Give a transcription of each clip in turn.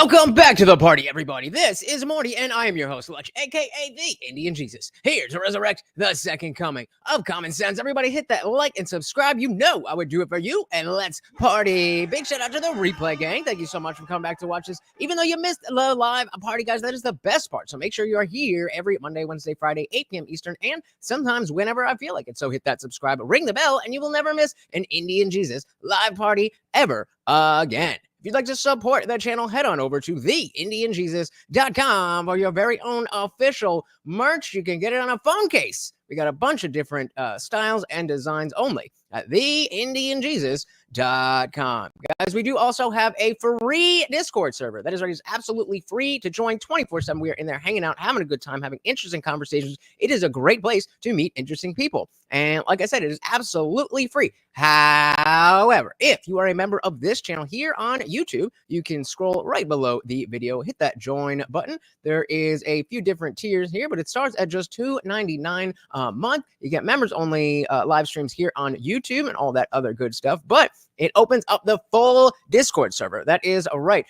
Welcome back to the party, everybody. This is Morty, and I am your host, Lutch, aka the Indian Jesus, here to resurrect the second coming of common sense. Everybody hit that like and subscribe. You know I would do it for you, and let's party. Big shout out to the replay gang. Thank you so much for coming back to watch this. Even though you missed the live party, guys, that is the best part. So make sure you are here every Monday, Wednesday, Friday, 8 p.m. Eastern, and sometimes whenever I feel like it. So hit that subscribe, ring the bell, and you will never miss an Indian Jesus live party ever again. If you'd like to support the channel, head on over to TheIndianJesus.com for your very own official merch. You can get it on a phone case. We got a bunch of different styles and designs only at TheIndianJesus.com. Guys, we do also have a free Discord server. That is right, it's absolutely free to join 24/7. We are in there hanging out, having a good time, having interesting conversations. It is a great place to meet interesting people. And like I said, it is absolutely free. However, if you are a member of this channel here on YouTube, you can scroll right below the video, hit that join button. There is a few different tiers here, but it starts at just $2.99 a month. You get members only live streams here on YouTube and all that other good stuff, but it opens up the full Discord server. That is right.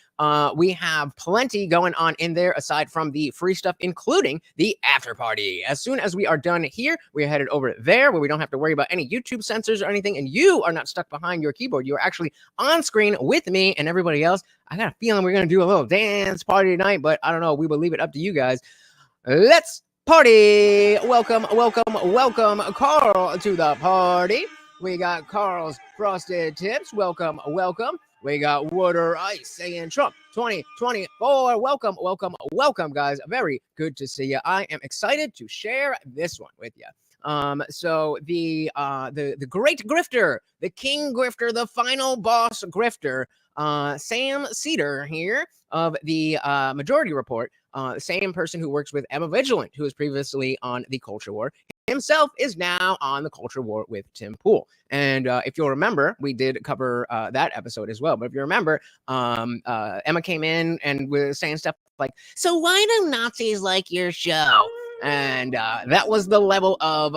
We have plenty going on in there aside from the free stuff, including the after party. As soon as we are done here, we are headed over there where we don't have to worry about any YouTube censors or anything, and you are not stuck behind your keyboard. You are actually on screen with me and everybody else. I got a feeling we're going to do a little dance party tonight, but I don't know. We will leave it up to you guys. Let's party. Welcome, Carl, to the party. We got Carl's Frosted Tips. Welcome. We got Water Ice saying Trump 2024. Welcome, guys. Very good to see you. I am excited to share this one with you. So the great grifter, the king grifter, the final boss grifter, Sam Seder here of the Majority Report, same person who works with Emma Vigilant, who was previously on the Culture War, himself is now on the Culture War with Tim Pool. And if you'll remember, we did cover that episode as well. But if you remember, Emma came in and was saying stuff like, so why do Nazis like your show? And that was the level of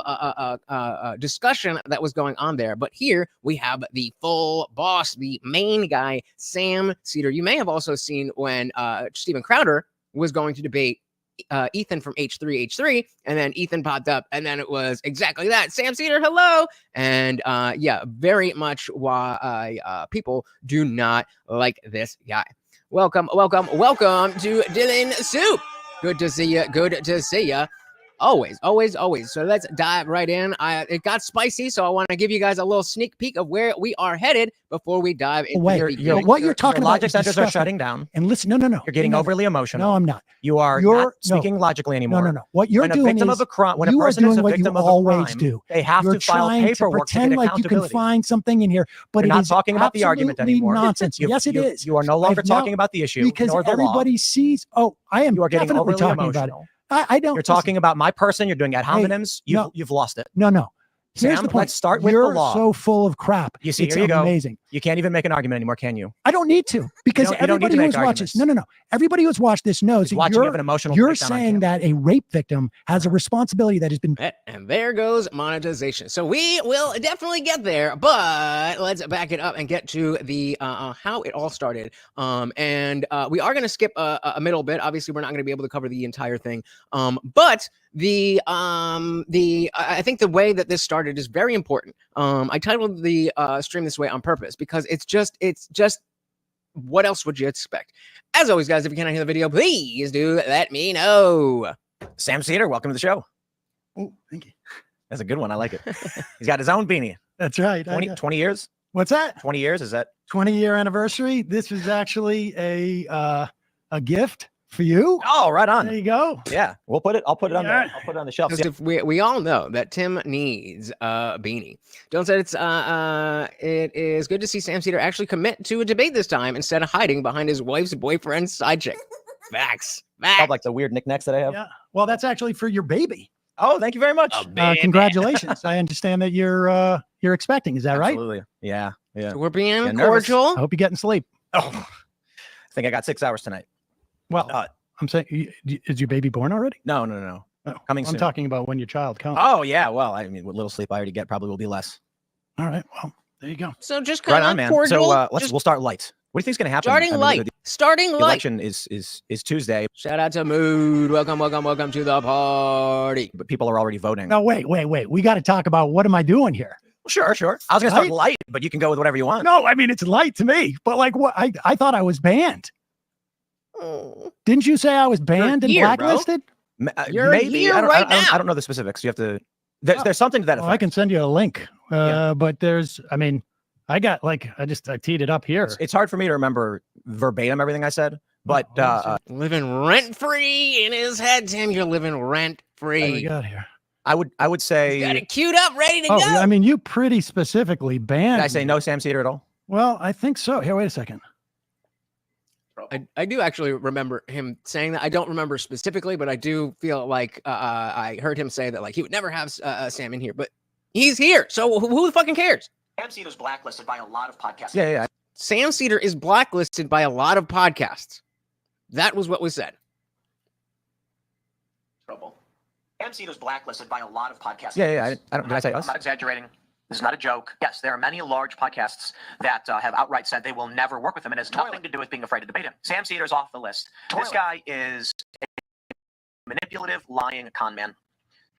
discussion that was going on there. But here we have the full boss, the main guy, Sam Seder. You may have also seen when Steven Crowder was going to debate Ethan from H3H3, and then Ethan popped up, and then it was exactly that. Sam Seder, hello. And yeah, very much why people do not like this guy. Welcome to Dylan Soup. Good to see you. Always. So let's dive right in. It got spicy, so I want to give you guys a little sneak peek of where we are headed before we dive into what you're talking about. Logic centers are shutting down. And listen, no. You're getting overly emotional. No, I'm not. You're not speaking logically anymore. No. What you're doing when a person is a victim of a crime, they have to file paperwork to get like you can find something in here, but you're not talking about the argument anymore. Nonsense. Yes, it is. You are no longer talking about the issue because everybody sees. Oh, I am. You are getting overly emotional. I don't. You're talking about my person. You're doing ad hominems. You've lost it. No. Here's Sam, the point. Let's start with the law. You're so full of crap. You see, it's here you go. Amazing. You can't even make an argument anymore, can you? I don't need to, because everybody who's watched this, no. Everybody who's watched this knows you're saying that a rape victim has a responsibility that has been. And there goes monetization. So we will definitely get there, but let's back it up and get to the how it all started. And we are going to skip a middle bit. Obviously, we're not going to be able to cover the entire thing. But I think the way that this started is very important. I titled the stream this way on purpose because it's just what else would you expect? As always, guys, if you cannot hear the video, please do let me know. Sam Seder, welcome to the show. Oh, thank you. That's a good one. I like it. He's got his own beanie. That's right. 20 years? What's that? 20 years? Is that 20-year anniversary? This was actually a gift for you. Oh, right on. There you go. Yeah, I'll put it on the shelf. We all know that Tim needs a beanie. Don't say it is good to see Sam Seder actually commit to a debate this time instead of hiding behind his wife's boyfriend's side chick. Facts. Like the weird knickknacks that I have. Yeah. Well, that's actually for your baby. Oh, thank you very much. Congratulations. I understand that you're expecting. Is that right? Absolutely. Yeah. So we're being cordial. I hope you're getting sleep. Oh, I think I got 6 hours tonight. Well, I'm saying, is your baby born already? No. Oh, Coming soon. I'm talking about when your child comes. Oh, yeah. Well, I mean, what little sleep I already get probably will be less. All right. Well, there you go. So just kind of man. cordial. So we'll start light. What do you think is going to happen? Starting light. Election is Tuesday. Shout out to Mood. Welcome to the party. But people are already voting. No, wait. We got to talk about what am I doing here? Sure. I was going to start light, but you can go with whatever you want. No, I mean, it's light to me. But like, what? I thought I was banned. Oh. Didn't you say I was banned and blacklisted? You're maybe. here I don't know the specifics. You have to. There's something to that effect. I can send you a link. But I teed it up here. It's hard for me to remember verbatim everything I said, but living rent free in his head, Tim. You're living rent free. What do we got here? I would say. He's got it queued up, ready to go. I mean, you pretty specifically banned. Did I say no Sam Seder at all? Well, I think so. Here, wait a second. I do actually remember him saying that. I don't remember specifically, but I do feel like I heard him say that like he would never have Sam in here, but he's here. So who the fucking cares? Sam Seder's blacklisted by a lot of podcasts. Yeah. Sam Seder is blacklisted by a lot of podcasts. That was what was said. Trouble. Sam Seder's blacklisted by a lot of podcasts. Yeah. Did I say us? I'm not exaggerating. This is not a joke. Yes, there are many large podcasts that have outright said they will never work with him, and it has nothing to do with being afraid to debate him. Sam Seder's off the list. This guy is a manipulative, lying con man.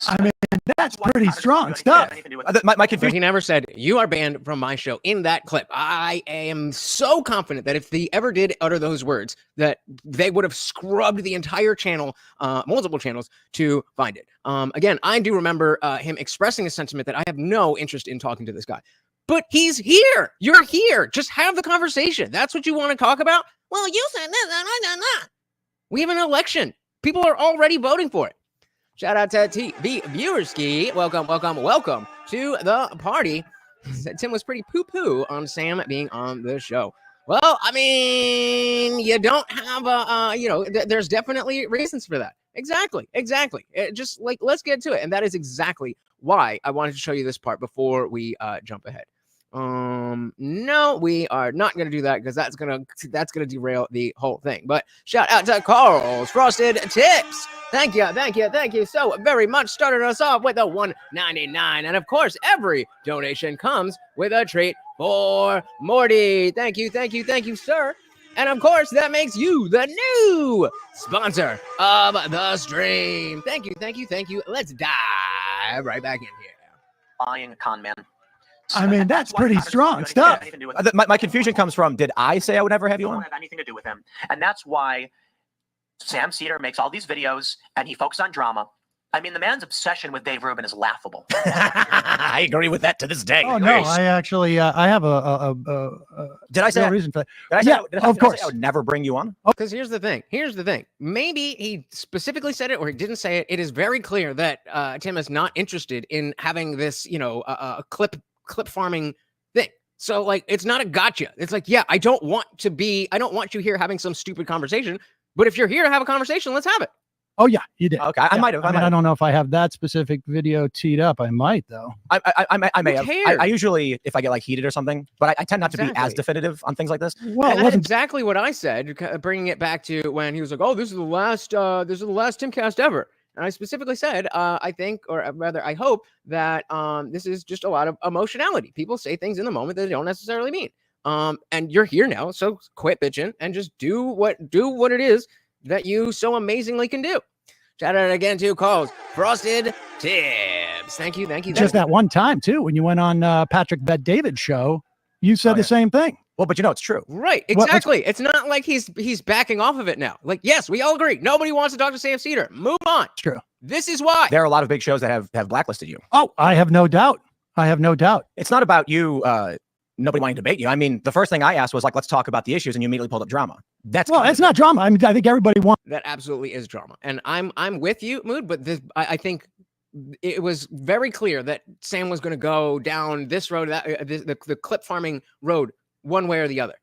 I mean, that's pretty strong stuff. My confusion. He never said, you are banned from my show in that clip. I am so confident that if he ever did utter those words, that they would have scrubbed the entire channel, multiple channels, to find it. Again, I do remember him expressing a sentiment that I have no interest in talking to this guy. But he's here. You're here. Just have the conversation. That's what you want to talk about? Well, you said this, and I did not. We have an election. People are already voting for it. Shout out to TV Viewerski. Welcome to the party. Tim was pretty poo-poo on Sam being on the show. Well, I mean, you don't have there's definitely reasons for that. Exactly. Just like, let's get to it. And that is exactly why I wanted to show you this part before we jump ahead. No, we are not going to do that because that's going to derail the whole thing. But shout out to Carl's Frosted Tips. Thank you so very much. Starting us off with a $1.99. And of course, every donation comes with a treat for Morty. Thank you, sir. And of course, that makes you the new sponsor of the stream. Thank you. Let's dive right back in here. Lying con man. I mean, that's pretty strong stuff. My confusion comes from, did I say I would never have you on? Don't have anything to do with him. And that's why Sam Seder makes all these videos and he focuses on drama. I mean, the man's obsession with Dave Rubin is laughable. I agree with that to this day. Oh, no, I actually, I have did I say no reason for Did that? of course. I would never bring you on. Because here's the thing. Maybe he specifically said it or he didn't say it. It is very clear that Tim is not interested in having this, clip farming thing. So like, it's not a gotcha. It's like, yeah, I don't want you here having some stupid conversation, but if you're here to have a conversation, let's have it. Oh yeah, you did. Okay, I might have. I don't know if I have that specific video teed up. I might though. I may have. I usually, if I get like heated or something, but I tend not to be as definitive on things like this. Well, that's exactly what I said, bringing it back to when he was like, "Oh, this is the last Timcast ever." And I specifically said, I think, or rather, I hope that this is just a lot of emotionality. People say things in the moment that they don't necessarily mean. And you're here now, so quit bitching and just do what it is that you so amazingly can do. Shout out again to Calls Frosted Tips. Thank you. Just that one time too, when you went on Patrick Bet-David's show, you said the same thing. Well, but it's true. Right, exactly. It's not like he's backing off of it now. Like, yes, we all agree. Nobody wants to talk to Sam Seder. Move on. True. This is why. There are a lot of big shows that have blacklisted you. Oh, I have no doubt. It's not about you, nobody wanting to debate you. I mean, the first thing I asked was like, let's talk about the issues, and you immediately pulled up drama. It's not drama. I mean, I think everybody wants. That absolutely is drama. And I'm with you, Mood, but I think it was very clear that Sam was going to go down this road, the clip farming road, one way or the other.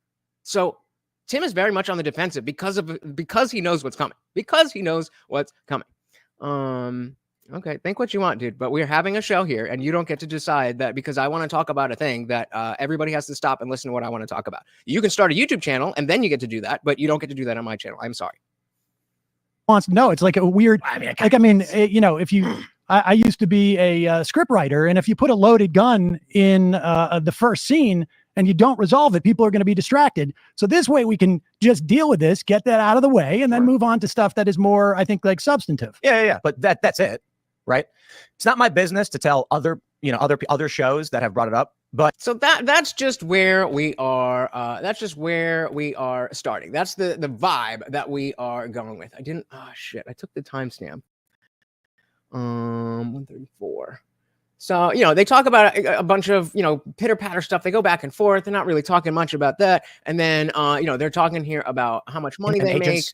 So Tim is very much on the defensive because he knows what's coming. Okay, think what you want, dude, but we're having a show here, and you don't get to decide that because I want to talk about a thing that everybody has to stop and listen to what I want to talk about. You can start a YouTube channel, and then you get to do that, but you don't get to do that on my channel. I'm sorry. No, it's like a weird. If you, I used to be a script writer, and if you put a loaded gun in the first scene, and you don't resolve it, people are going to be distracted. So this way we can just deal with this, get that out of the way, and then move on to stuff that is more, I think, like substantive. Yeah. But that's it, right? It's not my business to tell other shows that have brought it up. But so that's just where we are. That's just where we are starting. That's the vibe that we are going with. I didn't. Oh shit! I took the timestamp. 134. So, they talk about a bunch of, pitter patter stuff. They go back and forth. They're not really talking much about that. And then, they're talking here about how much money they make.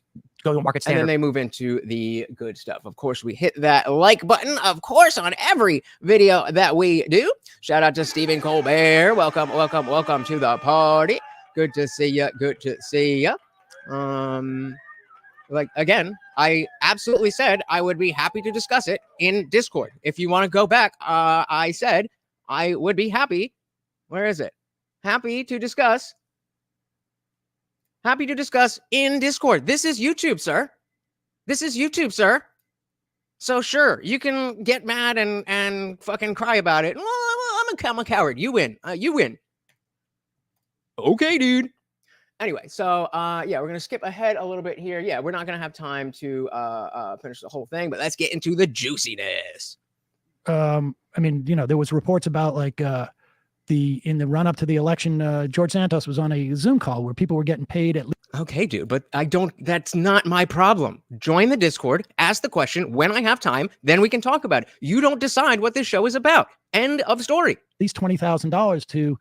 Go to market standard. And then they move into the good stuff. Of course, we hit that like button, of course, on every video that we do. Shout out to Stephen Colbert. Welcome to the party. Good to see you. Good to see you. Like, again, I absolutely said I would be happy to discuss it in Discord. If you want to go back, I said I would be happy. Where is it? Happy to discuss in Discord. This is YouTube, sir. So sure, you can get mad and fucking cry about it. Well, I'm a coward. You win. You win. Okay, dude. Anyway, so we're gonna skip ahead a little bit here. Yeah, we're not gonna have time to finish the whole thing, but let's get into the juiciness. I mean, there was reports about like in the run up to the election, George Santos was on a Zoom call where people were getting paid at least. Okay, dude, but that's not my problem. Join the Discord, ask the question when I have time, then we can talk about it. You don't decide what this show is about. End of story. At least $20,000 to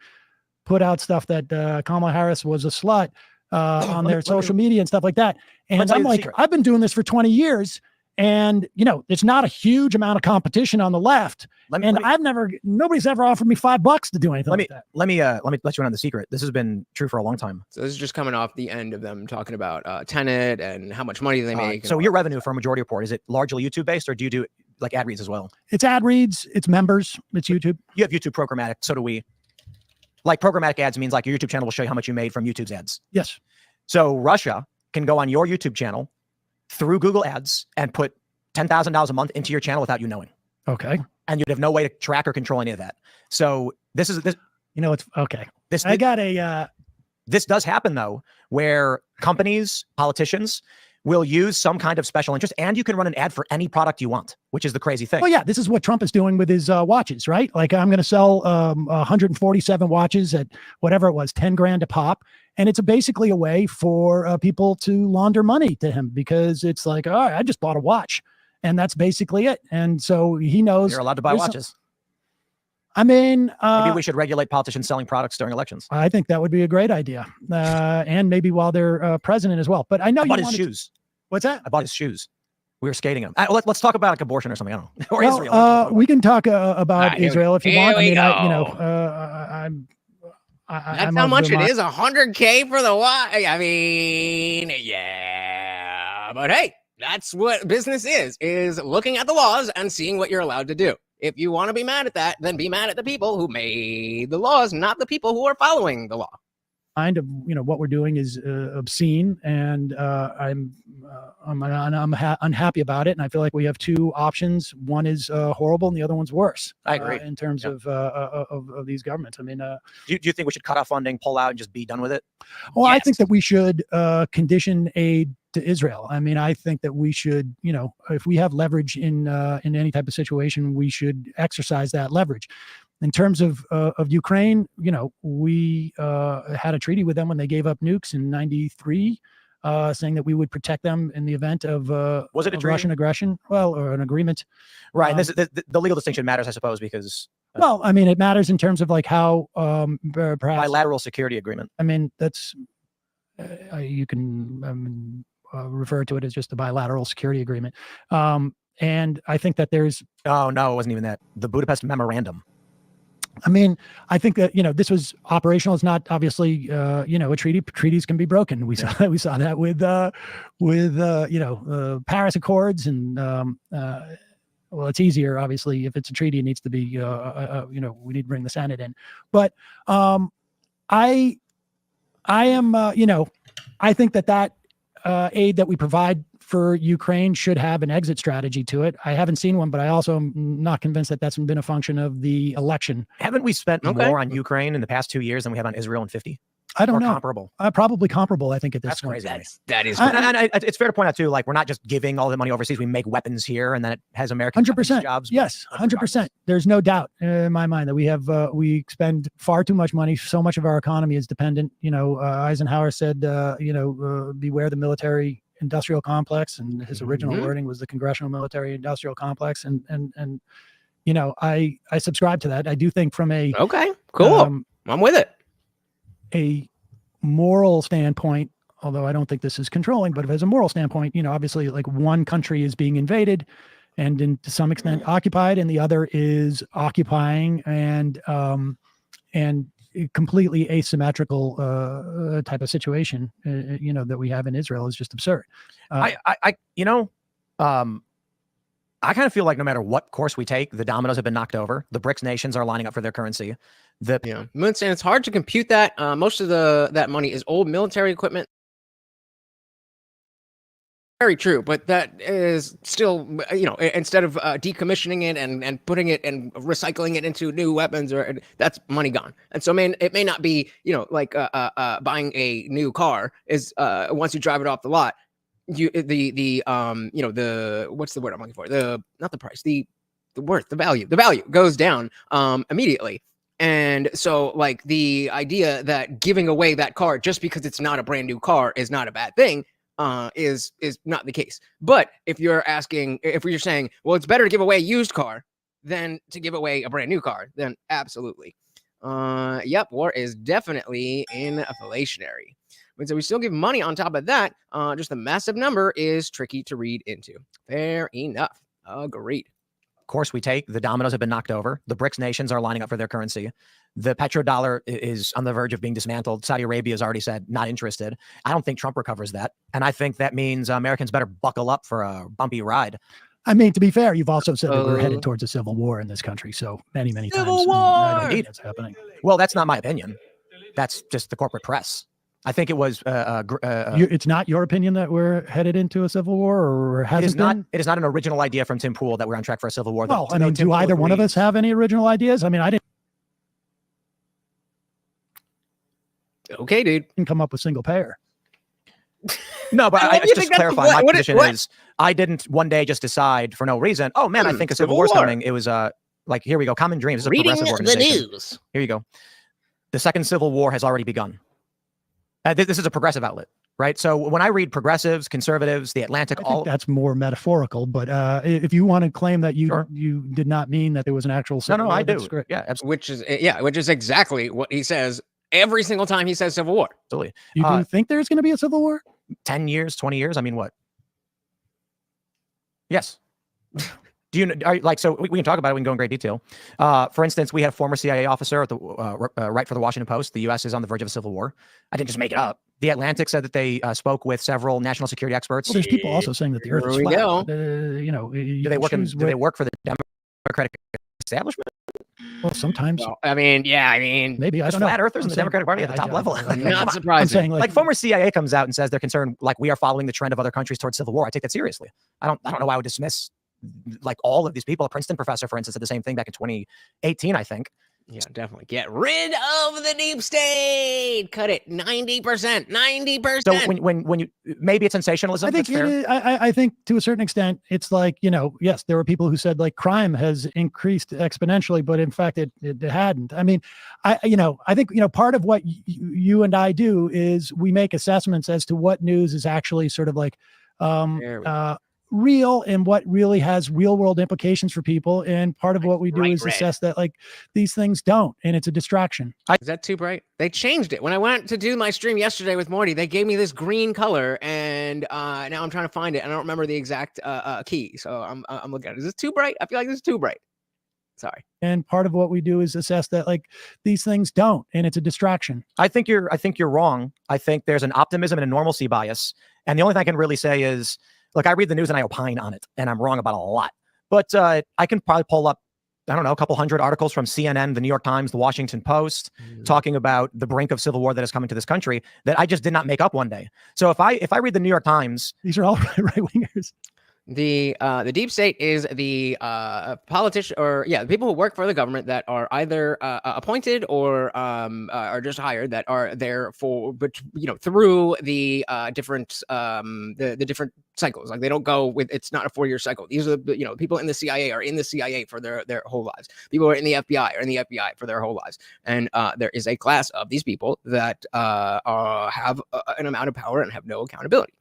put out stuff that Kamala Harris was a slut on their social media and stuff like that. And I'm like, I've been doing this for 20 years and, it's not a huge amount of competition on the left. Nobody's ever offered me $5 to do anything like that. Let me let you in on the secret. This has been true for a long time. So this is just coming off the end of them talking about Tenet and how much money they make. So your revenue for a majority report, is it largely YouTube based or do you do like ad reads as well? It's ad reads, it's members, it's YouTube. You have YouTube programmatic, so do we. Like programmatic ads means like your YouTube channel will show you how much you made from YouTube's ads. Yes. So Russia can go on your YouTube channel through Google Ads and put $10,000 a month into your channel without you knowing. Okay. And you'd have no way to track or control any of that. So this. It's okay. This does happen though, where companies, politicians will use some kind of special interest, and you can run an ad for any product you want, which is the crazy thing. Well, yeah, this is what Trump is doing with his watches, right? Like, I'm going to sell 147 watches at whatever it was, 10 grand a pop. And it's basically a way for people to launder money to him because it's like, all right, I just bought a watch. And that's basically it. And so he knows. You're allowed to buy watches. Maybe we should regulate politicians selling products during elections. I think that would be a great idea. And maybe while they're president as well. But I know I bought his shoes. What's that? I bought his shoes. We were skating them. Let's talk about like abortion or something. I don't know. Or Israel. We can talk about Israel if you want. That's how much it is. $100K for the watch. I mean, yeah. But hey, that's what business is looking at the laws and seeing what you're allowed to do. If you want to be mad at that, then be mad at the people who made the laws, not the people who are following the law. Kind of, what we're doing is obscene, and I'm unhappy about it. And I feel like we have two options. One is horrible, and the other one's worse. I agree. In terms of these governments. I mean, do you think we should cut off funding, pull out, and just be done with it? Well, yes. I think that we should condition aid to Israel. I mean, I think that we should, if we have leverage in any type of situation, we should exercise that leverage. In terms of Ukraine, we had a treaty with them when they gave up nukes in '93, saying that we would protect them in the event of was it a Russian aggression? Well, or an agreement. Right. The legal distinction matters, I suppose, because. Well, I mean, it matters in terms of like how perhaps bilateral security agreement. I mean, that's you can refer to it as just a bilateral security agreement. And I think that there's. Oh no, it wasn't even that. The Budapest Memorandum. I mean, I think that, this was operational. It's not obviously, a treaty. Treaties can be broken. We saw that with Paris Accords and, well, it's easier, obviously, if it's a treaty, it needs to be, we need to bring the Senate in. But I am, I think that aid that we provide for Ukraine should have an exit strategy to it. I haven't seen one, but I also am not convinced that that's been a function of the election. Haven't we spent more on Ukraine in the past 2 years than we have on Israel in 50? I don't know. Comparable. Probably comparable, I think, at this That's point. crazy. That is and it's fair to point out too, like we're not just giving all the money overseas. We make weapons here, and then it has American 100% jobs. Yes, 100%. There's no doubt in my mind that we spend far too much money. So much of our economy is dependent. Eisenhower said, beware the military industrial complex, and his original wording was the congressional military industrial complex. And I subscribe to that. I do think from a cool. I'm with it. A moral standpoint, although I don't think this is controlling, but as a moral standpoint, obviously like one country is being invaded and to some extent occupied, and the other is occupying and completely asymmetrical type of situation, that we have in Israel is just absurd. I kind of feel like no matter what course we take, the dominoes have been knocked over. The BRICS nations are lining up for their currency. Moon's saying it's hard to compute that. Most of that money is old military equipment. Very true, but that is still, instead of decommissioning it and putting it and recycling it into new weapons, that's money gone. And so, it may not be, like buying a new car is once you drive it off the lot. The what's the word I'm looking for? Not the price, the worth, the value goes down immediately. And so like the idea that giving away that car just because it's not a brand new car is not a bad thing is not the case. But if you're saying, well, it's better to give away a used car than to give away a brand new car, then absolutely. War is definitely inflationary. But so we still give money on top of that. Just the massive number is tricky to read into. Fair enough. Agreed. Course we take, the dominoes have been knocked over. The BRICS nations are lining up for their currency. The petrodollar is on the verge of being dismantled. Saudi Arabia has already said not interested. I don't think Trump recovers that. And I think that means Americans better buckle up for a bumpy ride. I mean, to be fair, you've also said that we're headed towards a civil war in this country. So many times. I don't think that's happening. Well, that's not my opinion. That's just the corporate press. I think it was. It's not your opinion that we're headed into a civil war, or hasn't been? It is not an original idea from Tim Pool that we're on track for a civil war. Well, do either one of us have any original ideas? I mean, I didn't. Okay, dude. Didn't come up with single payer. No, but I just clarify my position is I didn't one day just decide for no reason. Oh man, I think a civil war's coming. It was like, here we go. Common Dreams is a progressive organization. The news. Here you go. The second civil war has already begun. This is a progressive outlet, right? So when I read progressives, conservatives, The Atlantic, I think that's more metaphorical. But if you want to claim that you did not mean that there was an actual civil war, I do. Yeah, absolutely. Which is exactly what he says every single time he says civil war. Absolutely. You do think there's going to be a civil war? 10 years, 20 years? I mean, what? Yes. Do you so we can talk about it. We can go in great detail. For instance, we had a former CIA officer at the write for the Washington Post. The U.S. is on the verge of a civil war. I didn't just make it up. The Atlantic said that they spoke with several national security experts. Well, there's people also saying that the Earth is flat. Do they work for the Democratic establishment? Well, sometimes. Well, maybe I don't know. Flat earthers in the Democratic Party at the top level. Not surprising. I'm saying like former CIA comes out and says they're concerned, like we are following the trend of other countries towards civil war. I take that seriously. I don't know why I would dismiss like all of these people. A Princeton professor, for instance, said the same thing back in 2018, I think. Yeah, definitely. Get rid of the deep state. Cut it 90%. 90%. So when you maybe it's sensationalism. I think I think to a certain extent it's like, yes, there were people who said like crime has increased exponentially, but in fact it hadn't. I mean, I think part of what you and I do is we make assessments as to what news is actually sort of like real and what really has real world implications for people. And part of what we do is assess that like these things don't, and it's a distraction. Is that too bright? They changed it. When I went to do my stream yesterday with Morty, they gave me this green color, and now I'm trying to find it. I don't remember the exact key. So I'm looking at it. Is this too bright? I feel like this is too bright. Sorry. And part of what we do is assess that like these things don't, and it's a distraction. I think you're wrong. I think there's an optimism and a normalcy bias. And the only thing I can really say is, look, I read the news and I opine on it, and I'm wrong about a lot. But I can probably pull up I don't know, a couple hundred articles from CNN, the New York Times, the Washington Post, talking about the brink of civil war that is coming to this country that I just did not make up one day. So if I read the New York Times, these are all right wingers. The deep state is the politician, or the people who work for the government that are either appointed or are just hired, that are there for, but through the different the different cycles. Like, they don't go with, it's not a 4-year cycle. These are the people in the CIA are in the CIA for their whole lives. People who are in the FBI are in the FBI for their whole lives. And there is a class of these people that have an amount of power and have no accountability.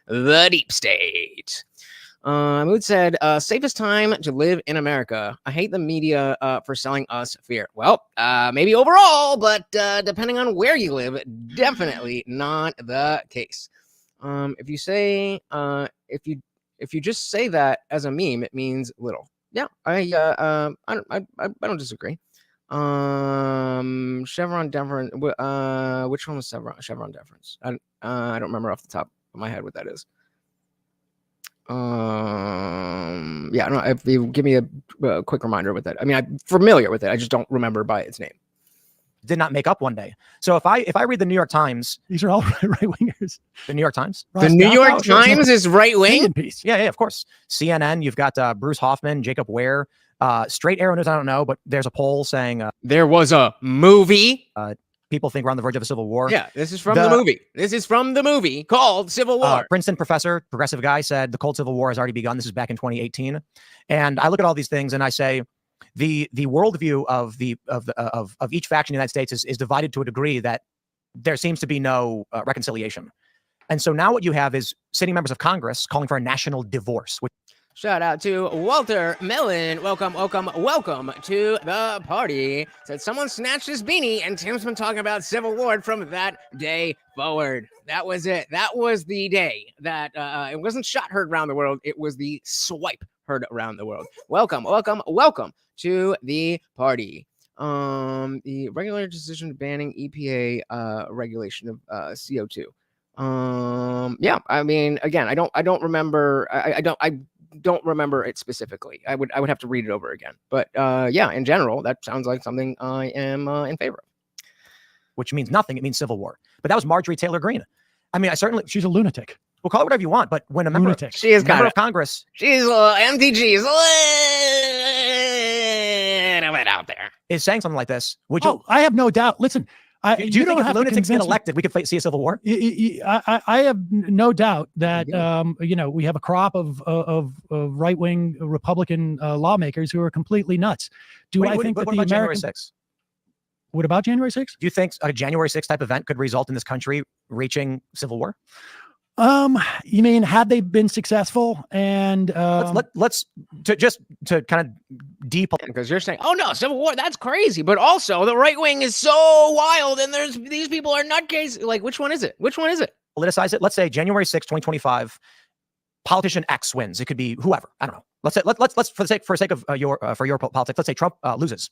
The deep state. Mood said, safest time to live in America. I hate the media for selling us fear. Well, maybe overall, but depending on where you live, definitely not the case. If you say, if you just say that as a meme, it means little. Yeah, I don't disagree. Chevron deference. Which one was Chevron deference? I don't remember off the top of my head what that is. Yeah, I don't know, if you give me a quick reminder with that. I mean, I'm familiar with it, I just don't remember by its name. Did not make up one day. So if I read the New York Times, these are all right wingers. The New York Times, the New York Times is right wing. Yeah, of course. CNN, you've got Bruce Hoffman, Jacob Ware, Straight Arrow News. I don't know, but there's a poll saying there was a movie. People think we're on the verge of a civil war. Yeah, this is from the movie. This is from the movie called Civil War. Princeton professor, progressive guy, said the cold civil war has already begun. This is back in 2018. And I look at all these things and I say, the worldview of each faction in the United States is divided to a degree that there seems to be no reconciliation. And so now what you have is sitting members of Congress calling for a national divorce. Shout out to Walter Mellon. Welcome to the party. Said someone snatched his beanie, and Tim's been talking about Civil War from that day forward. That was it. That was the day that it wasn't shot heard around the world. It was the swipe heard around the world. Welcome to the party. The regular decision banning EPA regulation of CO2. Yeah, I mean, again, I don't remember. I don't remember it specifically. I would have to read it over again. But yeah, in general, that sounds like something I am in favor of. Which means nothing. It means civil war. But that was Marjorie Taylor Greene. I mean, she's a lunatic. We'll call it whatever you want. But when a member of Congress, she's MTG is a little bit out there, is saying something like this, would you? I have no doubt. Listen. Do you think if lunatics get elected, we could see a civil war? I have no doubt that we have a crop of right-wing Republican lawmakers who are completely nuts. I think that the American January 6th? What about January 6th? Do you think a January 6th type event could result in this country reaching civil war? You mean had they been successful? And let's kind of deep, because you're saying, oh no, civil war, that's crazy, but also the right wing is so wild, and these people are nutcases. Like, which one is it? Politicize it. Let's say January 6th, 2025, politician X wins. It could be whoever. I don't know. Let's say let's for the sake of your politics, let's say Trump loses,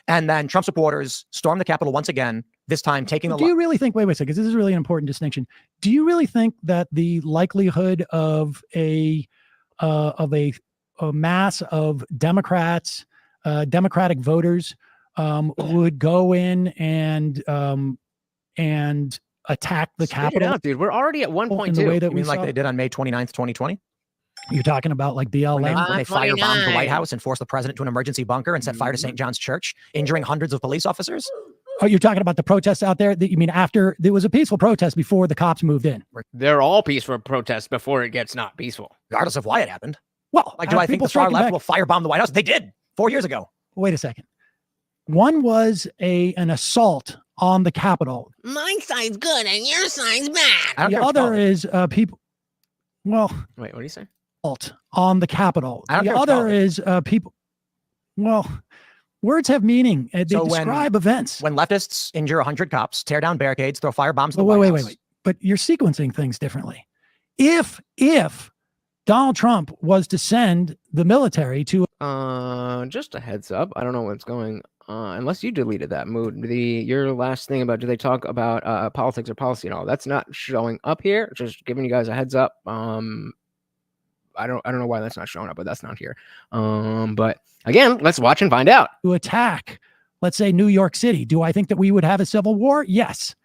and then Trump supporters storm the Capitol once again. This time taking Do you really think? Wait a second, because this is really an important distinction. Do you really think that the likelihood of a mass of Democrats, Democratic voters, would go in and attack the Capitol? Out, dude, we're already at 1.2. You mean like they did on May 29th, 2020? You're talking about like BLM? When they firebombed the White House and forced the president to an emergency bunker and set fire to St. John's Church, injuring hundreds of police officers? Oh, you're talking about the protests out there? You mean after there was a peaceful protest before the cops moved in? They're all peaceful protests before it gets not peaceful. Regardless of why it happened. Well, like, do I think the far left will firebomb the White House? They did 4 years ago. Wait a second. One was an assault on the Capitol. My side's good and your side's bad. The other is people. Well, wait, what do you say? Assault on the Capitol. The other is people. Well, words have meaning. They describe events. When leftists injure 100 cops, tear down barricades, throw firebombs at the White House. Wait. But you're sequencing things differently. If Donald Trump was to send the military to just a heads up, I don't know what's going on, unless you deleted that mood. Your last thing about, do they talk about politics or policy and all, that's not showing up here. Just giving you guys a heads up. I don't know why that's not showing up, but that's not here. But again, let's watch and find out. To attack, let's say, New York City, do I think that we would have a civil war? Yes.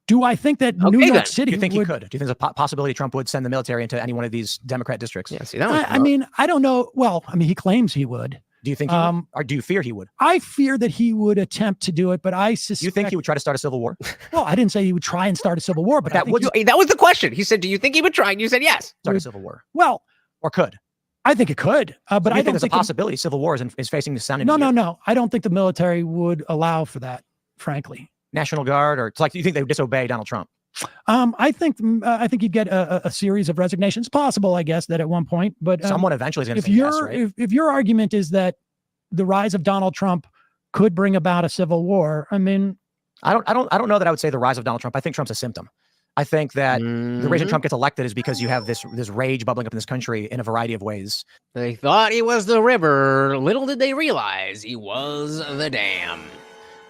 Do I think that New York City Do you think would, he could? Do you think there's a possibility Trump would send the military into any one of these Democrat districts? Yeah, see, that was I mean, I don't know. Well, I mean, he claims he would. Do you think he would? Or do you fear he would? I fear that he would attempt to do it, but I suspect. You think he would try to start a civil war? Well, I didn't say he would try and start a civil war, but That would that was the question. He said, "Do you think he would try?" And you said yes. start a civil war, well, or could? I think it could, but I I don't think there's a think possibility civil war is facing the Senate. No. I don't think the military would allow for that, frankly. National Guard, or it's like, you think they would disobey Donald Trump? I think you'd get a series of resignations. Possible, I guess, that at one point, but Someone eventually is going to if say yes, right? if your argument is that the rise of Donald Trump could bring about a civil war, I mean, I don't know that I would say the rise of Donald Trump. I think Trump's a symptom. I think that the reason Trump gets elected is because you have this rage bubbling up in this country in a variety of ways. They thought he was the river. Little did they realize he was the dam.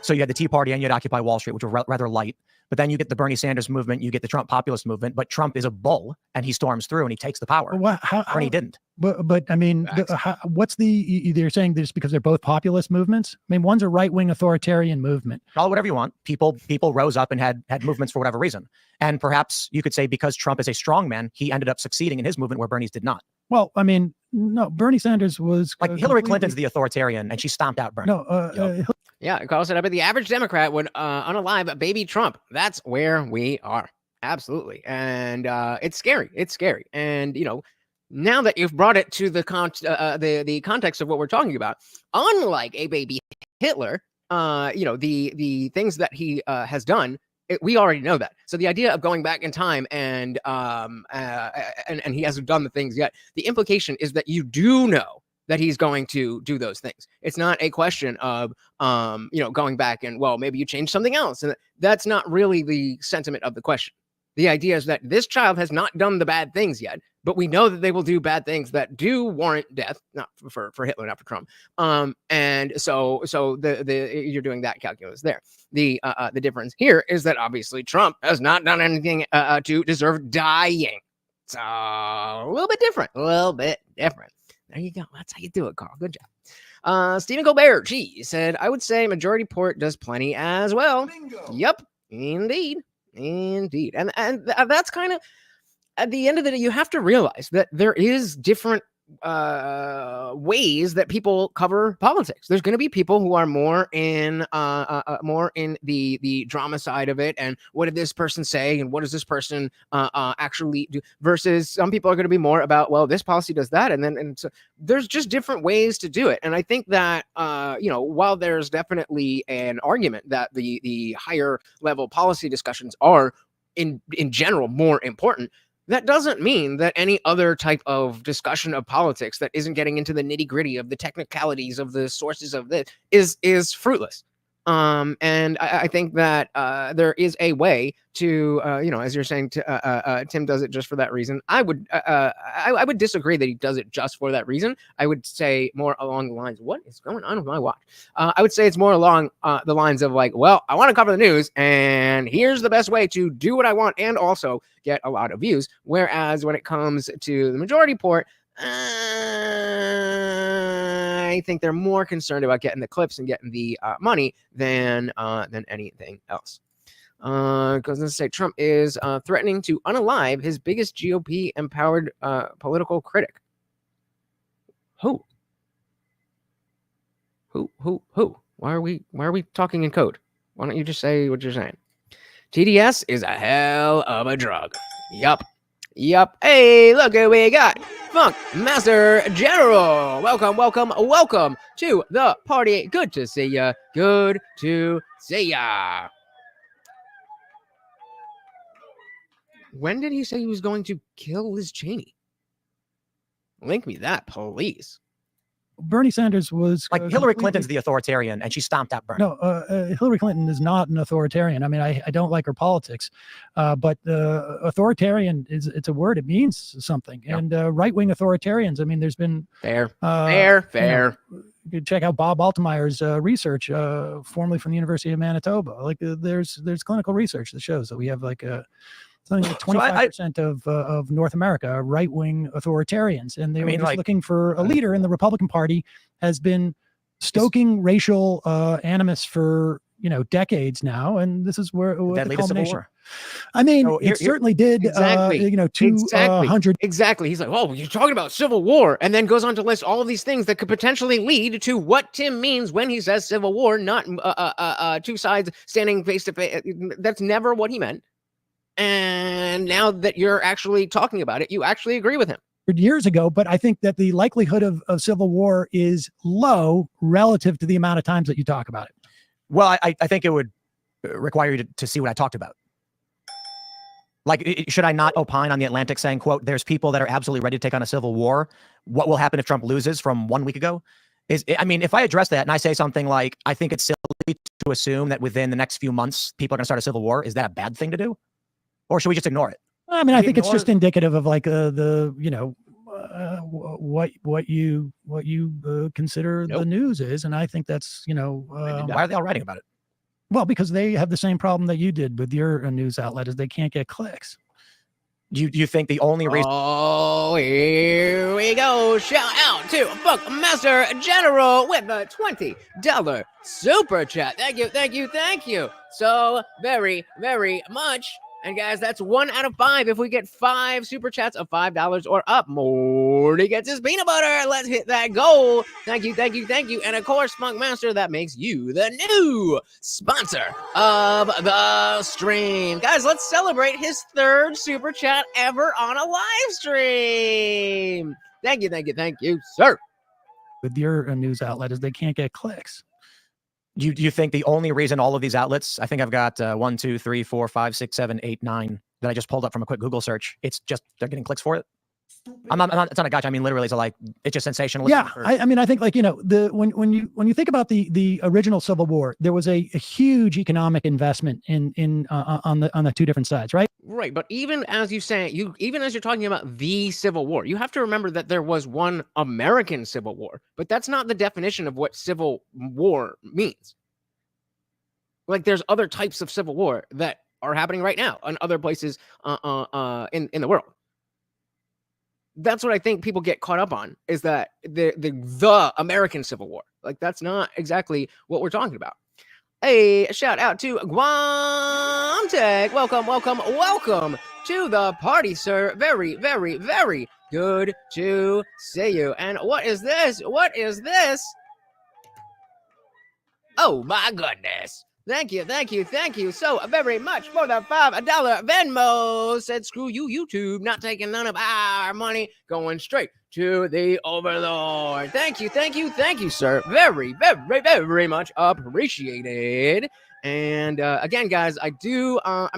So you had the Tea Party and you had Occupy Wall Street, which were rather light. But then you get the Bernie Sanders movement, you get the Trump populist movement. But Trump is a bull, and he storms through and he takes the power. Bernie didn't. But I mean, what's you're saying this because they're both populist movements? I mean, one's a right-wing authoritarian movement. Call it whatever you want. People rose up and had movements for whatever reason. And perhaps you could say because Trump is a strong man, he ended up succeeding in his movement where Bernie's did not. Well, I mean, no, Bernie Sanders was like Hillary Clinton's the authoritarian, and she stomped out Bernie. No, yeah, Carl said, I bet the average Democrat would unalive baby Trump. That's where we are. Absolutely. And it's scary. It's scary. And, you know, now that you've brought it to the context of what we're talking about, unlike a baby Hitler, you know, the things that he has done, we already know that. So the idea of going back in time and he hasn't done the things yet, the implication is that you do know that he's going to do those things. It's not a question of, you know, going back and, well, maybe you change something else. And that's not really the sentiment of the question. The idea is that this child has not done the bad things yet, but we know that they will do bad things that do warrant death, not for Hitler, not for Trump. And so you're doing that calculus there. The difference here is that obviously Trump has not done anything to deserve dying. So a little bit different. There you go. That's how you do it, Carl. Good job. Stephen Colbert, said, I would say majority port does plenty as well. Bingo. Yep. Indeed. And that's kind of, at the end of the day, you have to realize that there is different ways that people cover politics. There's going to be people who are more in the drama side of it, and what did this person say, and what does this person actually do, versus some people are going to be more about, well, this policy does that, and so there's just different ways to do it. And I think that you know, while there's definitely an argument that the higher level policy discussions are in general more important, that doesn't mean that any other type of discussion of politics that isn't getting into the nitty-gritty of the technicalities of the sources of this is fruitless. And I think that there is a way to, you know, as you're saying, Tim does it just for that reason. I would disagree that he does it just for that reason. I would say more along the lines, what is going on with my watch? I would say it's more along the lines of like, well, I want to cover the news, and here's the best way to do what I want and also get a lot of views. Whereas when it comes to the majority port, I think they're more concerned about getting the clips and getting the money than anything else. Because let's say Trump is threatening to unalive his biggest GOP empowered political critic. Who? Why are we talking in code? Why don't you just say what you're saying? TDS is a hell of a drug. Yup. Hey, look who we got. Funk Master General. Welcome to the party. Good to see ya. When did he say he was going to kill Liz Cheney? Link me that, please. Bernie Sanders was like Hillary Clinton's the authoritarian, and she stomped out Bernie. No, Hillary Clinton is not an authoritarian. I mean, I don't like her politics, but authoritarian it's a word. It means something. Yep. And right-wing authoritarians. I mean, there's been fair. You know, you could check out Bob Altemeyer's research, formerly from the University of Manitoba. Like there's clinical research that shows that we have like something like 25% of North America are right-wing authoritarians, and they were just looking for a leader. And the Republican Party has been stoking racial animus for decades now, and this is where that the lead to civil culmination. war. I mean, it certainly did. Exactly. 200. Exactly. He's like, "Oh, you're talking about civil war," and then goes on to list all of these things that could potentially lead to what Tim means when he says civil war, not two sides standing face to face. That's never what he meant. And now that you're actually talking about it, you actually agree with him. Years ago, but I think that the likelihood of civil war is low relative to the amount of times that you talk about it. Well, I think it would require you to see what I talked about. Like, should I not opine on The Atlantic saying, quote, there's people that are absolutely ready to take on a civil war? What will happen if Trump loses from 1 week ago? I mean, if I address that and I say something like, I think it's silly to assume that within the next few months, people are going to start a civil war, is that a bad thing to do? Or should we just ignore it? I mean, I think it's just indicative of like the what you consider the news is, and I think that's why are they all writing about it? Well, because they have the same problem that you did with your news outlet, is they can't get clicks. Do you think the only reason? Oh, here we go. Shout out to Bookmaster General with a $20 super chat. Thank you, thank you, thank you so very, very much. And guys, that's 1 out of 5. If we get 5 super chats of $5 or up, Morty gets his peanut butter. Let's hit that goal. Thank you, thank you, thank you. And of course, Funkmaster, that makes you the new sponsor of the stream. Guys, let's celebrate his 3rd super chat ever on a live stream. Thank you, thank you, thank you, sir. With your news outlet is they can't get clicks. Do you think the only reason all of these outlets, I think I've got 1, 2, 3, 4, 5, 6, 7, 8, 9 that I just pulled up from a quick Google search, it's just they're getting clicks for it? It's not a gotcha. I mean, literally, it's it's just sensational. Yeah, I mean, I think when you think about the original Civil War, there was a huge economic investment in on the two different sides, right? Right, but even as you say, even as you're talking about the Civil War, you have to remember that there was one American Civil War, but that's not the definition of what Civil War means. Like, there's other types of Civil War that are happening right now in other places in the world. That's what I think people get caught up on, is that the American Civil War. Like, that's not exactly what we're talking about. Hey, shout out to Guam Tech. Welcome, welcome, welcome to the party, sir. Very, very, very good to see you. And what is this? What is this? Oh my goodness. Thank you, thank you, thank you so very much for the $5 Venmo. Said, screw you, YouTube, not taking none of our money, going straight to the overlord. Thank you, thank you, thank you, sir. Very, very, very much appreciated. And again, guys, I'm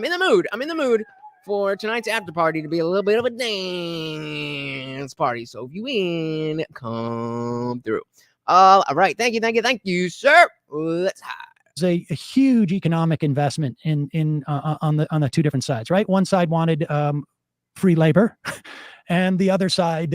in the mood for tonight's after party to be a little bit of a dance party. So if you in, come through. All right, thank you, sir. Let's hide. A huge economic investment in on the two different sides, right? One side wanted free labor, and the other side,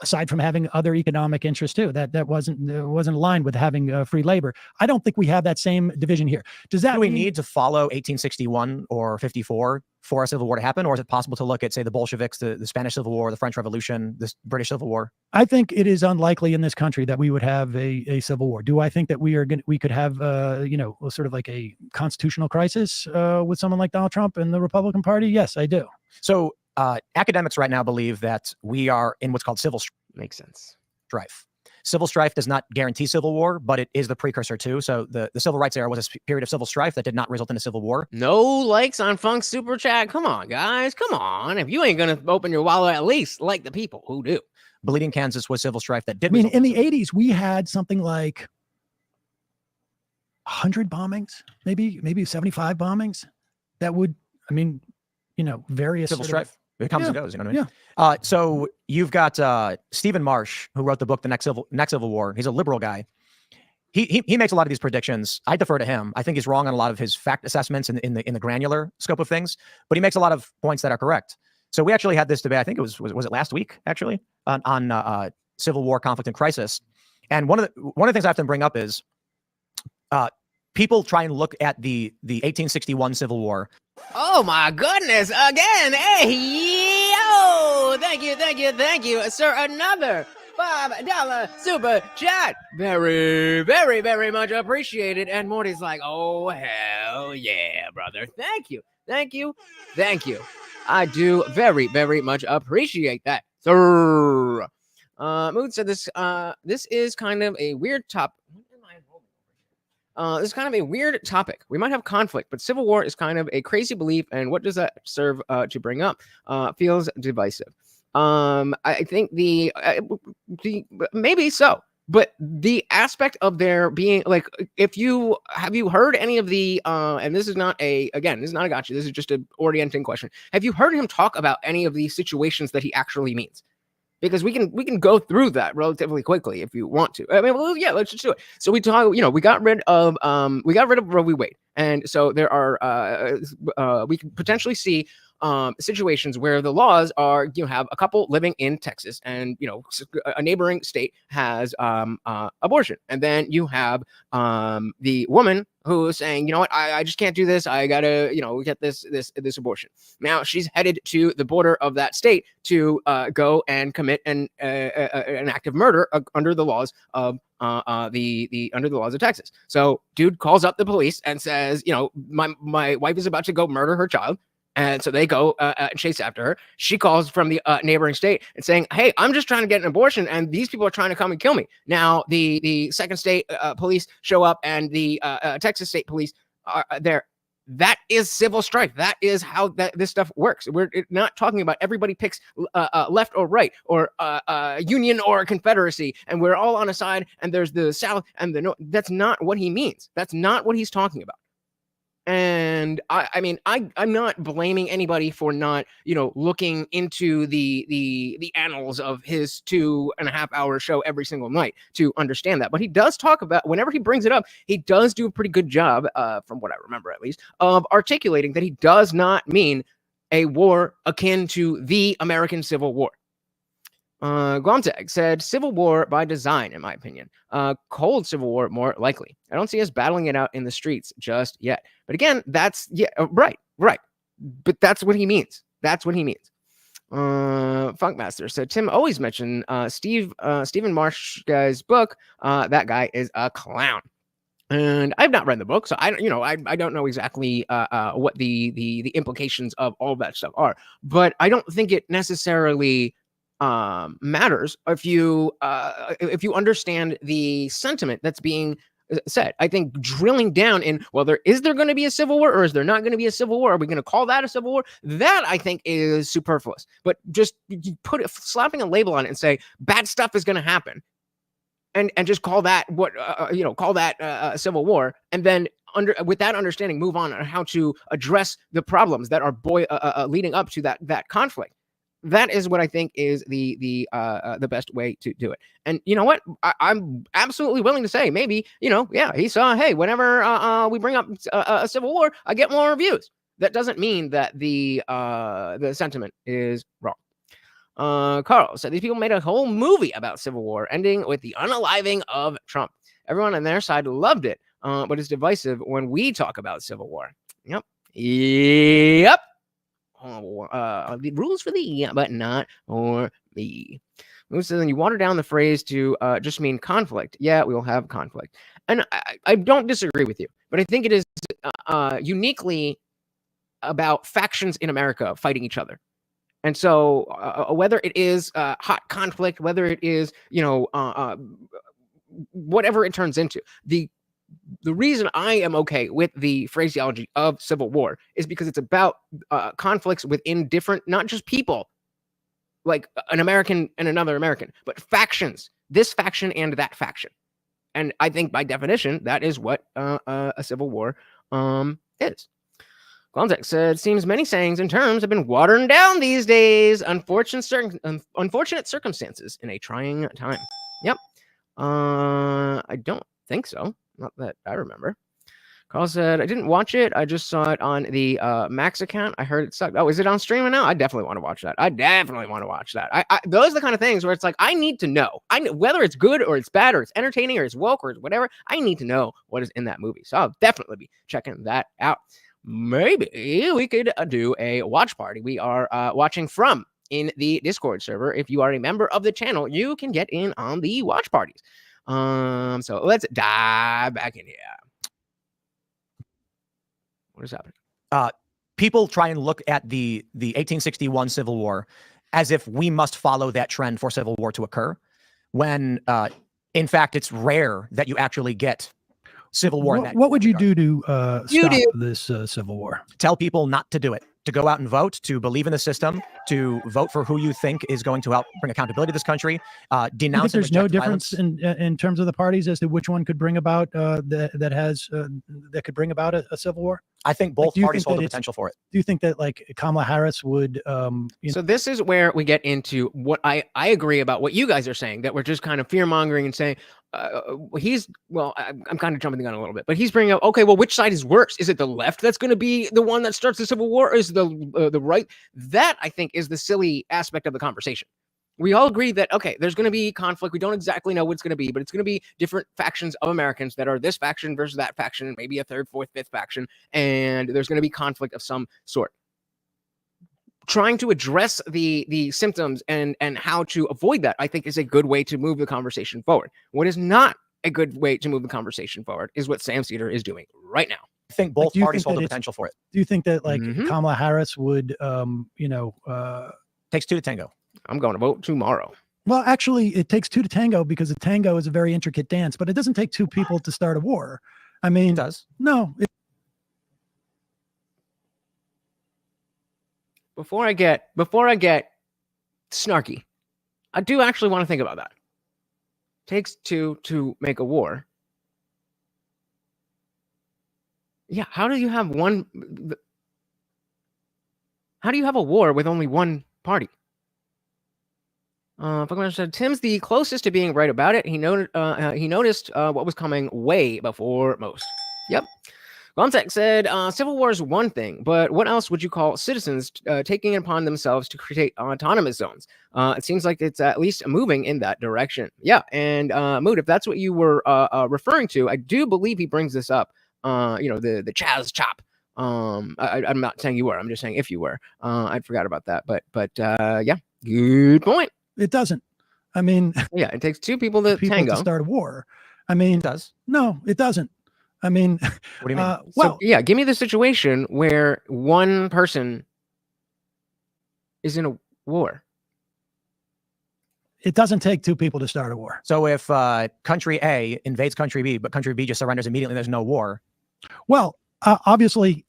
aside from having other economic interests too, that wasn't aligned with having free labor. I don't think we have that same division here. Does that mean we need to follow 1861 or 54 for a civil war to happen, or is it possible to look at, say, the Bolsheviks, the Spanish Civil War, the French Revolution, the British Civil War? I think it is unlikely in this country that we would have a civil war. Do I think that we could have sort of like a constitutional crisis with someone like Donald Trump and the Republican Party? Yes, I do. So academics right now believe that we are in what's called civil strife. Makes sense. Civil strife does not guarantee civil war, but it is the precursor to. So the civil rights era was a period of civil strife that did not result in a civil war. No likes on Funk Super Chat. Come on, guys. Come on. If you ain't going to open your wallet, at least like the people who do. Bleeding Kansas was civil strife that did. I mean, in the 80s, we had something like 100 bombings, maybe 75 bombings that would, various civil strife. It comes and goes, you know what I mean? Yeah. So you've got Stephen Marsh, who wrote the book, The Next Civil War. He's a liberal guy. He makes a lot of these predictions. I defer to him. I think he's wrong on a lot of his fact assessments in the granular scope of things, but he makes a lot of points that are correct. So we actually had this debate, I think it was it last week, actually, on civil war, conflict, and crisis. And one of the things I have to bring up is people try and look at the 1861 Civil War Oh my goodness, again. Hey, yo! Thank you, sir. Another $5 super chat. Very much appreciated. And Morty's like, oh, hell yeah, brother. Thank you. I do very much appreciate that, sir. Mood said this is kind of a weird topic. This is kind of a weird topic. We might have conflict, but civil war is kind of a crazy belief, and what does that serve to bring up? Feels divisive. I think the maybe so, but the aspect of there being like, if you have you heard any of the and this is not a gotcha. This is just an orienting question. Have you heard him talk about any of the situations that he actually means? Because we can go through that relatively quickly if you want to. I mean, well, yeah, let's just do it. So we talk, we got rid of Roe v. Wade, and so there are we can potentially see situations where the laws are, have a couple living in Texas, and a neighboring state has abortion, and then you have the woman who is saying, you know what, I just can't do this. I gotta, get this abortion. Now she's headed to the border of that state to go and commit an act of murder under the laws of under the laws of Texas. So dude calls up the police and says, my wife is about to go murder her child. And so they go and chase after her. She calls from the neighboring state and saying, hey, I'm just trying to get an abortion, and these people are trying to come and kill me. Now, the second state police show up, and the Texas state police are there. That is civil strife. That is how this stuff works. We're not talking about everybody picks left or right, or union or confederacy, and we're all on a side, and there's the South and the North. That's not what he means. That's not what he's talking about. And I'm not blaming anybody for not, looking into the annals of his 2.5 hour show every single night to understand that. But he does talk about, whenever he brings it up, he does do a pretty good job, from what I remember at least, of articulating that he does not mean a war akin to the American Civil War. Glomtag said civil war by design, in my opinion. Cold civil war more likely. I don't see us battling it out in the streets just yet. But again, that's right. But that's what he means. Funkmaster said Tim always mentioned Stephen Marsh guy's book. That guy is a clown. And I've not read the book, so I don't know exactly what the implications of all that stuff are. But I don't think it necessarily matters if you understand the sentiment that's being said. I think drilling down in, well, is there going to be a civil war, or is there not going to be a civil war? Are we going to call that a civil war? That I think is superfluous. But just slapping a label on it and say bad stuff is going to happen, and just call that a civil war, and then with that understanding move on how to address the problems that are leading up to that conflict. That is what I think is the best way to do it. And you know what? I'm absolutely willing to say maybe, he saw, hey, whenever we bring up a civil war, I get more reviews. That doesn't mean that the sentiment is wrong. Carl said these people made a whole movie about civil war, ending with the unaliving of Trump. Everyone on their side loved it, but it's divisive when we talk about civil war. Yep. The rules for thee, but not for me. So then you water down the phrase to just mean conflict. Yeah, we will have conflict. And I don't disagree with you, but I think it is uniquely about factions in America fighting each other. And so whether it is hot conflict, whether it is, whatever it turns into, the reason I am okay with the phraseology of civil war is because it's about conflicts within different, not just people, like an American and another American, but factions, this faction and that faction. And I think by definition, that is what a civil war is. Glomtech said, seems many sayings and terms have been watered down these days. Unfortunate circumstances in a trying time. Yep. I don't think so. Not that I remember. Carl said, I didn't watch it. I just saw it on the Max account. I heard it sucked. Oh, is it on streaming now? I definitely want to watch that. Those are the kind of things where it's like, I need to know. Whether it's good or it's bad or it's entertaining or it's woke or it's whatever, I need to know what is in that movie. So I'll definitely be checking that out. maybe we could do a watch party. We are watching from in the Discord server. If you are a member of the channel, you can get in on the watch parties. So let's dive back in here. What is happening? People try and look at the 1861 Civil War as if we must follow that trend for civil war to occur, when in fact it's rare that you actually get civil war. What would you do to stop this civil war? Tell people not to do it, to go out and vote, to believe in the system, to vote for who you think is going to help bring accountability to this country. Denounce. There's no difference in terms of the parties as to which one could bring about that could bring about a civil war. I think both parties hold the potential for it. Do you think that like Kamala Harris would? So this is where we get into what I agree about what you guys are saying, that we're just kind of fear mongering and saying I'm kind of jumping the gun a little bit, but he's bringing up, okay, well, which side is worse? Is it the left that's going to be the one that starts the civil war, or is the right? That I think is the silly aspect of the conversation. We all agree that, okay, there's going to be conflict. We don't exactly know what it's going to be, but it's going to be different factions of Americans that are this faction versus that faction, maybe a third, fourth, fifth faction, and there's going to be conflict of some sort. Trying to address the symptoms and how to avoid that, I think, is a good way to move the conversation forward. What is not a good way to move the conversation forward is what Sam Seder is doing right now. I think both parties hold the potential for it. Do you think that like Kamala Harris would, takes two to tango? I'm going to vote tomorrow. Well, actually, it takes two to tango because a tango is a very intricate dance, but it doesn't take two people to start a war. I mean, it does. No. Before I get snarky, I do actually want to think about that. Takes two to make a war. Yeah, how do you have a war with only one party? Said Tim's the closest to being right about it. He noticed what was coming way before most. Yep. Gontek said, civil war is one thing, but what else would you call citizens taking it upon themselves to create autonomous zones? It seems like it's at least moving in that direction. Yeah, and Mood, if that's what you were referring to, I do believe he brings this up. The Chaz Chop. I'm not saying you were. I'm just saying if you were. I forgot about that. But yeah, good point. It doesn't. I mean, yeah, it takes two people to tango. To start a war. I mean, it does. No, it doesn't. I mean, what do you mean? Well, yeah, give me the situation where one person is in a war. It doesn't take two people to start a war. So if country A invades country B, but country B just surrenders immediately, there's no war. Well, obviously,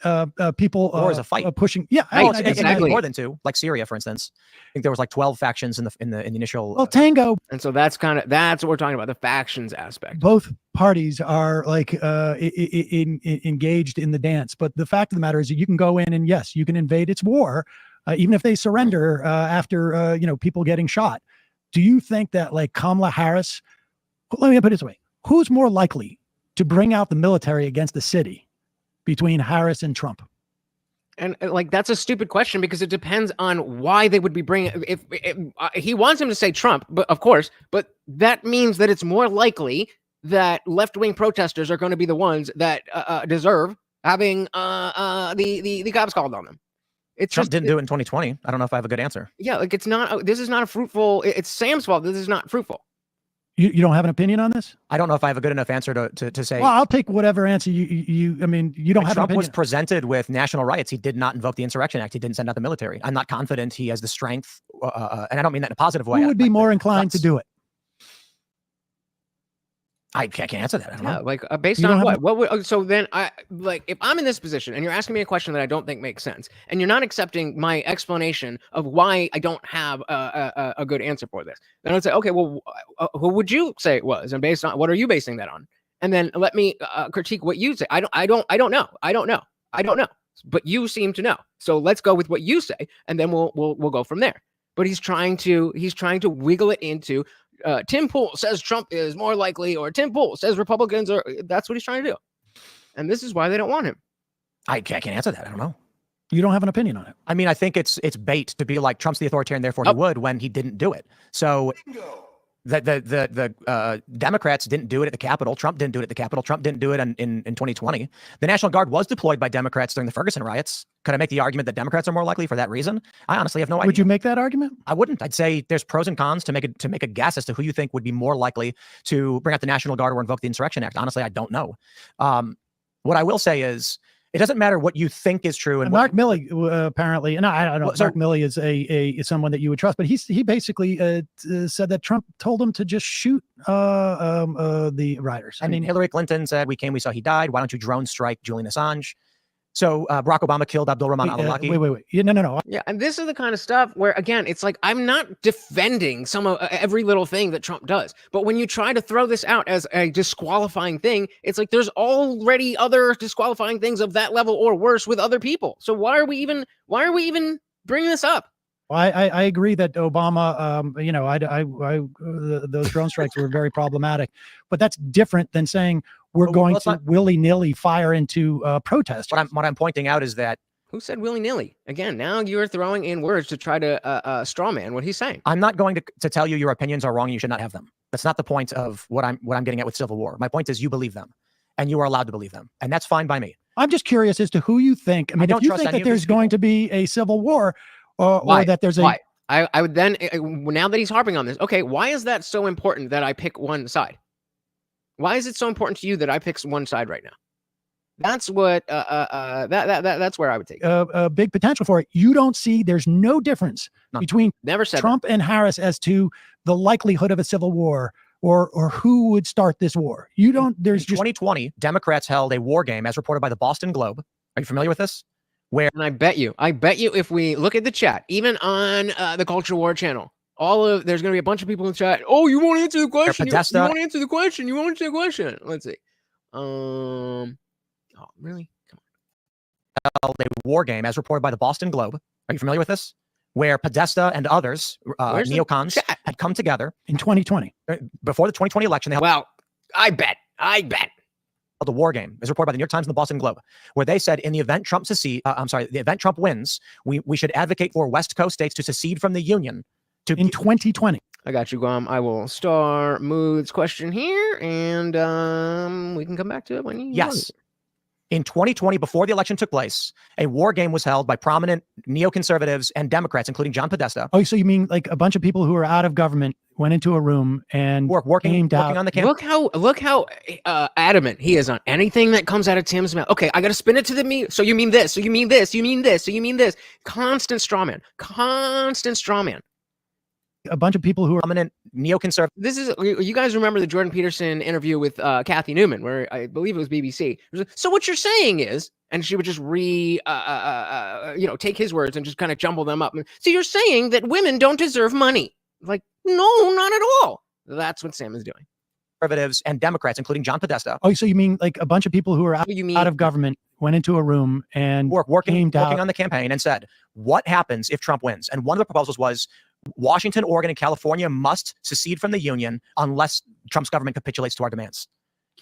people war is a fight. Pushing. Yeah, exactly. More than two, like Syria, for instance. I think there was like 12 factions in the initial. Well, tango. And so that's what we're talking about, the factions aspect. Both parties are like engaged in the dance, but the fact of the matter is that you can go in and yes, you can invade its war, even if they surrender after people getting shot. Do you think that like Kamala Harris? Let me put it this way: who's more likely to bring out the military against the city between Harris and Trump? And like, that's a stupid question because it depends on why they would be bringing. If he wants him to say Trump, but of course, but that means that it's more likely that left-wing protesters are going to be the ones that deserve having the cops called on them. Trump didn't do it in 2020. I don't know if I have a good answer. Yeah, like it's not. This is not a fruitful. It's Sam's fault. This is not fruitful. You don't have an opinion on this? I don't know if I have a good enough answer to say. Well, I'll take whatever answer you. I mean, you don't have. Trump was presented with national riots. He did not invoke the Insurrection Act. He didn't send out the military. I'm not confident he has the strength, and I don't mean that in a positive way. Who would be more inclined to do it? I can't answer that. I don't know. Like based on what? What would? So then, if I'm in this position and you're asking me a question that I don't think makes sense, and you're not accepting my explanation of why I don't have a good answer for this, then I'd say, okay, well, who would you say it was, and based on what are you basing that on? And then let me critique what you say. I don't know. But you seem to know. So let's go with what you say, and then we'll go from there. But he's trying to wiggle it into. Tim Pool says Trump is more likely, or Tim Pool says Republicans are. That's what he's trying to do, and this is why they don't want him. I can't answer that. I don't know. You don't have an opinion on it. I mean, I think it's bait to be like Trump's the authoritarian, therefore he would, when he didn't do it. So The Democrats didn't do it at the Capitol. Trump didn't do it at the Capitol. Trump didn't do it in 2020. The National Guard was deployed by Democrats during the Ferguson riots. Could I make the argument that Democrats are more likely for that reason? I honestly have no idea. Would you make that argument? I wouldn't. I'd say there's pros and cons to make a guess as to who you think would be more likely to bring out the National Guard or invoke the Insurrection Act. Honestly, I don't know. What I will say is, it doesn't matter what you think is true. And Mark Milley apparently, and I don't know. Well, so- Mark Milley is someone that you would trust, but he basically said that Trump told him to just shoot the rioters. I mean, Hillary Clinton said, "We came, we saw he died. Why don't you drone strike Julian Assange?" So Barack Obama killed Abdul Rahman al-Awlaki. Wait. Yeah, no. Yeah, and this is the kind of stuff where, again, it's like I'm not defending some of every little thing that Trump does, but when you try to throw this out as a disqualifying thing, it's like there's already other disqualifying things of that level or worse with other people. So why are we even bringing this up? Well, I agree that Obama, those drone strikes were very problematic, but that's different than saying we're going to willy-nilly fire into protesters. What I'm pointing out is that Who said willy-nilly? Again, now you're throwing in words to try to straw man what he's saying. I'm not going to tell you your opinions are wrong and you should not have them. That's not the point of what I'm getting at with civil war. My point is you believe them, and you are allowed to believe them, and that's fine by me. I'm just curious as to who you think. I mean, if you think that there's going to be a civil war, or that there's a... Why? I would then, now that he's harping on this, okay, why is that so important that I pick one side? Why is it so important to you that I pick one side right now? That's what that's where I would take a big potential for it. You don't see there's no difference between Trump and Harris as to the likelihood of a civil war or who would start this war. You don't. There's in 2020 Democrats held a war game as reported by the Boston Globe. Are you familiar with this? And I bet you if we look at the chat, even on the Culture War channel, there's going to be a bunch of people in the chat. Oh, you won't answer the question. You won't answer the question. You won't answer the question. Let's see. Oh, really? Come on. A war game as reported by the Boston Globe. Are you familiar with this? Where Podesta and others, neocons, had come together in 2020 before the 2020 election. I bet. The war game is reported by the New York Times and the Boston Globe, where they said in the event Trump wins, we should advocate for West Coast states to secede from the Union. In 2020. I got you, Guam. I will star Mood's question here, and we can come back to it when you Yes. In 2020, before the election took place, a war game was held by prominent neoconservatives and Democrats, including John Podesta. Oh, so you mean like a bunch of people who are out of government went into a room and working on the campaign? Look how adamant he is on anything that comes out of Tim's mouth. Okay, I got to spin it to the me. So you mean this? So you mean this? You mean this? So you mean this? Constant straw man. A bunch of people who are prominent neoconservative. This is, you guys remember the Jordan Peterson interview with Kathy Newman, where I believe it was BBC. So what you're saying is, and she would just take his words and just kind of jumble them up. So you're saying that women don't deserve money? Like, no, not at all. That's what Sam is doing. Conservatives and Democrats, including John Podesta. Oh, so you mean like a bunch of people who are out of government went into a room and working on the campaign and said, what happens if Trump wins? And one of the proposals was Washington, Oregon, and California must secede from the Union unless Trump's government capitulates to our demands.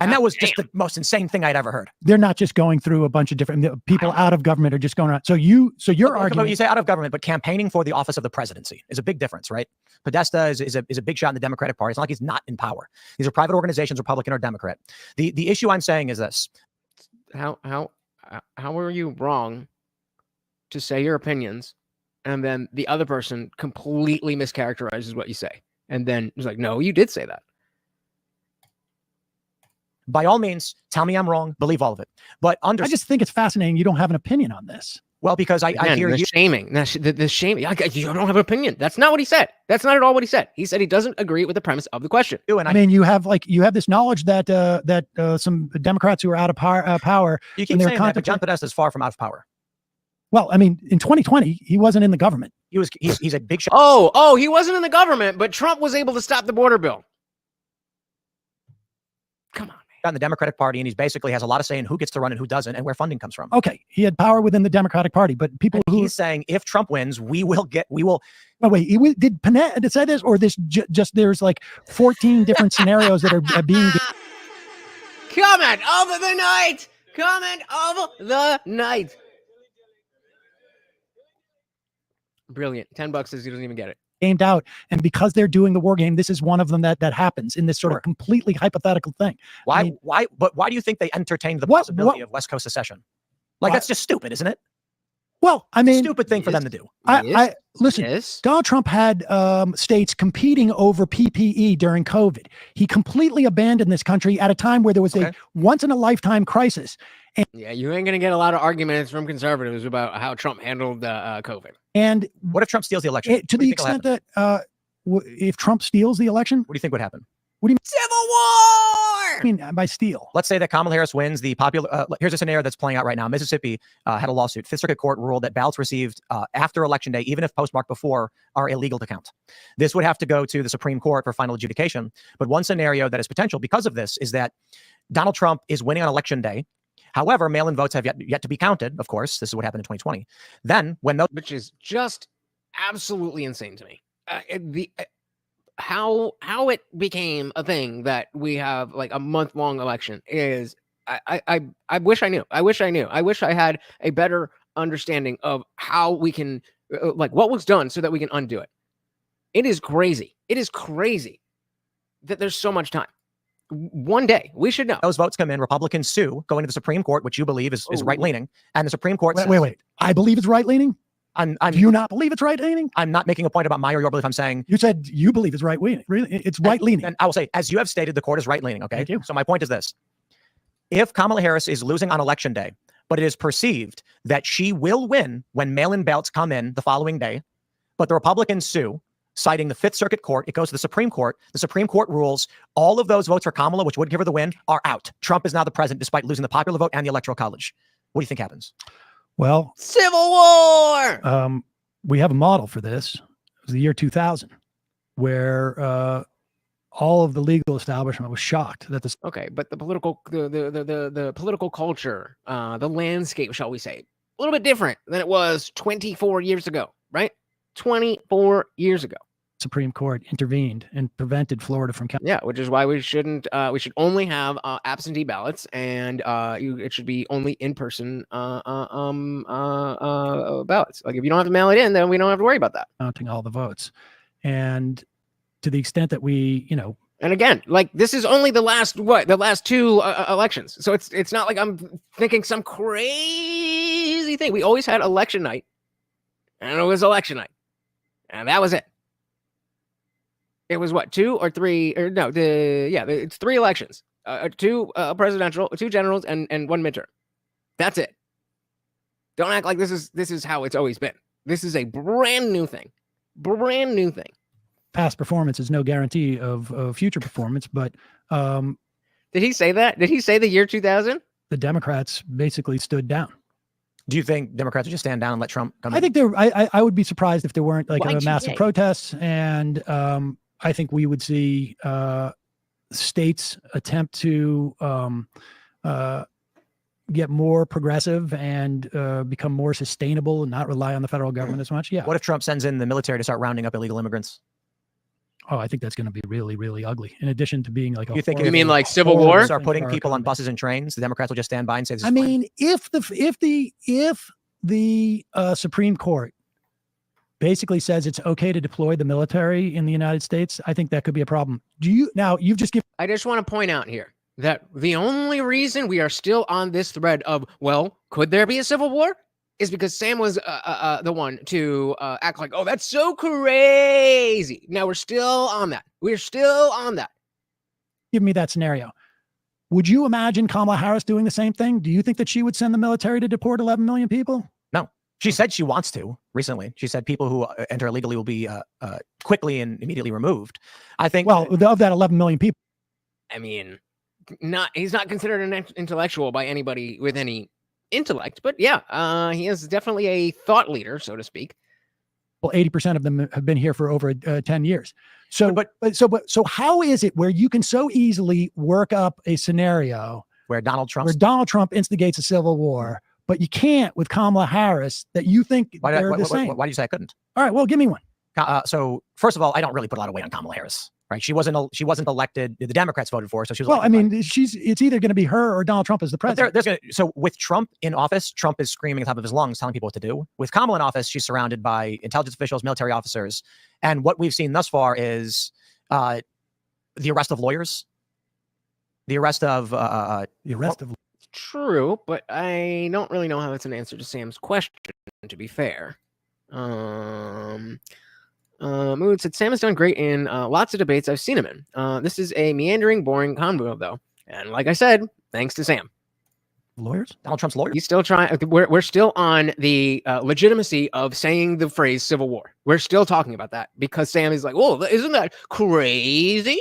And that was just the most insane thing I'd ever heard. They're not just going through a bunch of different people out of government are just going around. So your argument, you say out of government, but campaigning for the office of the presidency is a big difference, right? Podesta is a big shot in the Democratic Party. It's not like he's not in power. These are private organizations, Republican or Democrat. The issue I'm saying is this: how are you wrong to say your opinions, and then the other person completely mischaracterizes what you say, and then it's like, no, you did say that. By all means, tell me I'm wrong. Believe all of it. But I just think it's fascinating you don't have an opinion on this. Well, because I hear you shaming. The shaming. You don't have an opinion. That's not what he said. That's not at all what he said. He said he doesn't agree with the premise of the question. I mean, you have this knowledge that some Democrats who are out of power. You keep saying that, but John Podesta is far from out of power. Well, I mean, in 2020, he wasn't in the government. He's a big shot. Oh, he wasn't in the government, but Trump was able to stop the border bill. Come on. On the Democratic Party, and he basically has a lot of say in who gets to run and who doesn't, and where funding comes from. Okay, he had power within the Democratic Party, but he's saying if Trump wins, we will. Oh wait, did Panetta say this, or this just there's like 14 different scenarios that are being. Comment of the night. Comment of the night. Brilliant. $10 says he doesn't even get it. gamed out. And because they're doing the war game, this is one of them that happens in this sort of completely hypothetical thing. Why? I mean, why? But why do you think they entertained the What- possibility what- of West Coast secession? Like, that's just stupid, isn't it? well, I It's a mean, stupid thing for them to do. I listen. Yes. Donald Trump had states competing over PPE during COVID. He completely abandoned this country at a time where there was a once-in-a-lifetime crisis. Yeah, you ain't gonna get a lot of arguments from conservatives about how Trump handled COVID. And What if Trump steals the election? to What do you the think will extent happen? that if Trump steals the election, What do you think would happen? Civil War. I mean, by steal. Let's say that Kamala Harris wins the popular. Here's a scenario that's playing out right now. Mississippi had a lawsuit. Fifth Circuit Court ruled that ballots received after Election Day, even if postmarked before, are illegal to count. This would have to go to the Supreme Court for final adjudication. But one scenario that is potential because of this is that Donald Trump is winning on Election Day. However, mail-in votes have yet to be counted. Of course, this is what happened in 2020. Then, when those, Which is just absolutely insane to me. How it became a thing that we have like a month-long election is I wish I knew. I wish I knew. I wish I had a better understanding of how we can like what was done so that we can undo it. It is crazy. It is crazy that there's so much time. One day we should know. those votes come in, Republicans sue, going to the Supreme Court, which you believe is right-leaning, and the Supreme Court says, Wait. I believe it's right-leaning. I'm Do you not believe it's right-leaning? I'm not making a point about my or your belief. I'm saying You said you believe it's right-leaning. Really, it's right-leaning. And I will say, as you have stated, the court is right-leaning. Okay. Thank you. So my point is this: if Kamala Harris is losing on Election Day, but it is perceived that she will win when mail-in ballots come in the following day, but the Republicans sue, citing the Fifth Circuit Court, it goes to the Supreme Court. The Supreme Court rules all of those votes for Kamala, which would give her the win, are out. Trump is now the president, despite losing the popular vote and the Electoral College. What do you think happens? Well, Civil War. we have a model for this. It was the year 2000, where all of the legal establishment was shocked that this. Okay, but the political the political culture, the landscape, shall we say, a little bit different than it was 24 years ago, right? 24 years ago. Supreme Court intervened and prevented Florida from counting. Yeah, which is why we shouldn't. We should only have absentee ballots, and it should be only in-person ballots. Like if you don't have to mail it in, then we don't have to worry about that. Counting all the votes, and to the extent that we, And again, like this is only the last two elections, so it's not like I'm thinking some crazy thing. We always had election night, and it was election night, and that was it. It was what, two or three, or no, it's three elections, two presidential, two generals, and one midterm. That's it. Don't act like this is how it's always been. This is a brand new thing. Brand new thing. past performance is no guarantee of future performance. But Did he say that? Did he say the year 2000? the Democrats basically stood down. Do you think Democrats would just stand down and let Trump come in? I think I would be surprised if there weren't like Y2K. massive protests, and I think we would see states attempt to get more progressive and become more sustainable and not rely on the federal government as much. Yeah. What if Trump sends in the military to start rounding up illegal immigrants? Oh, I think that's going to be really, really ugly. In addition to being like, You think You mean horrible- like Civil horrible War? thing Start putting for our people on economy. buses and trains. The Democrats will just stand by and say, this is I fine. mean, if the Supreme Court basically says it's okay to deploy the military in the United States, I think that could be a problem. You've just given I just want to point out here that the only reason we are still on this thread of, well, could there be a civil war? Is because Sam was the one to act like, oh, that's so crazy. Now we're still on that. We're still on that. give me that scenario. Would you imagine Kamala Harris doing the same thing? Do you think that she would send the military to deport 11 million people? She said she wants to recently. She said people who enter illegally will be quickly and immediately removed. I think. Well, of that 11 million people, I mean, he's not considered an intellectual by anybody with any intellect, but yeah, he is definitely a thought leader, so to speak. well, 80% of them have been here for over 10 years. So, But- so how is it where you can so easily work up a scenario where Donald Trump. where Donald Trump instigates a civil war, but you can't with Kamala Harris, that you think they're the same? Why do you say I couldn't? All right, well, give me one. So first of all, I don't really put a lot of weight on Kamala Harris. right? She wasn't elected. The Democrats voted for her, so she was. Well, I mean, it's either going to be her or Donald Trump as the president. So with Trump in office, Trump is screaming at the top of his lungs, telling people what to do. With Kamala in office, she's surrounded by intelligence officials, military officers, and what we've seen thus far is the arrest of lawyers, the arrest of True, but I don't really know how that's an answer to Sam's question, to be fair. Mood said, Sam has done great in lots of debates I've seen him in. This is a meandering, boring convo, though. And like I said, thanks to Sam. Lawyers? Donald Trump's lawyers? He's still trying. We're still on the legitimacy of saying the phrase civil war. We're still talking about that because Sam is like, whoa, isn't that crazy?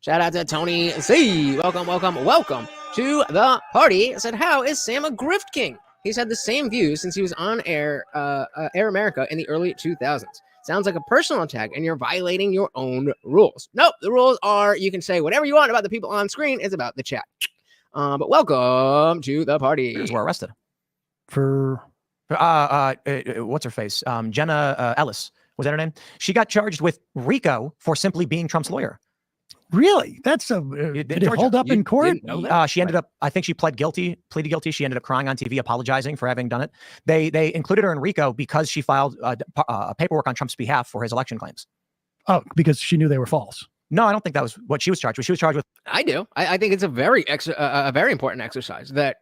Shout out to Tony C. Welcome to the party. I said, how is Sam a grift king? He's had the same views since he was on Air America in the early 2000s. Sounds like a personal attack, and you're violating your own rules. Nope, the rules are you can say whatever you want about the people on screen. It's about the chat. But welcome to the party. Were arrested for what's her face? Jenna Ellis, was that her name? She got charged with RICO for simply being Trump's lawyer. Really? That's did it hold up in court? She ended up, I think she pleaded guilty. She ended up crying on TV, apologizing for having done it. They included her in RICO because she filed paperwork on Trump's behalf for his election claims. Oh, because she knew they were false. No, I don't think that was what she was charged with. She was charged with. I do. I think it's a very important exercise that,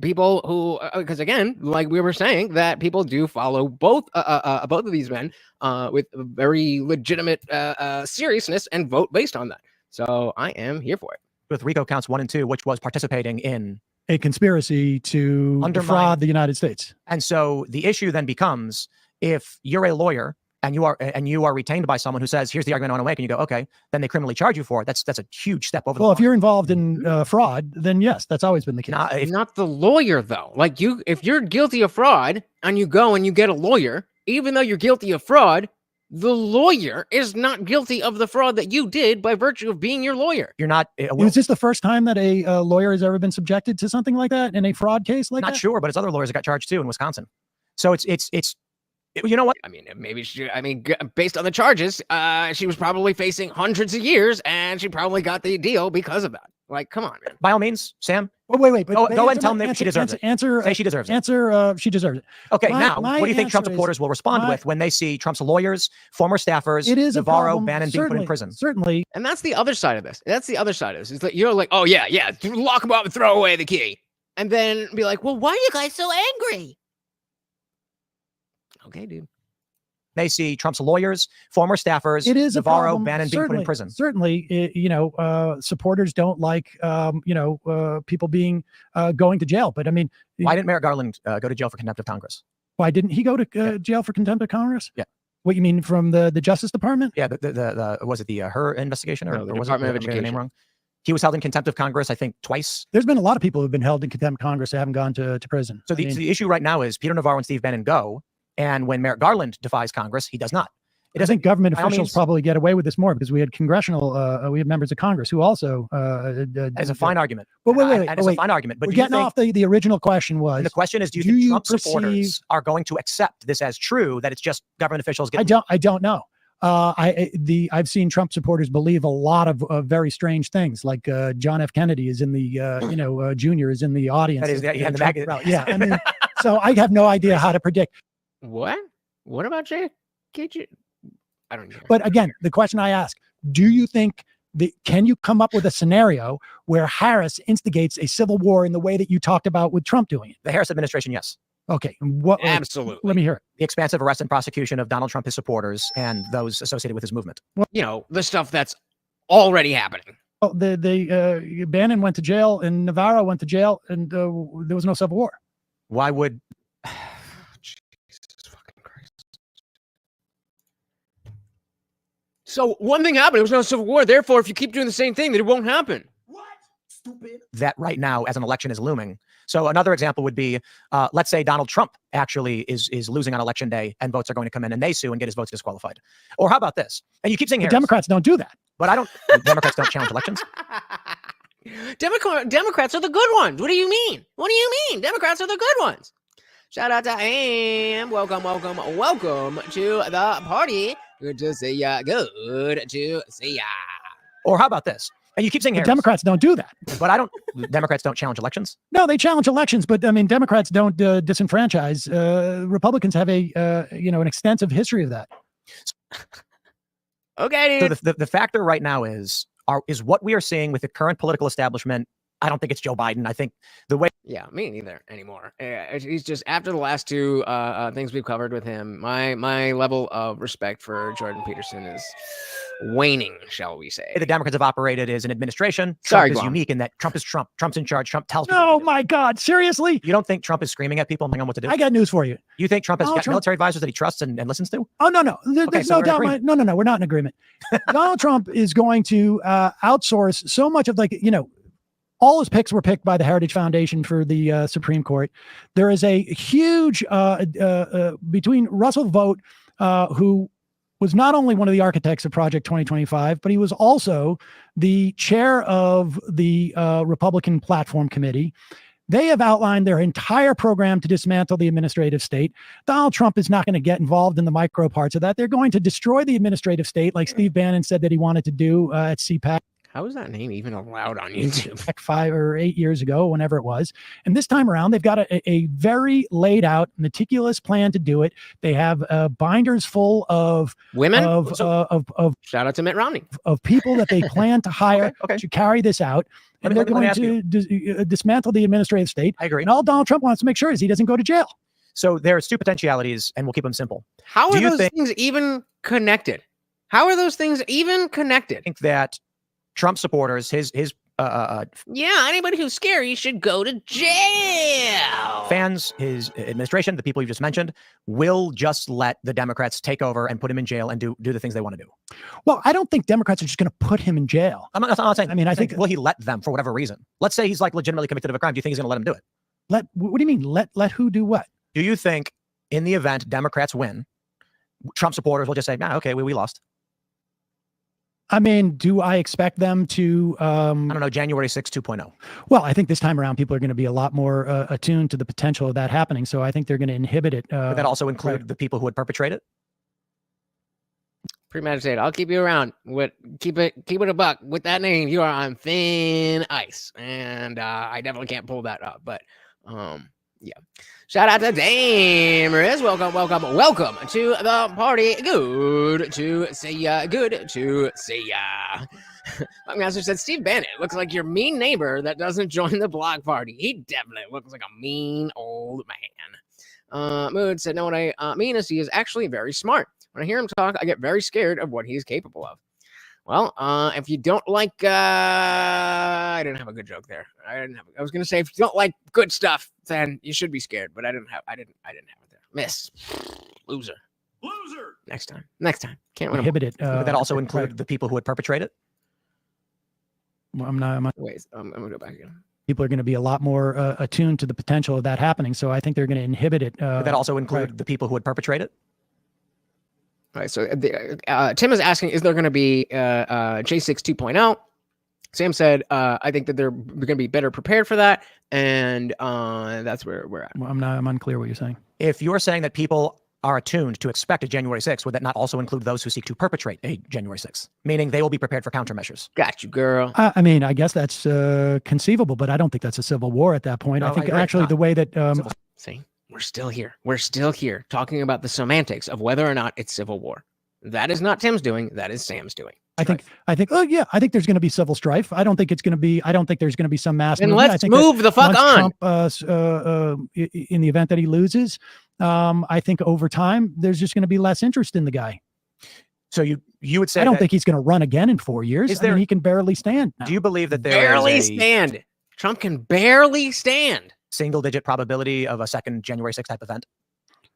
people who, because again, like we were saying, that people do follow both of these men with very legitimate seriousness and vote based on that. So I am here for it. With RICO counts 1 and 2, which was participating in a conspiracy to defraud the United States. And so the issue then becomes, if you're a lawyer and you are retained by someone who says, here's the argument I want to make, and you go, okay, then they criminally charge you for it. That's a huge step over. Well, if you're involved in fraud, then yes, that's always been the case. Not the lawyer though. Like if you're guilty of fraud and you go and you get a lawyer, even though you're guilty of fraud, the lawyer is not guilty of the fraud that you did by virtue of being your lawyer. You're not. Is this the first time that a lawyer has ever been subjected to something like that in a fraud case like that? Not sure, but it's other lawyers that got charged too in Wisconsin. So it's you know what? I mean, based on the charges, she was probably facing hundreds of years, and she probably got the deal because of that. Like, come on, man. By all means, Sam. Oh, wait. Go and tell them she deserves it. Say she deserves it. She deserves it. Okay, now, what do you think Trump supporters will respond with when they see Trump's lawyers, former staffers, Navarro, Bannon being put in prison? Certainly. And that's the other side of this. It's like, you're like, oh, yeah, lock him up and throw away the key. And then be like, well, why are you guys so angry? Okay, dude. They see Trump's lawyers, former staffers, Navarro, Bannon being put in prison. Certainly, supporters don't like, people being going to jail. But I mean, why didn't Merrick Garland go to jail for contempt of Congress? Why didn't he go to jail for contempt of Congress? Yeah. What you mean from the Justice Department? Yeah. Was it her investigation or the was Department it of Education? The name wrong? He was held in contempt of Congress, I think, twice. There's been a lot of people who've been held in contempt of Congress that haven't gone to prison. So the issue right now is Peter Navarro and Steve Bannon go. And when Merrick Garland defies Congress, he does not. I think government officials probably get away with this more because we had we had members of Congress who also. As a fine argument. Well, wait. It's a fine argument. But we're getting off the original question was. And the question is, do you think Trump supporters are going to accept this as true, that it's just government officials getting. I don't know. I've seen Trump supporters believe a lot of very strange things, like John F. Kennedy is in the Junior is in the audience. That is, yeah. I mean, so I have no idea how to predict. What? What about JFK? I don't know. But again, the question I ask, do you think can you come up with a scenario where Harris instigates a civil war in the way that you talked about with Trump doing it? The Harris administration, yes. Okay. Absolutely. Let me hear it. The expansive arrest and prosecution of Donald Trump, his supporters, and those associated with his movement. Well, the stuff that's already happening. Well, the Bannon went to jail and Navarro went to jail, and there was no civil war. Why would... So one thing happened, there was no civil war. Therefore, if you keep doing the same thing, then it won't happen. What? Stupid. That right now, as an election is looming. So another example would be, let's say Donald Trump actually is losing on election day and votes are going to come in and they sue and get his votes disqualified. Or how about this? And you keep saying Democrats don't do that. But Democrats don't challenge elections. Democrats are the good ones. What do you mean? Democrats are the good ones. Shout out to Am. Welcome to the party. Good to see ya. Good to see ya. Or how about this? And you keep saying The Democrats don't do that. but Democrats don't challenge elections. No, they challenge elections, but I mean, Democrats don't disenfranchise. Republicans have an extensive history of that. Okay, So dude. the factor right now is what we are seeing with the current political establishment. I don't think it's Joe Biden. I think the way. Yeah, me neither anymore. He's just, after the last two things we've covered with him, my level of respect for Jordan Peterson is waning, shall we say. The Democrats have operated as an administration. Sorry, Trump is Guam. unique in that Trump is Trump. Trump's in charge. Trump tells people. Oh what to do. my God, seriously? You don't think Trump is screaming at people and telling them what to do? I got news for you. You think Trump has Donald got Trump- military advisors that he trusts and listens to? Oh, no. Okay, There's so no we're in doubt. agreement. No, we're not in agreement. Donald Trump is going to outsource so much of, all his picks were picked by the Heritage Foundation for the Supreme Court. There is a huge, between Russell Vogt, who was not only one of the architects of Project 2025, but he was also the chair of the Republican Platform Committee. They have outlined their entire program to dismantle the administrative state. Donald Trump is not going to get involved in the micro parts of that. They're going to destroy the administrative state, like Steve Bannon said that he wanted to do at CPAC. How is that name even allowed on YouTube? 5 or 8 years ago, whenever it was. And this time around, they've got a very laid out, meticulous plan to do it. They have binders full of Women? of Shout out to Mitt Romney. people that they plan to hire Okay. to carry this out. And they're Let me going ask you. to dismantle the administrative state. I agree. And all Donald Trump wants to make sure is he doesn't go to jail. So there's two potentialities, and we'll keep them simple. How Do are you those think- things even connected? How are those things even connected? I think that Trump supporters, his Yeah, anybody who's scary should go to jail. fans, his administration, the people you just mentioned, will just let the Democrats take over and put him in jail and do the things they want to do. Well, I don't think Democrats are just going to put him in jail. I'm not saying. I mean, I I'm saying, think- will he let them for whatever reason? Let's say he's legitimately convicted of a crime. Do you think he's going to let him do it? What do you mean? Let who do what? Do you think in the event Democrats win, Trump supporters will just say, "Nah, okay, we lost"? I mean, do I expect them to? I don't know, January 6th 2.0. Well, I think this time around, people are going to be a lot more attuned to the potential of that happening. So I think they're going to inhibit it. Would that also include the people who would perpetrate it? Premeditated. I'll keep you around. Keep it a buck. With that name, you are on thin ice, and I definitely can't pull that up. But yeah. Shout out to Damers. Welcome to the party. Good to see ya. Good to see ya. My master said, Steve Bannon looks like your mean neighbor that doesn't join the block party. He definitely looks like a mean old man. Mood said, no, what I mean is he is actually very smart. When I hear him talk, I get very scared of what he's capable of. Well, if you don't like, I didn't have a good joke there. I was gonna say if you don't like good stuff, then you should be scared. But I didn't have it there. Miss, loser. Next time. Can't win. inhibit it. Would that also right. include the people who would perpetrate it? Well, I'm not. Wait, I'm gonna go back again. People are going to be a lot more attuned to the potential of that happening. So I think they're going to inhibit it. Would that also include the people who would perpetrate it? All right. So Tim is asking, is there going to be J6 2.0? Sam said, I think that they're going to be better prepared for that, and that's where we're at. Well, I'm unclear what you're saying. If you're saying that people are attuned to expect a January 6th, would that not also include those who seek to perpetrate a January 6th? Meaning they will be prepared for countermeasures. Got you, girl. I mean, I guess that's conceivable, but I don't think that's a civil war at that point. No, I think I agree. actually the way that See, we're still here. We're still here talking about the semantics of whether or not it's civil war. That is not Tim's doing. That is Sam's doing. I think there's going to be civil strife. I don't think there's going to be some mass Then movement. I let's think move the fuck on. Trump, in the event that he loses, I think over time there's just going to be less interest in the guy. So you would say I don't that- think he's going to run again in 4 years. Is I mean, there- he can barely stand now. Do you believe that there Barely is a stand. Trump can barely stand. single-digit probability of a second January 6th type event?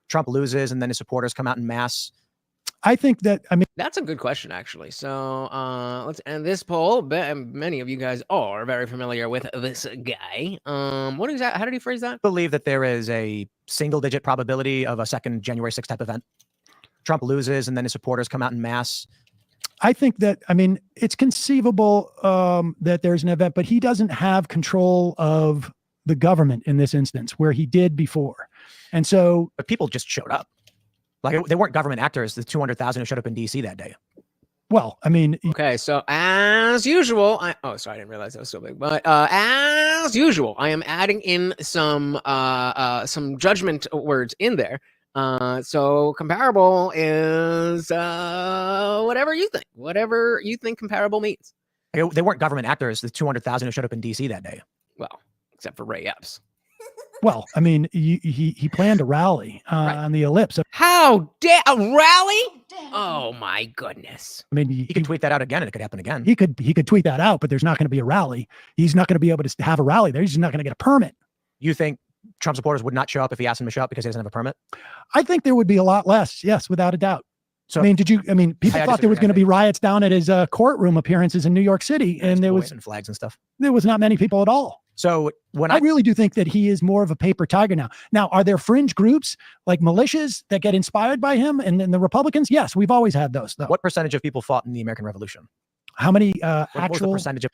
Trump loses, and then his supporters come out en masse. I think that, I mean, That's a good question, actually. So let's end this poll. Many of you guys are very familiar with this guy. What is that? How did he phrase that? Believe that there is a single-digit probability of a second January 6th type event. Trump loses, and then his supporters come out en masse. I think that, I mean, it's conceivable that there's an event, but he doesn't have control of the government in this instance where he did before. And so, But people just showed up. Like they weren't government actors, the 200,000 who showed up in DC that day. Well, I mean, Okay, so as usual, sorry, I didn't realize that was so big. But as usual, I am adding in some judgment words in there. So comparable is whatever you think comparable means. They weren't government actors, the 200,000 who showed up in DC that day. Well, except for Ray Epps. well, I mean, he planned a rally on the ellipse. How dare a rally? Oh my goodness! I mean, He could tweet that out again, and it could happen again. He could tweet that out, but there's not going to be a rally. He's not going to be able to have a rally there. He's just not going to get a permit. You think Trump supporters would not show up if he asked them to show up because he doesn't have a permit? I think there would be a lot less. Yes, without a doubt. So, people thought there was going to be riots down at his courtroom appearances in New York City, and there was flags and stuff. There was not many people at all. So when I really do think that he is more of a paper tiger now. Now, are there fringe groups like militias that get inspired by him and the Republicans? Yes, we've always had those, though. What percentage of people fought in the American Revolution? How many What was the percentage of?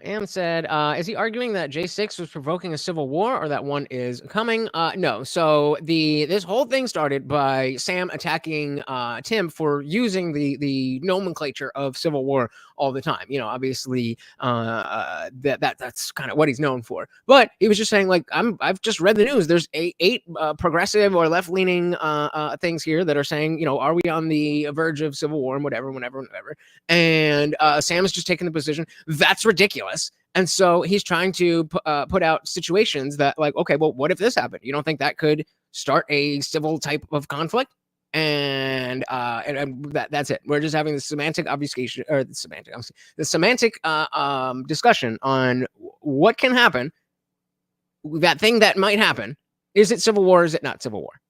Am said, is he arguing that J6 was provoking a civil war or that one is coming? No. So this whole thing started by Sam attacking Tim for using the nomenclature of civil war all the time. You know, obviously that's kind of what he's known for. But he was just saying, like, I've just read the news. There's eight progressive or left leaning things here that are saying, you know, are we on the verge of civil war and whatever. And Sam is just taking the position that's ridiculous. And so he's trying to put out situations that, like, okay, well, what if this happened? You don't think that could start a civil type of conflict? And that's it. We're just having the semantic obfuscation, or the semantic discussion on what can happen. That thing that might happen. Is it civil war? Is it not civil war?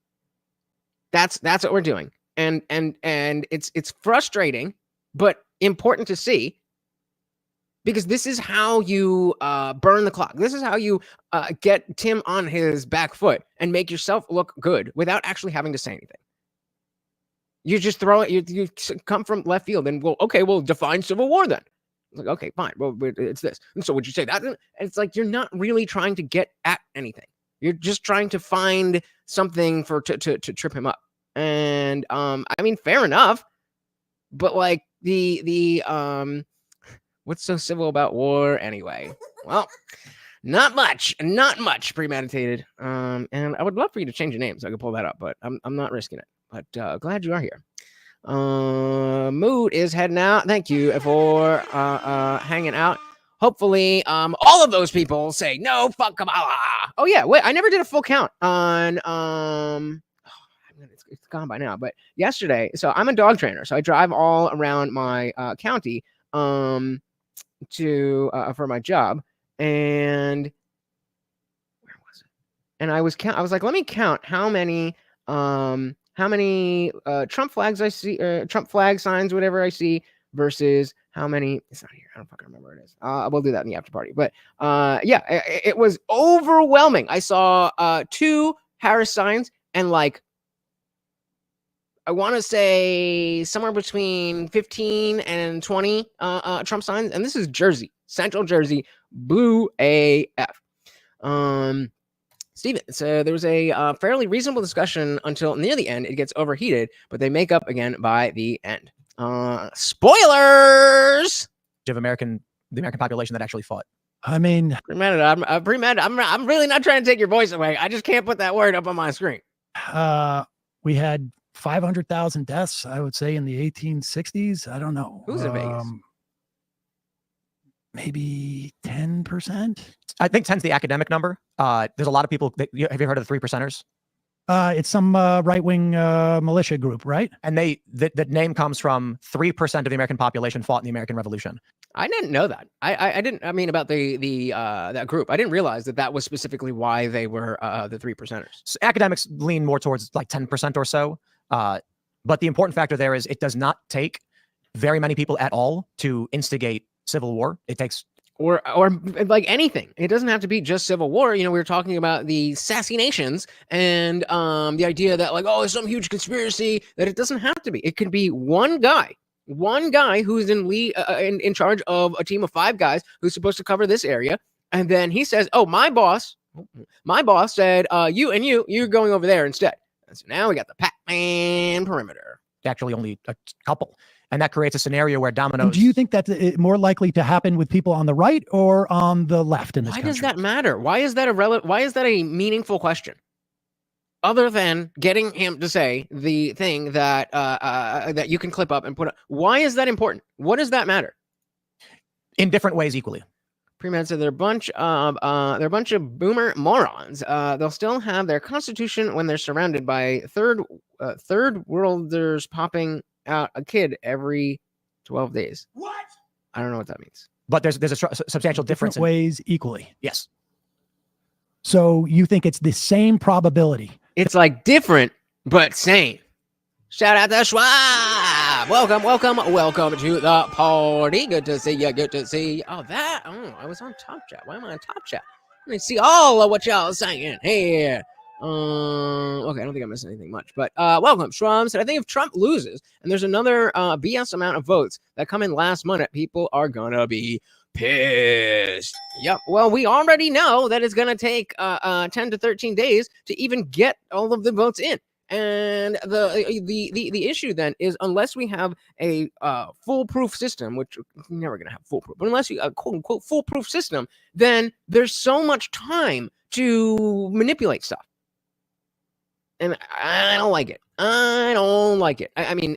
That's what we're doing. And it's frustrating, but important to see. Because this is how you burn the clock. This is how you get Tim on his back foot and make yourself look good without actually having to say anything. You just throw it. You come from left field and go, okay, well, define civil war then. It's like, okay, fine. Well, it's this. And so would you say that? And it's like you're not really trying to get at anything. You're just trying to find something to trip him up. And I mean, fair enough. But like the what's so civil about war anyway? Well, not much premeditated. And I would love for you to change your name so I could pull that up, but I'm not risking it. But glad you are here. Mood is heading out. Thank you for hanging out. Hopefully, all of those people say no, fuck Kamala. Oh yeah, wait, I never did a full count on it's gone by now, but yesterday. So I'm a dog trainer, so I drive all around my county. For my job, and where was it? And I was like, let me count how many Trump flags I see, Trump flag signs, whatever I see, versus how many. It's not here. I don't fucking remember where it is. We'll do that in the after party. But yeah, it was overwhelming. I saw 2 Harris signs and like, I want to say somewhere between 15 and 20 Trump signs. And this is Jersey, Central Jersey, blue AF. Steven, so there was a fairly reasonable discussion until near the end. It gets overheated, but they make up again by the end. Spoilers! Of the American population that actually fought. I mean, I'm really not trying to take your voice away. I just can't put that word up on my screen. We had 500,000 deaths, I would say, in the 1860s. I don't know. Who's in Vegas? Maybe 10%. I think 10's the academic number. There's a lot of people. Have you heard of the 3 percenters? It's some right-wing militia group, right? And the name comes from 3% of the American population fought in the American Revolution. I didn't know that. I didn't. I mean, about the that group. I didn't realize that was specifically why they were the 3 percenters. So academics lean more towards like 10% or so. But the important factor there is it does not take very many people at all to instigate civil war. It takes or like anything. It doesn't have to be just civil war. You know, we were talking about the sassy nations and the idea that like, oh, it's some huge conspiracy, that it doesn't have to be. It could be one guy who's in charge of a team of 5 guys who's supposed to cover this area. And then he says, oh, my boss said, you're going over there instead. And so now we got the Pac-Man perimeter. Actually, only a couple. And that creates a scenario where dominoes. And do you think that's more likely to happen with people on the right or on the left in this country? Why does that matter? Why is that why is that a meaningful question? Other than getting him to say the thing that that you can clip up and put up. Why is that important? What does that matter? In different ways equally. Pre-med said they're a bunch of boomer morons. They'll still have their constitution when they're surrounded by third worlders popping out a kid every 12 days. What? I don't know what that means. But there's a substantial difference Different ways equally. Yes. So you think it's the same probability? It's like different, but same. Shout out to Schwab. Welcome to the party. Good to see you. Good to see you. Oh, I was on Top Chat. Why am I on Top Chat? Let me see all of what y'all saying here. Okay, I don't think I'm missing anything much, but welcome. Schwab said, I think if Trump loses and there's another BS amount of votes that come in last minute, people are gonna be pissed. Yep. Well, we already know that it's gonna take 10 to 13 days to even get all of the votes in. And the issue then is, unless we have a foolproof system, which we're never going to have foolproof, but unless you quote unquote foolproof system, then there's so much time to manipulate stuff. And I don't like it. I don't like it. I mean,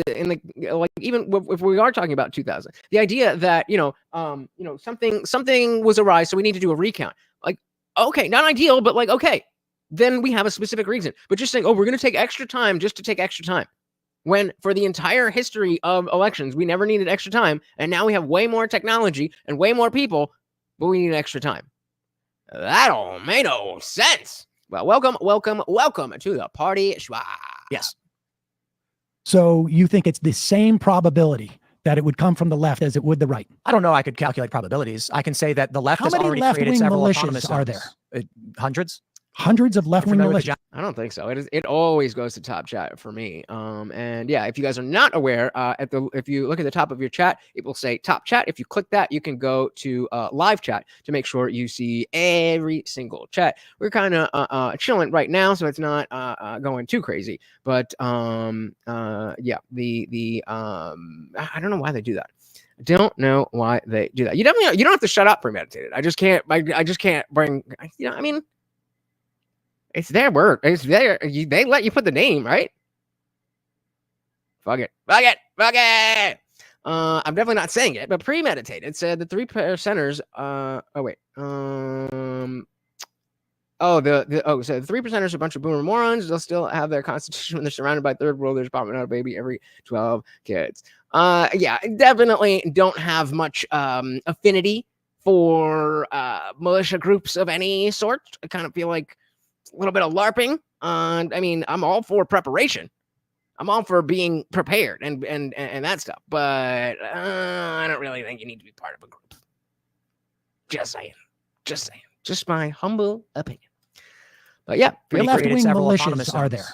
in the like, even if we are talking about 2000, the idea that something was awry, so we need to do a recount. Like, okay, not ideal, but like, okay. Then we have a specific reason. But just saying, oh, we're going to take extra time just to take extra time. When for the entire history of elections, we never needed extra time. And now we have way more technology and way more people, but we need extra time. That don't make no sense. Well, welcome to the party, Schwab. Yes. So you think it's the same probability that it would come from the left as it would the right? I don't know. I could calculate probabilities. I can say that the left How has already created many several militias autonomous are zones. there? Hundreds. Hundreds of left-wing militias. I don't think so. It always goes to Top Chat for me. And yeah, if you guys are not aware, if you look at the top of your chat, it will say Top Chat. If you click that, you can go to live chat to make sure you see every single chat. We're kind of chilling right now, so it's not going too crazy. But yeah, I don't know why they do that. I don't know why they do that. You don't have to shut up premeditated. I just can't bring. I mean. It's their word. It's there. They let you put the name, right? Fuck it. I'm definitely not saying it, but premeditated said the 3%ers. So the 3%ers are a bunch of boomer morons. They'll still have their constitution when they're surrounded by third worlders popping out a baby every 12 kids. Yeah, definitely don't have much affinity for militia groups of any sort. I kind of feel like a little bit of LARPing. I mean, I'm all for preparation. I'm all for being prepared and that stuff. But I don't really think you need to be part of a group. Just saying. Just my humble opinion. But yeah, left-wing militias are there?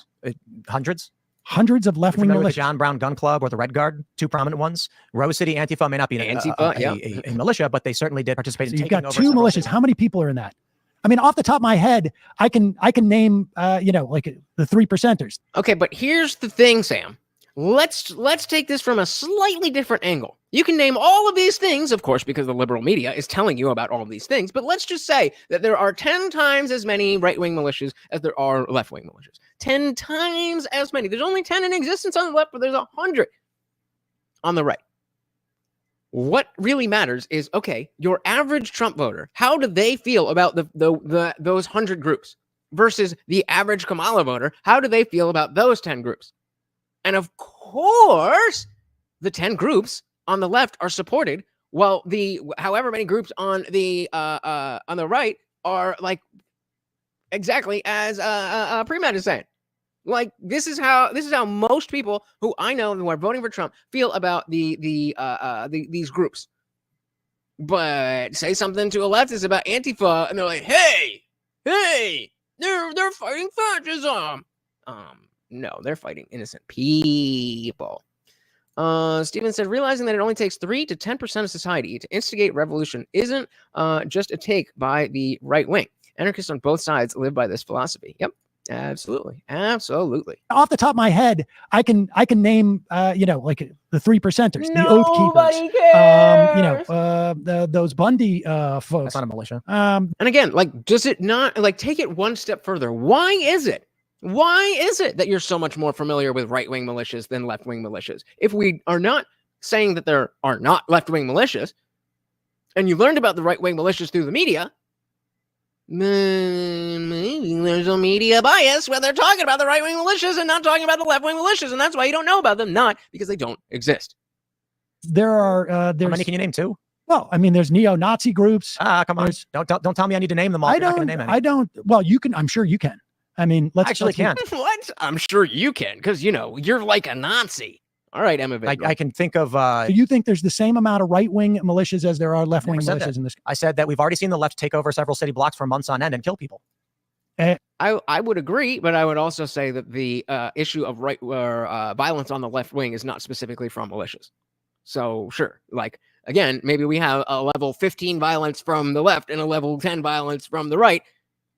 Hundreds. Hundreds of left-wing militias. The John Brown Gun Club or the Red Guard, two prominent ones. Rose City Antifa may not be a militia, but they certainly did participate in taking over. You've got two militias. How many people are in that? I mean, off the top of my head, I can name, like the 3%ers. Okay, but here's the thing, Sam. Let's take this from a slightly different angle. You can name all of these things, of course, because the liberal media is telling you about all of these things. But let's just say that there are 10 times as many right-wing militias as there are left-wing militias. 10 times as many. There's only 10 in existence on the left, but there's 100 on the right. What really matters is, okay, your average Trump voter, how do they feel about those 100 groups versus the average Kamala voter? How do they feel about those 10 groups? And of course, the 10 groups on the left are supported, while the however many groups on the right are like exactly as Pre-Med is saying. Like this is how most people who I know who are voting for Trump feel about these groups. But say something to a leftist about Antifa, and they're like, "Hey, they're fighting fascism." No, they're fighting innocent people. Steven said, realizing that it only takes 3 to 10% of society to instigate revolution isn't just a take by the right wing. Anarchists on both sides live by this philosophy. Yep. Absolutely. Absolutely. Off the top of my head, I can name like the 3%ers, the Oath Nobody Keepers, cares. those Bundy That's folks. not a militia. And again, like, does it not, like, take it one step further? Why is it that you're so much more familiar with right-wing militias than left-wing militias? If we are not saying that there are not left-wing militias, and you learned about the right-wing militias through the media, then maybe there's a media bias where they're talking about the right-wing militias and not talking about the left-wing militias, and that's why you don't know about them, not because they don't exist. There are How many can you name? 2? well, I mean, there's neo-Nazi groups. Come on. Don't tell me I need to name them all. I You're not gonna don't. name any. I don't. Well, you can. I'm sure you can. I mean, I actually can't. What? I'm sure you can, because, you're like a Nazi. All right, Emma. I can think of. Do you think there's the same amount of right-wing militias as there are left-wing Never said militias that. in this? I said that we've already seen the left take over several city blocks for months on end and kill people. I would agree, but I would also say that the issue of violence on the left wing is not specifically from militias. So sure, like, again, maybe we have a level 15 violence from the left and a level 10 violence from the right,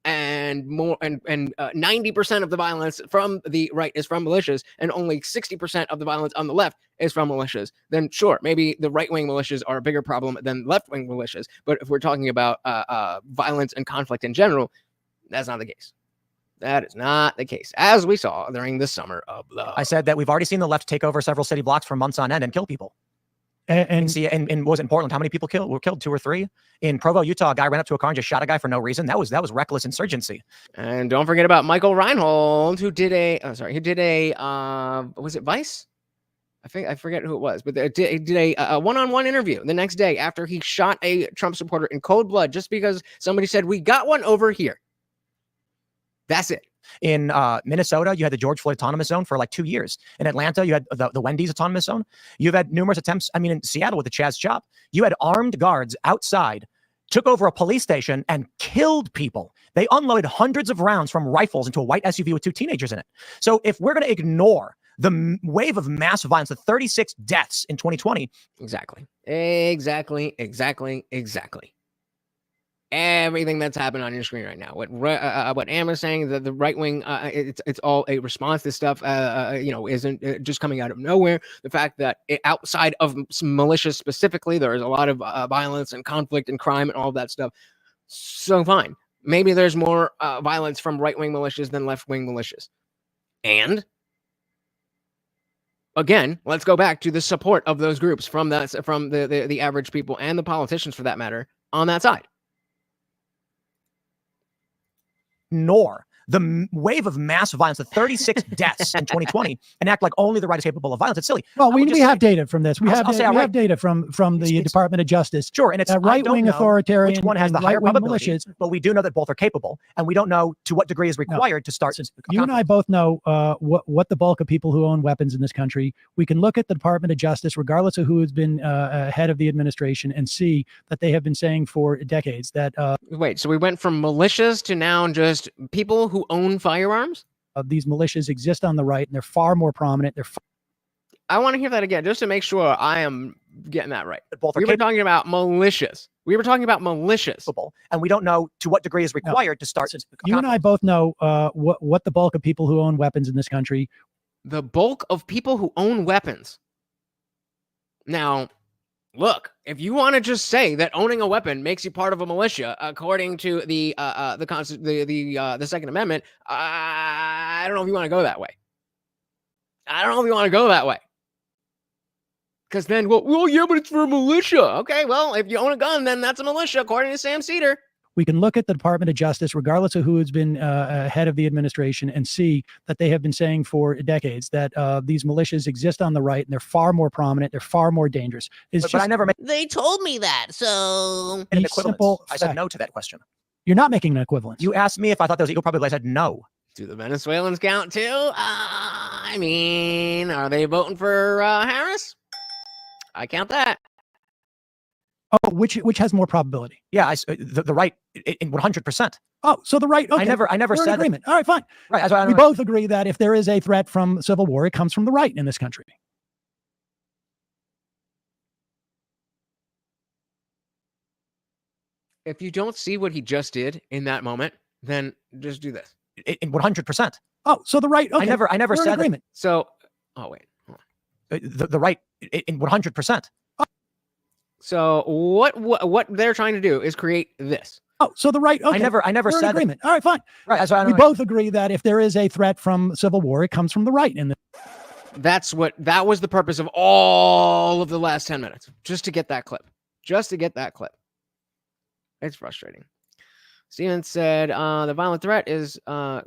and 90% of the violence from the right is from militias, and only 60% of the violence on the left is from militias. Then sure, maybe the right-wing militias are a bigger problem than left-wing militias. But if we're talking about violence and conflict in general, that's not the case. That is not the case, as we saw during the summer of love. I said that we've already seen the left take over several city blocks for months on end and kill people. And see, and was it in Portland? How many people were killed? 2 or 3. In Provo, Utah, a guy ran up to a car and just shot a guy for no reason. That was reckless insurgency. And don't forget about Michael Reinhold, who did a was it Vice? I forget who it was, but he did a one-on-one interview the next day after he shot a Trump supporter in cold blood just because somebody said, "We got one over here." That's it. In Minnesota, you had the George Floyd Autonomous Zone for like 2 years. In Atlanta, you had the Wendy's Autonomous Zone. You've had numerous attempts. I mean, in Seattle with the Chaz Chop, you had armed guards outside, took over a police station and killed people. They unloaded hundreds of rounds from rifles into a white SUV with 2 teenagers in it. So if we're going to ignore the wave of mass violence, the 36 deaths in 2020. Exactly. Everything that's happened on your screen right now. What Amber's saying, that the right wing, it's all a response to stuff, isn't just coming out of nowhere. The fact that outside of militias specifically, there is a lot of violence and conflict and crime and all of that stuff. So fine, maybe there's more violence from right wing militias than left wing militias. And again, let's go back to the support of those groups from the average people and the politicians, for that matter, on that side. Nor the wave of mass violence, the 36 deaths in 2020, and act like only the right is capable of violence. It's silly. Well, we have data from this. We have data from the It's Department of Justice. Sure, and it's right-wing authoritarian. Which one has the higher probability? Militias. But we do know that both are capable, and we don't know to what degree is required to start. You and I both know what the bulk of people who own weapons in this country. We can look at the Department of Justice, regardless of who has been head of the administration, and see that they have been saying for decades that. Wait, so we went from militias to now just people who own firearms? These militias exist on the right, and they're far more prominent. I want to hear that again, just to make sure I am getting that right. Both we were talking about militias. And we don't know to what degree is required to start. You and I both know what the bulk of people who own weapons in this country. The bulk of people who own weapons. Now, look, if you want to just say that owning a weapon makes you part of a militia, according to the Second Amendment, I don't know if you want to go that way. Because then, well, yeah, but it's for a militia. Okay, well, if you own a gun, then that's a militia, according to Sam Seder. We can look at the Department of Justice, regardless of who has been head of the administration, and see that they have been saying for decades that these militias exist on the right, and they're far more prominent. They're far more dangerous. But I never made. They told me that, so An equivalence. I said no to that question. You're not making an equivalence. You asked me if I thought there was equal probability. I said no. Do the Venezuelans count too? I mean, are they voting for Harris? I count that. Oh, which has more probability? Yeah, the right in 100%. Oh, so the right. Okay. I never said agreement. All right, fine. Right. We both agree that if there is a threat from civil war, it comes from the right in this country. If you don't see what he just did in that moment, then just do this. 100%. Oh, so the right. Okay. I never We're in said that. agreement. So, oh wait. The right in 100%. So what they're trying to do is create this. Oh, so the right. Okay. I never We're in said agreement. All right, fine. Right. That's why I We don't both agree that if there is a threat from civil war, it comes from the right. And That was the purpose of all of the last 10 minutes, just to get that clip. It's frustrating. Steven said the violent threat is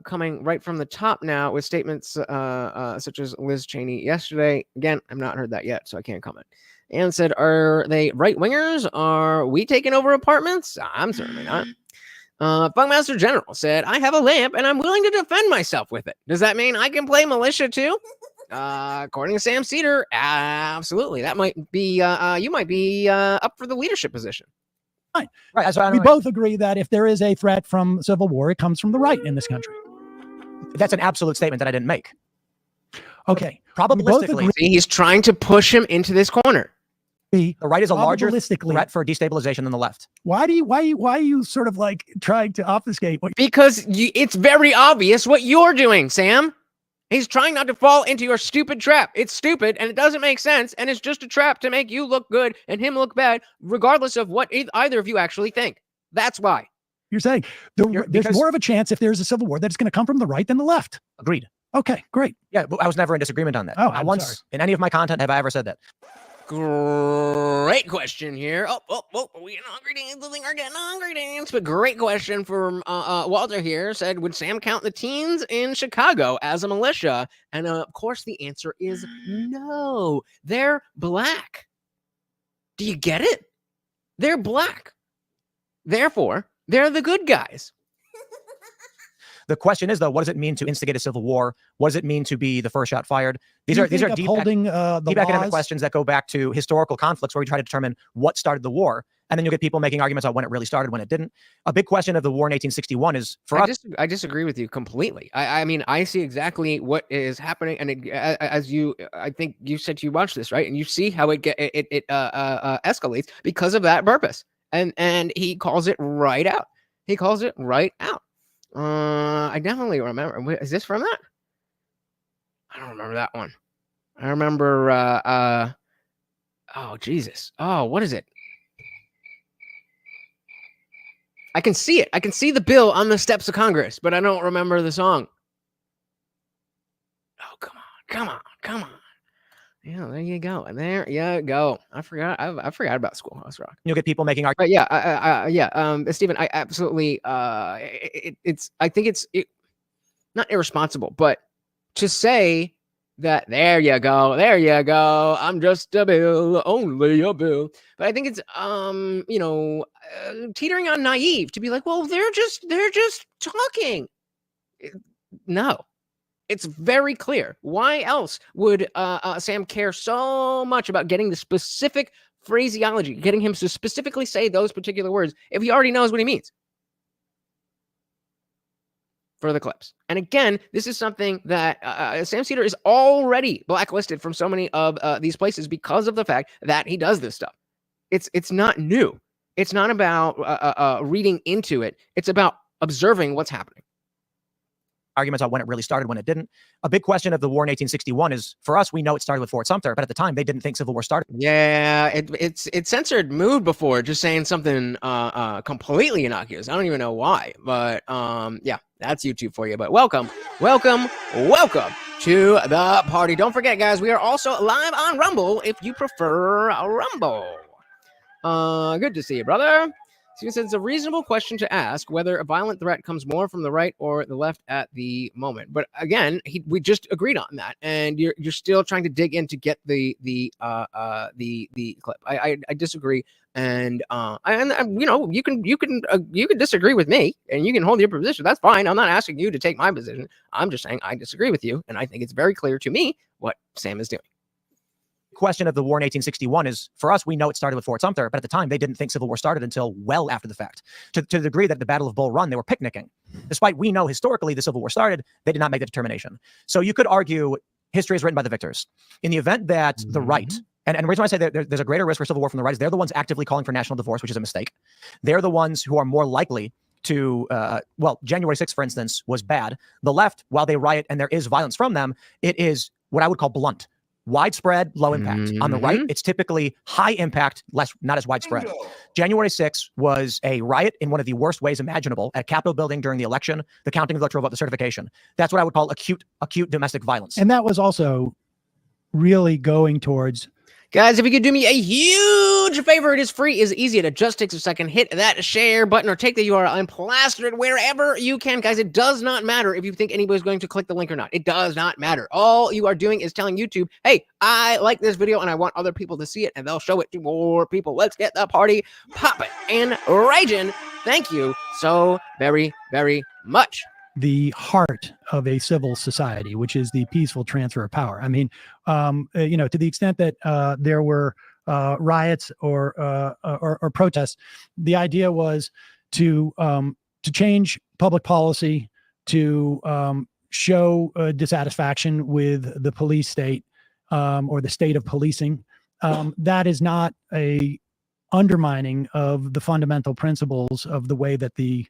coming right from the top now with statements such as Liz Cheney yesterday. Again, I've not heard that yet, so I can't comment. And said, are they right-wingers? Are we taking over apartments? I'm certainly not. Funkmaster General said, I have a lamp and I'm willing to defend myself with it. Does that mean I can play militia too? According to Sam Seder, absolutely. That might be, you might be up for the leadership position. Fine. Right. That's why I we don't both agree that if there is a threat from civil war, it comes from the right in this country. That's an absolute statement that I didn't make. Okay. Probabilistically, See, he's trying to push him into this corner. the right is a larger Probabilistically, threat for destabilization than the left. why are you sort of like trying to obfuscate what Because it's very obvious what you're doing, Sam. He's trying not to fall into your stupid trap. It's stupid and it doesn't make sense. And it's just a trap to make you look good and him look bad, regardless of what either of you actually think. That's why. you're saying? There's more of a chance if there's a civil war that it's going to come from the right than the left. Agreed. Okay, great. Yeah, but I was never in disagreement on that. Oh, Not I'm once sorry. in any of my content have I ever said that. Great question here. We getting hungry dance. The thing are getting hungry dance. But great question from Walter here. Said, would Sam count the teens in Chicago as a militia? And of course, the answer is no. They're black. Do you get it? They're black. Therefore, they're the good guys. The question is, though, what does it mean to instigate a civil war? What does it mean to be the first shot fired? These are deep academic questions that go back to historical conflicts where we try to determine what started the war. And then you'll get people making arguments about when it really started, when it didn't. A big question of the war in 1861 is for us. I disagree with you completely. I mean, I see exactly what is happening, and I think you said you watched this, right? And you see how it escalates because of that purpose. And he calls it right out. I definitely remember. Wait, is this from that? I don't remember that one. I remember. Oh Jesus. Oh, what is it? I can see it. I can see the bill on the steps of Congress, but I don't remember the song. Oh, come on. Yeah, there you go. And there you go. I forgot about Schoolhouse Rock. You'll get people making arguments. But yeah, Stephen, I absolutely, I think it's not irresponsible, but to say that there you go, I'm just a bill, only a bill. But I think it's, teetering on naive to be like, well, they're just talking. No. It's very clear. Why else would Sam care so much about getting the specific phraseology, getting him to specifically say those particular words if he already knows what he means? For the clips. And again, this is something that Sam Seder is already blacklisted from so many of these places because of the fact that he does this stuff. It's not new. It's not about reading into it. It's about observing what's happening. Arguments on when it really started, when it didn't. A big question of the war in 1861 is, for us, we know it started with Fort Sumter, but at the time, they didn't think Civil War started. Yeah, it's censored mood before, just saying something completely innocuous. I don't even know why, but yeah, that's YouTube for you. But welcome to the party. Don't forget, guys, we are also live on Rumble if you prefer Rumble. Good to see you, brother. Steven said it's a reasonable question to ask whether a violent threat comes more from the right or the left at the moment. But again, we just agreed on that, and you're still trying to dig in to get the clip. I disagree, and you can disagree with me, and you can hold your position. That's fine. I'm not asking you to take my position. I'm just saying I disagree with you, and I think it's very clear to me what Sam is doing. Question of the war in 1861 is, for us, we know it started with Fort Sumter, but at the time, they didn't think Civil War started until well after the fact. To the degree that the Battle of Bull Run, they were picnicking. Despite we know historically the Civil War started, they did not make the determination. So you could argue history is written by the victors. In the event that the right, and the reason why I say that there's a greater risk for Civil War from the right is they're the ones actively calling for national divorce, which is a mistake. They're the ones who are more likely to, well, January 6th, for instance, was bad. The left, while they riot and there is violence from them, it is what I would call blunt. Widespread, low impact. On the right, it's typically high impact, not as widespread. January 6th was a riot in one of the worst ways imaginable at Capitol building during the election, the counting of electoral vote, the certification. That's what I would call acute domestic violence. And that was also really going towards. Guys, if you could do me a huge favor, it is free, is easy, it just takes a second. Hit that share button or take the URL and plaster it wherever you can. Guys, it does not matter if you think anybody's going to click the link or not. It does not matter. All you are doing is telling YouTube, hey, I like this video and I want other people to see it, and they'll show it to more people. Let's get the party popping and raging. Thank you so very, very much. The heart of a civil society, which is the peaceful transfer of power. I mean, you know, to the extent that there were riots or protests, the idea was to change public policy, to show dissatisfaction with the police state or the state of policing. That is not a undermining of the fundamental principles of the way that the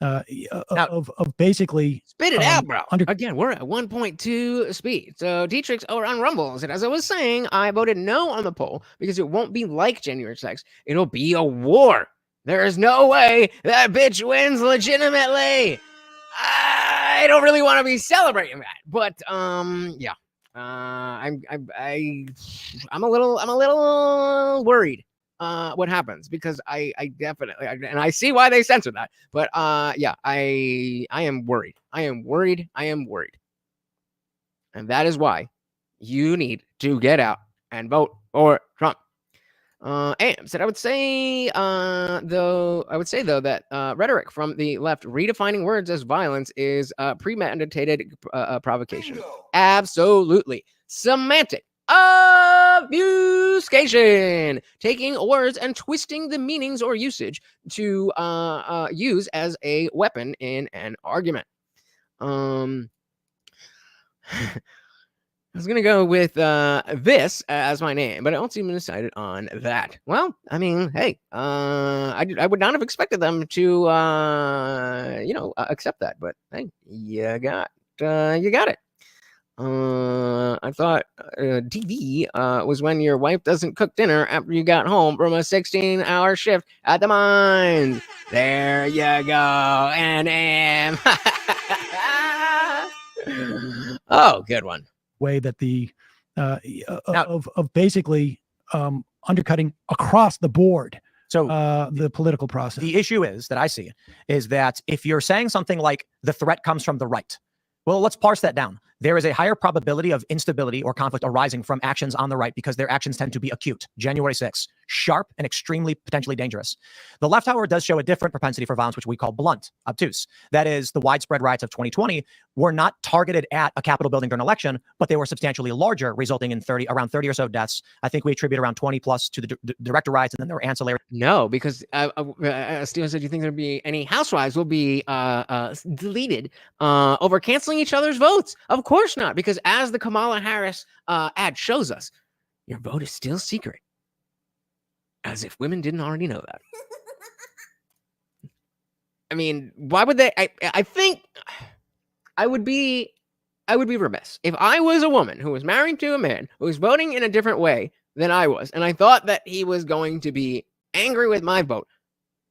of basically spit it out, bro. Again, we're at 1.2 speed. So Dietrich's over on Rumble said, as I was saying, I voted no on the poll because it won't be like January 6th. It'll be a war. There is no way that bitch wins legitimately. I don't really want to be celebrating that, but yeah. I'm a little worried what happens, because I definitely, and I see why they censored that, but yeah, I am worried. I am worried. And that is why you need to get out and vote for Trump. Am said, I would say though that rhetoric from the left redefining words as violence is premeditated provocation. Absolutely. Semantic obfuscation, taking words and twisting the meanings or usage to use as a weapon in an argument. I was gonna go with this as my name, but I don't seem to decided on that. Well, I mean, hey, I would not have expected them to accept that, but hey, you got it. I thought TV was when your wife doesn't cook dinner after you got home from a 16-hour shift at the mines. There you go, and oh, good one. Way that the of basically undercutting across the board. So the political process. The issue is that I see is that if you're saying something like the threat comes from the right, well, let's parse that down. There is a higher probability of instability or conflict arising from actions on the right because their actions tend to be acute. January 6th, sharp and extremely potentially dangerous. The left, however, does show a different propensity for violence, which we call blunt, obtuse. That is, the widespread riots of 2020 were not targeted at a Capitol building during an election, but they were substantially larger, resulting in around 30 or so deaths. I think we attribute around 20 plus to the director riots, and then there were ancillary. No, because Steven said, you think there'd be any housewives will be deleted over canceling each other's votes? Of course not, because as the Kamala Harris ad shows us, your vote is still secret. As if women didn't already know that. I mean, why would they? I think I would be remiss if I was a woman who was married to a man who was voting in a different way than I was, and I thought that he was going to be angry with my vote.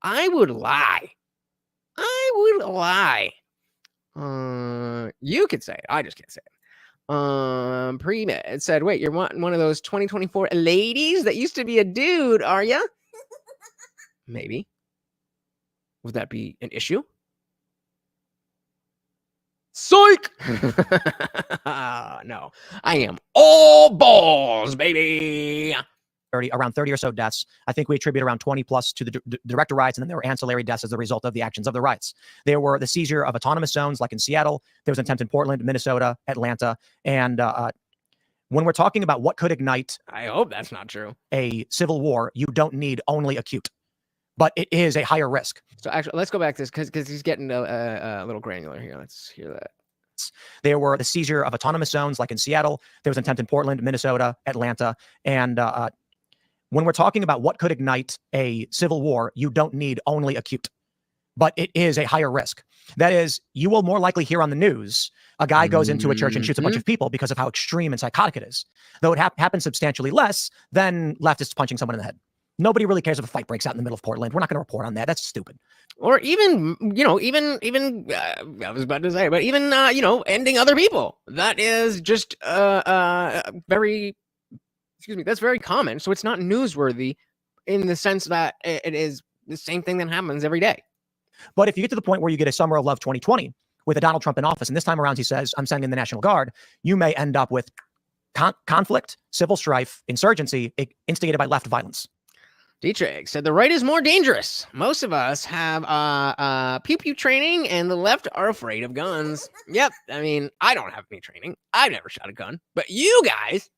I would lie. You could say it. I just can't say it. Pre-med said, wait, you're one of those 2024 ladies that used to be a dude, are you? Maybe. Would that be an issue? Psych! No, I am all balls, baby. Around 30 or so deaths. I think we attribute around 20 plus to the director riots, and then there were ancillary deaths as a result of the actions of the riots. There were the seizure of autonomous zones, like in Seattle. There was an attempt in Portland, Minnesota, Atlanta. And when we're talking about what could ignite, I hope that's not true, a civil war, you don't need only acute, but it is a higher risk. So actually, let's go back to this because he's getting a little granular here. Let's hear that. There were the seizure of autonomous zones, like in Seattle. There was an attempt in Portland, Minnesota, Atlanta. And when we're talking about what could ignite a civil war, you don't need only acute, but it is a higher risk. That is, you will more likely hear on the news a guy goes into a church and shoots a bunch of people because of how extreme and psychotic it is. Though it happens substantially less than leftists punching someone in the head. Nobody really cares if a fight breaks out in the middle of Portland. We're not going to report on that. That's stupid. Or even, I was about to say, but even, ending other people. That is just very, that's very common. So it's not newsworthy in the sense that it is the same thing that happens every day. But if you get to the point where you get a Summer of Love 2020 with a Donald Trump in office, and this time around he says, I'm sending in the National Guard, you may end up with conflict, civil strife, insurgency, instigated by left violence. Dietrich said the right is more dangerous. Most of us have pew-pew training, and the left are afraid of guns. Yep, I mean, I don't have any training. I've never shot a gun, but you guys,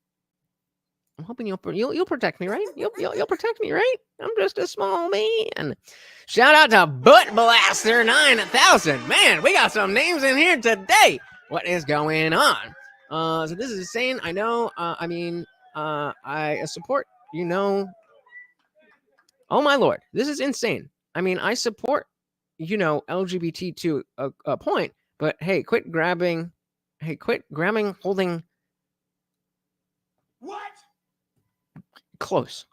I'm hoping you'll protect me, right? You'll protect me, right? I'm just a small man. Shout out to Butt Blaster 9000. Man, we got some names in here today. What is going on? So this is insane. I know. I support. Oh my Lord, this is insane. I mean, I support, LGBT to a point, but hey, quit grabbing, holding. What? Close,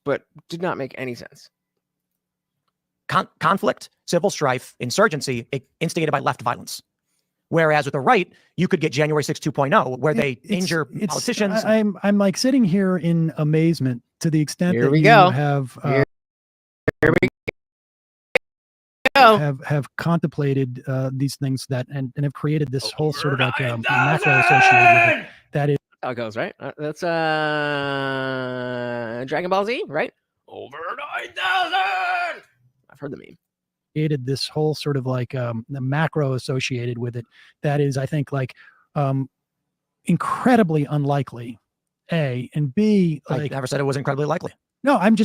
but did not make any sense. Conflict, civil strife, insurgency, instigated by left violence. Whereas with the right, you could get January 6 2.0, where they injure politicians. I'm like sitting here in amazement to the extent Here that we you go. have Here we go. have contemplated these things that and have created this whole sort of like macro associated with it. That is how it goes, right? That's Dragon Ball Z, right? Over 9,000. I've heard the meme. created this whole sort of like the macro associated with it. That is, I think, like incredibly unlikely. A and B. Like, I never said it was incredibly likely. No, I know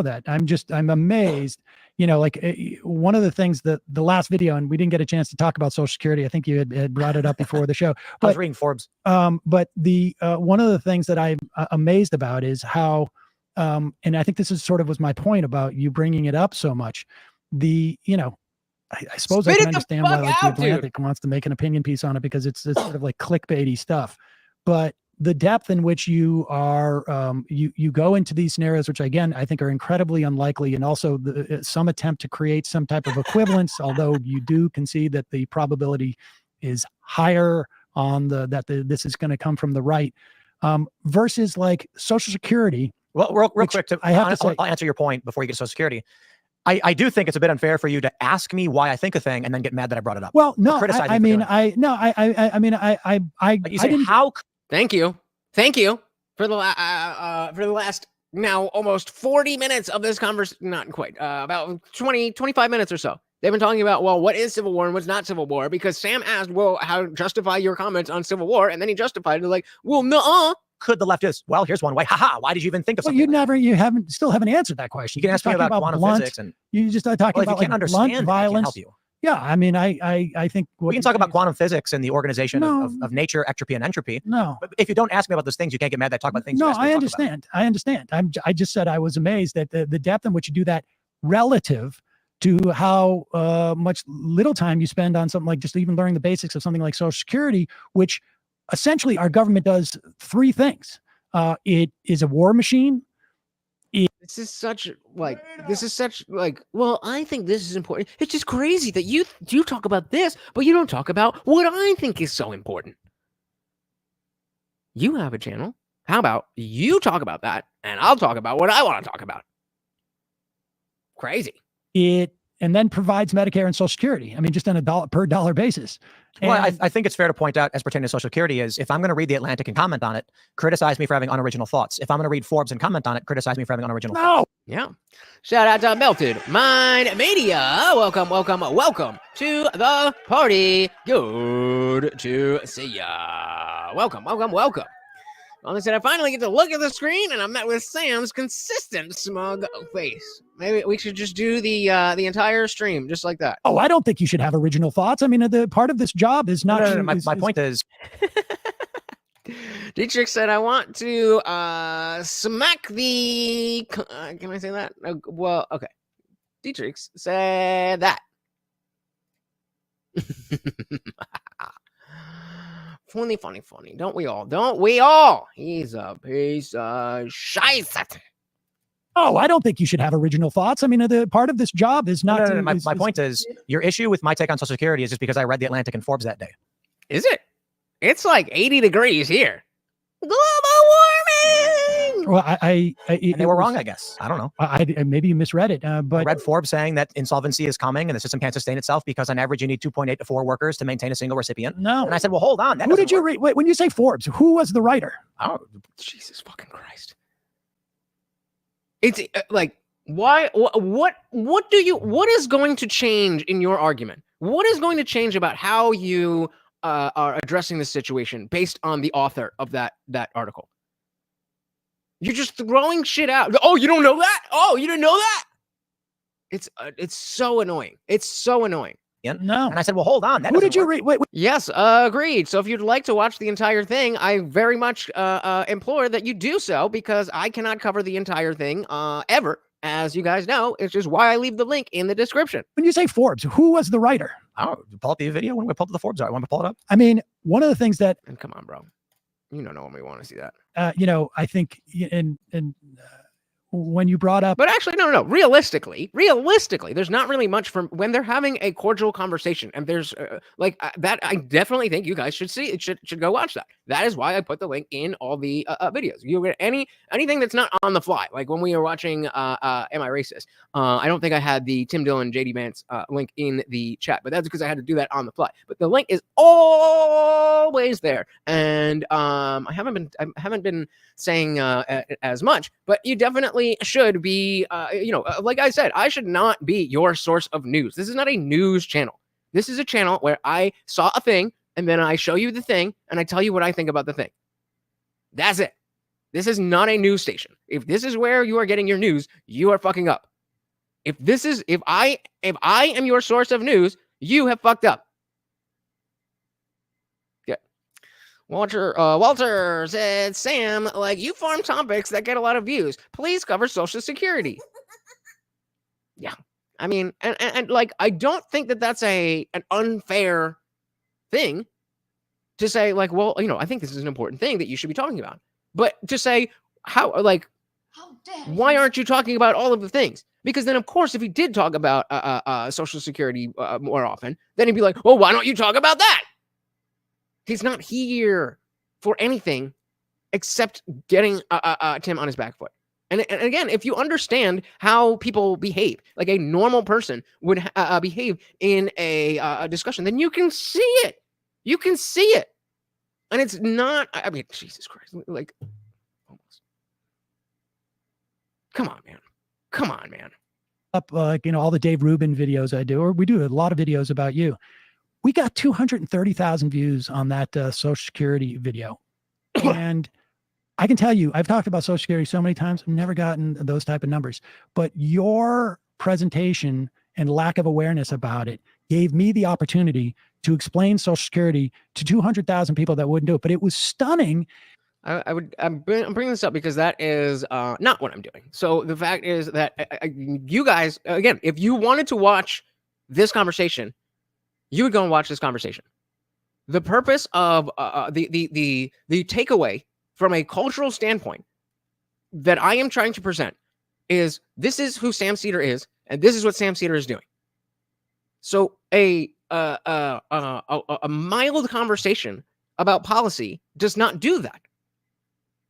that. I'm amazed. One of the things that the last video, and we didn't get a chance to talk about Social Security. I think you had brought it up before the show. But, I was reading Forbes. But the one of the things that I'm amazed about is how, and I think this is sort of was my point about you bringing it up so much. I suppose I can understand why like the Atlantic wants to make an opinion piece on it because it's sort of like clickbaity stuff, but the depth in which you are, you go into these scenarios, which again, I think are incredibly unlikely. And also some attempt to create some type of equivalence, although you do concede that the probability is higher on this is going to come from the right, versus like Social Security. Well, real quick, I'll answer your point before you get to Social Security. I do think it's a bit unfair for you to ask me why I think a thing and then get mad that I brought it up. Well, no, Thank you for the last now almost 40 minutes of this conversation. Not quite, about 25 minutes or so. They've been talking about, well, what is civil war and what's not civil war? Because Sam asked, well, how justify your comments on civil war? And then he justified it like, well, no. Could the left is? Well, here's one way. Haha. Why did you even think of something? Well, you still haven't answered that question. You can ask me about quantum physics, and you just are talking about like blunt violence. Help you. Yeah, I mean, I think we can talk about quantum physics and the organization of nature, ectropy, and entropy. No, but if you don't ask me about those things, you can't get mad that I talk about things. No, I understand. I understand. I just said I was amazed at the depth in which you do that relative to how much little time you spend on something like just even learning the basics of something like Social Security, which essentially our government does three things. It is a war machine. This is such like, well, I think this is important. It's just crazy that you talk about this, but you don't talk about what I think is so important. You have a channel. How about you talk about that and I'll talk about what I want to talk about? Crazy. And then provides Medicare and Social Security. I mean, just on a per dollar basis. Well, I think it's fair to point out, as pertaining to Social Security, is if I'm going to read The Atlantic and comment on it, criticize me for having unoriginal thoughts. If I'm going to read Forbes and comment on it, criticize me for having unoriginal thoughts. Yeah. Shout out to Melted Mind Media. Welcome to the party. Good to see ya. Welcome. Well, they said I finally get to look at the screen, and I'm met with Sam's consistent smug face. Maybe we should just do the entire stream just like that. Oh, I don't think you should have original thoughts. I mean, the part of this job is not. No, my point is. Dietrich said, I want to smack the. Can I say that? Well, okay. Dietrich said that. Funny. Don't we all? He's a piece of shite. Oh, I don't think you should have original thoughts. I mean, the part of this job is not. No. My point is, your issue with my take on Social Security is just because I read The Atlantic and Forbes that day. Is it? It's like 80 degrees here. Global warming. Well, and they were wrong, I guess. I don't know. I maybe you misread it, but I read Forbes saying that insolvency is coming and the system can't sustain itself because on average you need 2.8 to 4 workers to maintain a single recipient. No. And I said, well, hold on. Who did you read? Wait, when you say Forbes, who was the writer? Oh, Jesus fucking Christ! It's like, why? What is going to change in your argument? What is going to change about how you are addressing this situation based on the author of that article? You're just throwing shit out. Oh, you don't know that? Oh, you didn't know that? It's so annoying. It's so annoying. No. And I said, well, hold on. Who did you read? Wait. Yes, agreed. So if you'd like to watch the entire thing, I very much implore that you do so, because I cannot cover the entire thing ever. As you guys know, it's just why I leave the link in the description. When you say Forbes, who was the writer? Oh, pull up the video when we pull up the Forbes. I want to pull it up. I mean, one of the things that, and come on, bro, you don't know when we want to see that. I think, and when you brought up, but actually, no. Realistically, there's not really much from when they're having a cordial conversation, and there's that. I definitely think you guys should see it. Should go watch that. That is why I put the link in all the videos. You get anything that's not on the fly, like when we were watching Am I Racist? I don't think I had the Tim Dillon JD Vance link in the chat, but that's because I had to do that on the fly. But the link is always there, and I haven't been saying as much, but you definitely should be, like I said, I should not be your source of news. This is not a news channel. This is a channel where I saw a thing and then I show you the thing and I tell you what I think about the thing. That's it. This is not a news station. If this is where you are getting your news, you are fucking up. If I am your source of news, you have fucked up. Walter said, Sam, like, you farm topics that get a lot of views. Please cover Social Security. Yeah. I mean, and like, I don't think that that's an unfair thing to say, like, well, I think this is an important thing that you should be talking about. But to say, why aren't you talking about all of the things? Because then, of course, if he did talk about Social Security more often, then he'd be like, well, why don't you talk about that? He's not here for anything except getting Tim on his back foot. And again, if you understand how people behave, like a normal person would behave in a discussion, then you can see it. You can see it. And it's not, I mean, Jesus Christ, like, almost. Come on, man. Up, all the Dave Rubin videos I do, or we do a lot of videos about you. We got 230,000 views on that Social Security video. And I can tell you, I've talked about Social Security so many times, I've never gotten those type of numbers. But your presentation and lack of awareness about it gave me the opportunity to explain Social Security to 200,000 people that wouldn't do it. But it was stunning. I'm bringing this up because that is not what I'm doing. So the fact is that you guys, again, if you wanted to watch this conversation, you would go and watch this conversation. The purpose of the takeaway from a cultural standpoint that I am trying to present is this is who Sam Seder is, and this is what Sam Seder is doing. So a mild conversation about policy does not do that.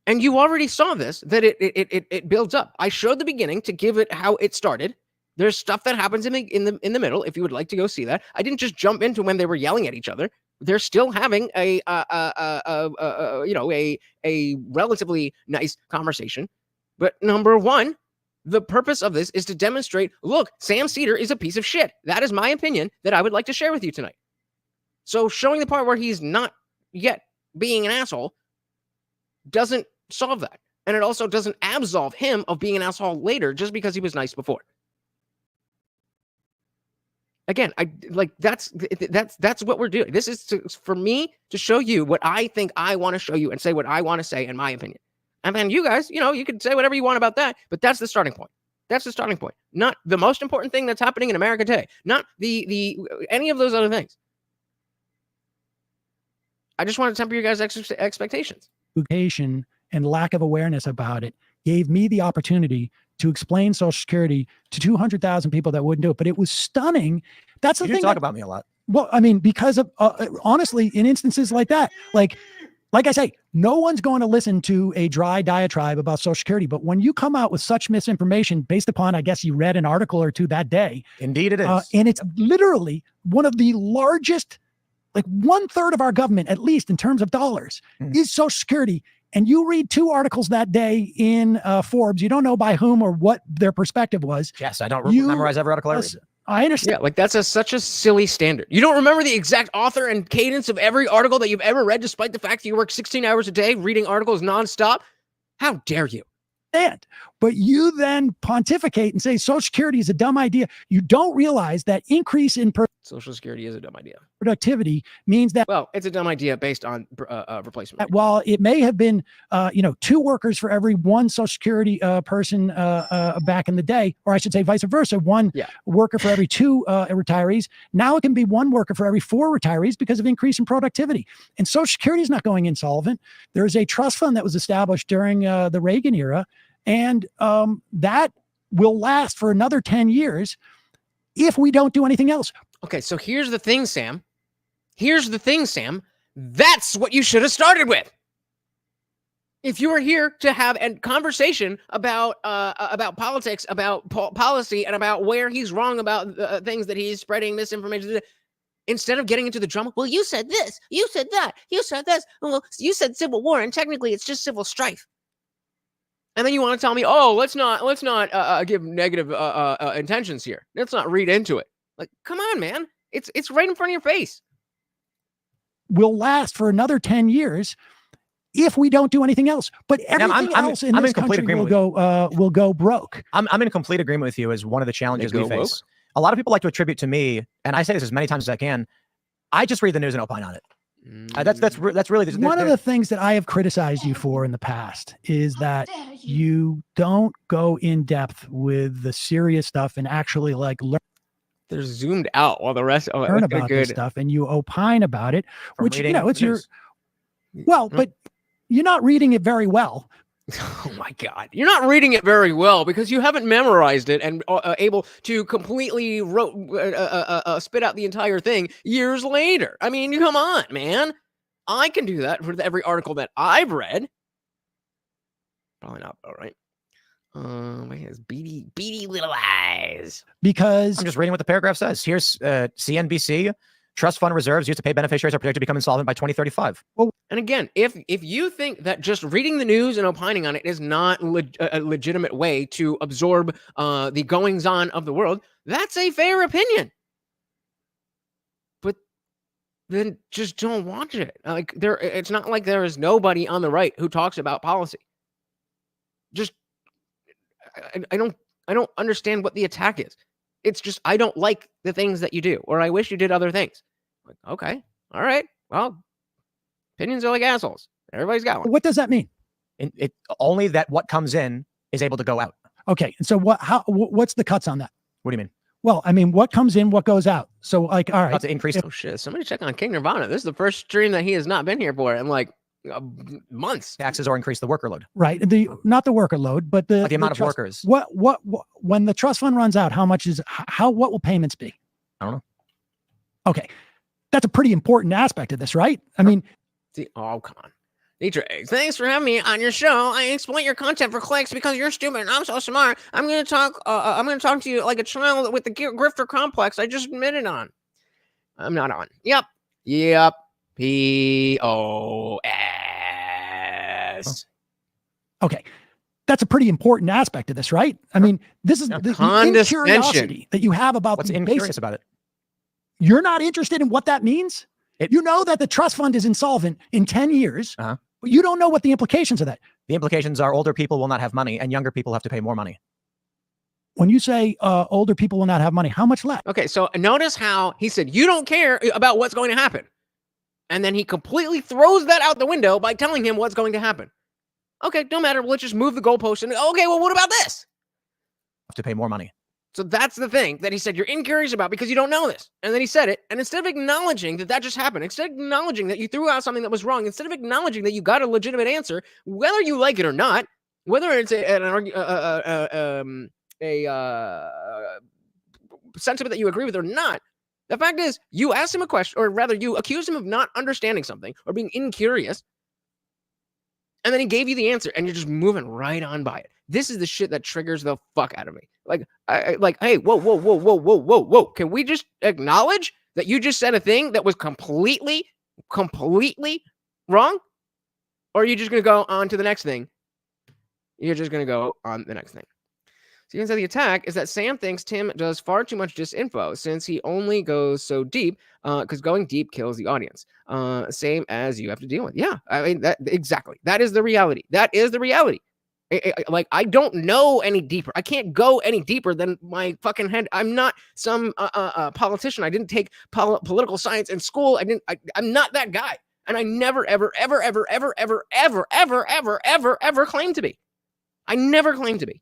And you already saw this, that it builds up. I showed the beginning to give it how it started. There's stuff that happens in the middle. If you would like to go see that, I didn't just jump into when they were yelling at each other. They're still having a relatively nice conversation. But number one, the purpose of this is to demonstrate, look, Sam Seder is a piece of shit. That is my opinion that I would like to share with you tonight. So showing the part where he's not yet being an asshole doesn't solve that. And it also doesn't absolve him of being an asshole later just because he was nice before. Again, that's what we're doing. This is for me to show you what I think I want to show you and say what I want to say in my opinion. And then you guys, you can say whatever you want about that, but that's the starting point. That's the starting point. Not the most important thing that's happening in America today. Not the any of those other things. I just want to temper your guys' expectations. Education and lack of awareness about it gave me the opportunity to explain Social Security to 200,000 people that wouldn't do it. But it was stunning. That's the You thing. talk about me a lot. Well, I mean, because of honestly, in instances like that, like I say, no one's going to listen to a dry diatribe about Social Security. But when you come out with such misinformation based upon, I guess you read an article or two that day. Indeed it is. And it's literally one of the largest, like 1/3 of our government, at least in terms of dollars, is Social Security. And you read 2 articles that day in Forbes, you don't know by whom or what their perspective was. Yes, I don't memorize every article I read. I understand. Yeah, like that's such a silly standard. You don't remember the exact author and cadence of every article that you've ever read, despite the fact that you work 16 hours a day reading articles nonstop? How dare you? But you then pontificate and say Social Security is a dumb idea. You don't realize that increase in Social Security is a dumb idea. productivity means that, Well, it's a dumb idea based on replacement rate. while it may have been, 2 workers for every 1 Social Security person back in the day, or I should say vice versa, 1 worker for every 2 retirees. Now it can be 1 worker for every 4 retirees because of increase in productivity. And Social Security is not going insolvent. There's a trust fund that was established during the Reagan era, and that will last for another 10 years if we don't do anything else. Okay, so here's the thing, Sam. That's what you should have started with. If you were here to have a conversation about politics, about policy, and about where he's wrong about things that he's spreading misinformation, instead of getting into the drama, well, you said this, you said that, you said this, well, you said civil war, and technically it's just civil strife. And then you want to tell me, oh, let's not give negative intentions here. Let's not read into it. Like, come on, man. It's right in front of your face. Will last for another 10 years if we don't do anything else. But everything else in this country will go broke. I'm in complete agreement with you as one of the challenges we face. Woke? A lot of people like to attribute to me, and I say this as many times as I can, I just read the news and opine on it. That's really one of the things that I have criticized you for in the past is that you don't go in depth with the serious stuff and actually like learn. They're zoomed out while the rest learn about this stuff, and you opine about it, which it's your but you're not reading it very well. Oh my God. You're not reading it very well because you haven't memorized it and able to completely spit out the entire thing years later. I mean, come on, man. I can do that for every article that I've read. Probably not, all right. He has beady little eyes. Because I'm just reading what the paragraph says. Here's CNBC. Trust fund reserves used to pay beneficiaries are projected to become insolvent by 2035. Well, and again, if you think that just reading the news and opining on it is not a legitimate way to absorb the goings-on of the world, that's a fair opinion. But then just don't watch it. Like it's not like there is nobody on the right who talks about policy. Just I don't understand what the attack is. It's just, I don't like the things that you do, or I wish you did other things. Like, okay, all right, well, opinions are like assholes. Everybody's got one. What does that mean? It only that what comes in is able to go out. Okay, and so what's the cuts on that? What do you mean? Well, I mean, what comes in, what goes out. So, like, all right, to increase. Oh shit! Somebody check on King Nirvana. This is the first stream that he has not been here for in like months. Taxes or increase the worker load. Right. Not the worker load, but the amount of workers. What when the trust fund runs out, how much is what will payments be? I don't know. Okay. That's a pretty important aspect of this, right? I mean, oh, come on. Nature Eggs, thanks for having me on your show. I exploit your content for clicks because you're stupid and I'm so smart. I'm gonna talk to you like a child with the grifter complex I just admitted on. I'm not on. Yep. POS. Okay. That's a pretty important aspect of this, right? I mean, this is the curiosity that you have about what's incurious about it. You're not interested in what that means? You know that the trust fund is insolvent in 10 years, but you don't know what the implications of that. The implications are older people will not have money and younger people have to pay more money. When you say older people will not have money, how much left? Okay, so notice how he said, you don't care about what's going to happen. And then he completely throws that out the window by telling him what's going to happen. Okay, don't matter. Let's just move the goalpost. And okay, well, what about this? to pay more money. So that's the thing that he said you're incurious about because you don't know this. And then he said it. And instead of acknowledging that that just happened, instead of acknowledging that you threw out something that was wrong, instead of acknowledging that you got a legitimate answer, whether you like it or not, whether it's a sentiment that you agree with or not, the fact is you asked him a question, or rather you accused him of not understanding something or being incurious. And then he gave you the answer and you're just moving right on by it. This is the shit that triggers the fuck out of me. Like, hey, whoa. Can we just acknowledge that you just said a thing that was completely wrong? Or are you just going to go on to the next thing? You're just going to go on the next thing. So you can say the attack is that Sam thinks Tim does far too much disinfo since he only goes so deep, because going deep kills the audience. Same as you have to deal with. Yeah, I mean, that exactly. That is the reality. That is the reality. Like, I don't know any deeper. I can't go any deeper than my fucking head. I'm not some politician. I didn't take political science in school. I'm not that guy. And I never, ever claimed to be. I never claimed to be.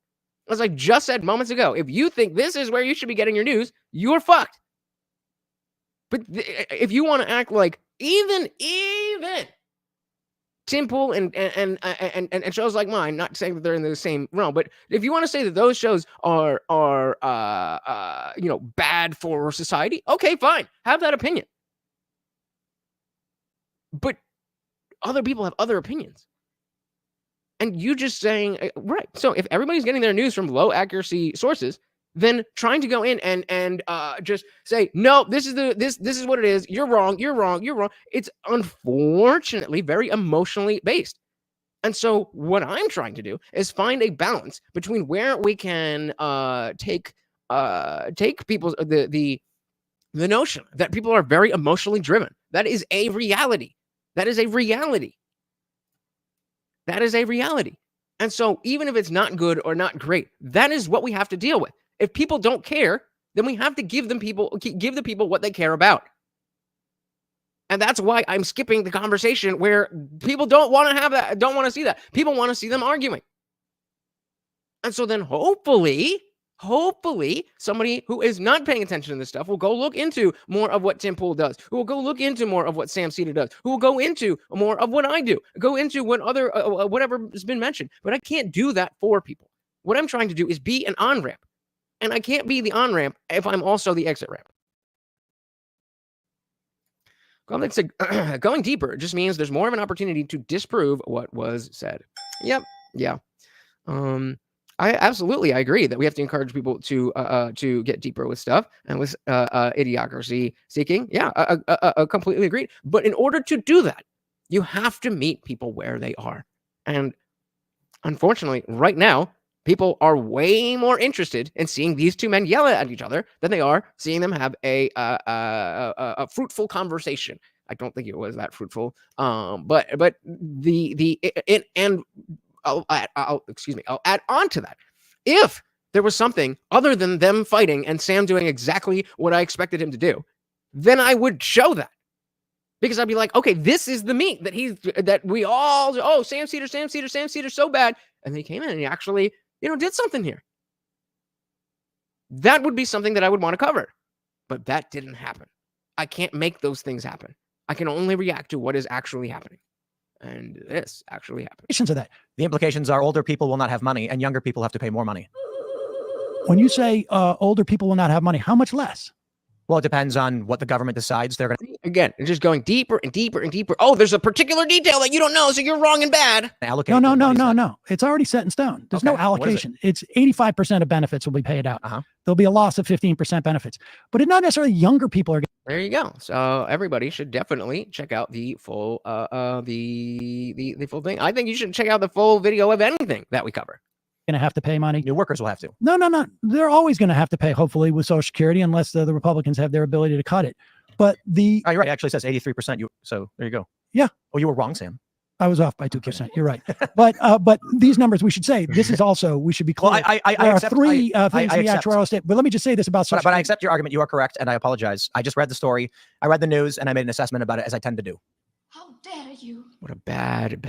As I just said moments ago, if you think this is where you should be getting your news, you're fucked. But if you want to act like even Tim Pool and shows like mine, not saying that they're in the same realm, but if you want to say that those shows are bad for society, okay, fine, have that opinion. But other people have other opinions. And you just saying, right. So if everybody's getting their news from low accuracy sources, then trying to go in and just say, no, this is what it is. You're wrong. It's unfortunately very emotionally based. And so what I'm trying to do is find a balance between where we can take people's the notion that people are very emotionally driven. That is a reality. That is a reality. And so even if it's not good or not great, that is what we have to deal with. If people don't care, then we have to give the people what they care about. And that's why I'm skipping the conversation where people don't want to have that, don't want to see that. People want to see them arguing. And so then hopefully somebody who is not paying attention to this stuff will go look into more of what Tim Pool does, who will go look into more of what Sam Seder does, who will go into more of what I do, go into what other whatever has been mentioned. But I can't do that for people. What I'm trying to do is be an on-ramp. And I can't be the on-ramp if I'm also the exit ramp. Going deeper just means there's more of an opportunity to disprove what was said. Yep. Yeah. I agree that we have to encourage people to get deeper with stuff and with idiocracy seeking. Yeah, I completely agree. But in order to do that, you have to meet people where they are. And unfortunately, right now, people are way more interested in seeing these two men yell at each other than they are seeing them have a fruitful conversation. I don't think it was that fruitful. But I'll add on to that. If there was something other than them fighting and Sam doing exactly what I expected him to do, then I would show that. Because I'd be like, okay, this is the meat that we all, Sam Seder, so bad. And then he came in and he actually, did something here. That would be something that I would want to cover. But that didn't happen. I can't make those things happen. I can only react to what is actually happening. And this actually happened. Of that. The implications are older people will not have money and younger people have to pay more money. When you say older people will not have money, how much less? Well, it depends on what the government decides they're going to. Again, it's just going deeper and deeper and deeper. Oh, there's a particular detail that you don't know, so you're wrong and bad. Allocate No. It's already set in stone. There's no allocation. It's 85% of benefits will be paid out. There'll be a loss of 15% benefits, but it's not necessarily younger people are. There you go. So everybody should definitely check out the full the full thing. I think you should check out the full video of anything that we cover. Going to have to pay money. New workers will have to. No. They're always going to have to pay, hopefully, with Social Security, unless the Republicans have their ability to cut it. But you're right. It actually says 83%. So there you go. Yeah. Oh, you were wrong, Sam. I was off by 2%. You're right. But these numbers, we should say, this is also, we should be clear. Well, I accept three things in the actuarial state. But let me just say this about Social But I accept your argument. You are correct. And I apologize. I just read the story. I read the news and I made an assessment about it, as I tend to do. How dare you? What a bad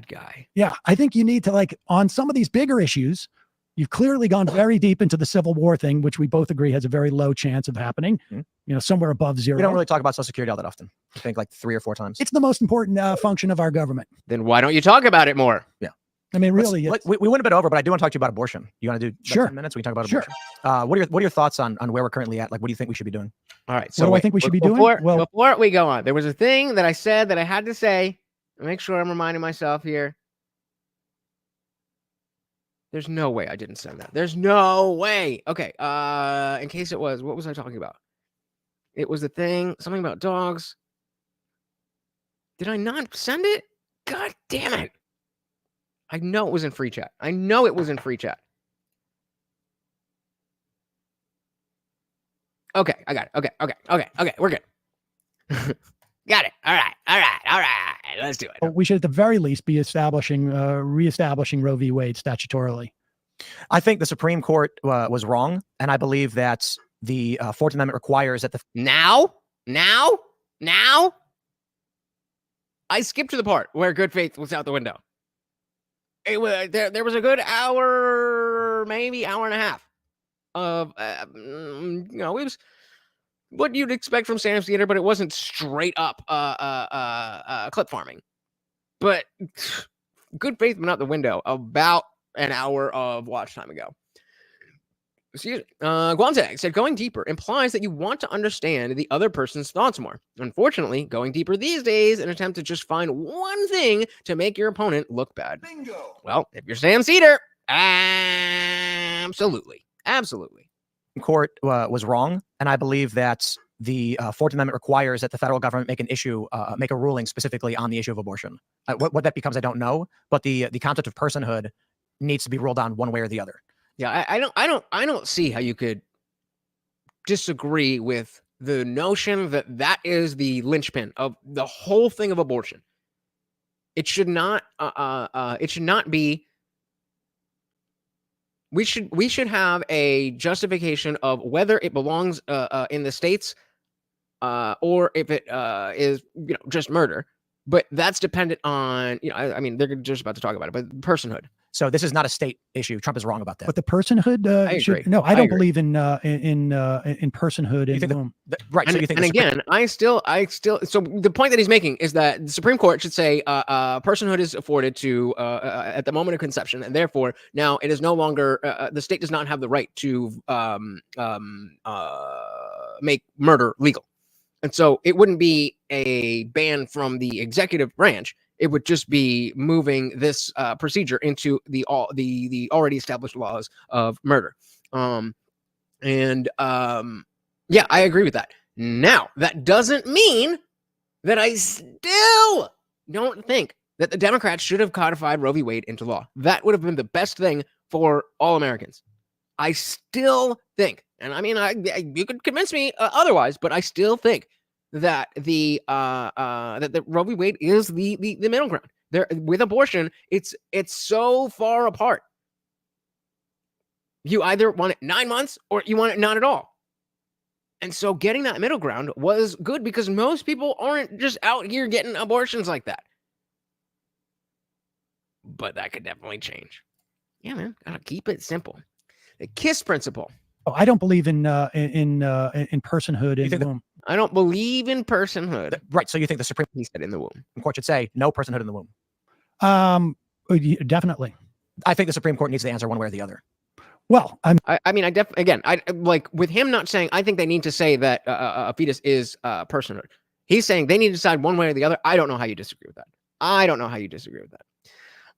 guy. Yeah, I think you need to, on some of these bigger issues, You've clearly gone very deep into the Civil War thing, which we both agree has a very low chance of happening. Somewhere above zero. We don't really talk about Social Security all that often. I think like 3 or 4 times. It's the most important function of our government. Then why don't you talk about it more? Yeah. I mean, really, we went a bit over, but I do want to talk to you about abortion. You want to do Sure. 10 minutes? We can talk about abortion. What are your thoughts on where we're currently at? Like, what do you think we should be doing? All right. So what do I think we should be doing? Well, before we go on, there was a thing that I said that I had to say. Make sure I'm reminding myself here. There's no way I didn't send that. There's no way. Okay. In case it was, what was I talking about? It was the thing, something about dogs. Did I not send it? God damn it. I know it was in free chat. I know it was in free chat. Okay, I got it. Okay. We're good. Got it. All right. Let's do it. We should, at the very least, be reestablishing Roe v. Wade statutorily. I think the Supreme Court was wrong, and I believe that the 14th Amendment requires that the Now. I skipped to the part where good faith was out the window. It was there was a good hour, maybe hour and a half of it was what you'd expect from Sam Seder, but it wasn't straight up clip farming. But good faith went out the window about an hour of watch time ago. Excuse me. Guantag said, going deeper implies that you want to understand the other person's thoughts more. Unfortunately, going deeper these days an attempt to just find one thing to make your opponent look bad. Bingo. Well, if you're Sam Seder, absolutely. Court was wrong, and I believe that the 14th Amendment requires that the federal government make a ruling specifically on the issue of abortion. What that becomes, I don't know, but the concept of personhood needs to be ruled on one way or the other. Yeah, I don't see how you could disagree with the notion that that is the linchpin of the whole thing of abortion. It should not be. We should have a justification of whether it belongs in the states or if it is just murder. But that's dependent on I mean they're just about to talk about it, but personhood. So this is not a state issue. Trump is wrong about that. But the personhood, I agree. No, I don't believe in personhood. You think right? And, so you think and again, I still. So the point that he's making is that the Supreme Court should say personhood is afforded to at the moment of conception, and therefore now it is no longer the state does not have the right to make murder legal, and so it wouldn't be a ban from the executive branch. It would just be moving this procedure into the already established laws of murder. Yeah, I agree with that. Now, that doesn't mean that I still don't think that the Democrats should have codified Roe v. Wade into law. That would have been the best thing for all Americans. I still think, and I mean, you could convince me otherwise, but I still think that the Roe v. Wade is the middle ground. There with abortion, it's so far apart. You either want it 9 months or you want it not at all. And so getting that middle ground was good because most people aren't just out here getting abortions like that. But that could definitely change. Yeah, man, gotta keep it simple. The KISS principle. Oh, I don't believe in personhood in the womb. I don't believe in personhood. Right. So you think the Supreme Court in the womb Court should say no personhood in the womb? Definitely. I think the Supreme Court needs to answer one way or the other. Well, I like with him not saying. I think they need to say that a fetus is personhood. He's saying they need to decide one way or the other. I don't know how you disagree with that.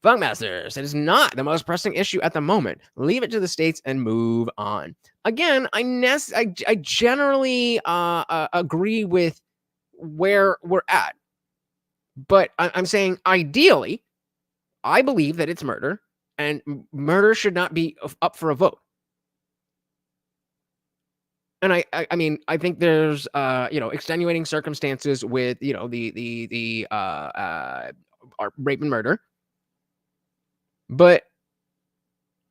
Funkmaster said it's not the most pressing issue at the moment. Leave it to the states and move on. Again, I generally agree with where we're at, but I'm saying ideally, I believe that it's murder, and murder should not be up for a vote. And I mean, I think there's extenuating circumstances with the rape and murder. But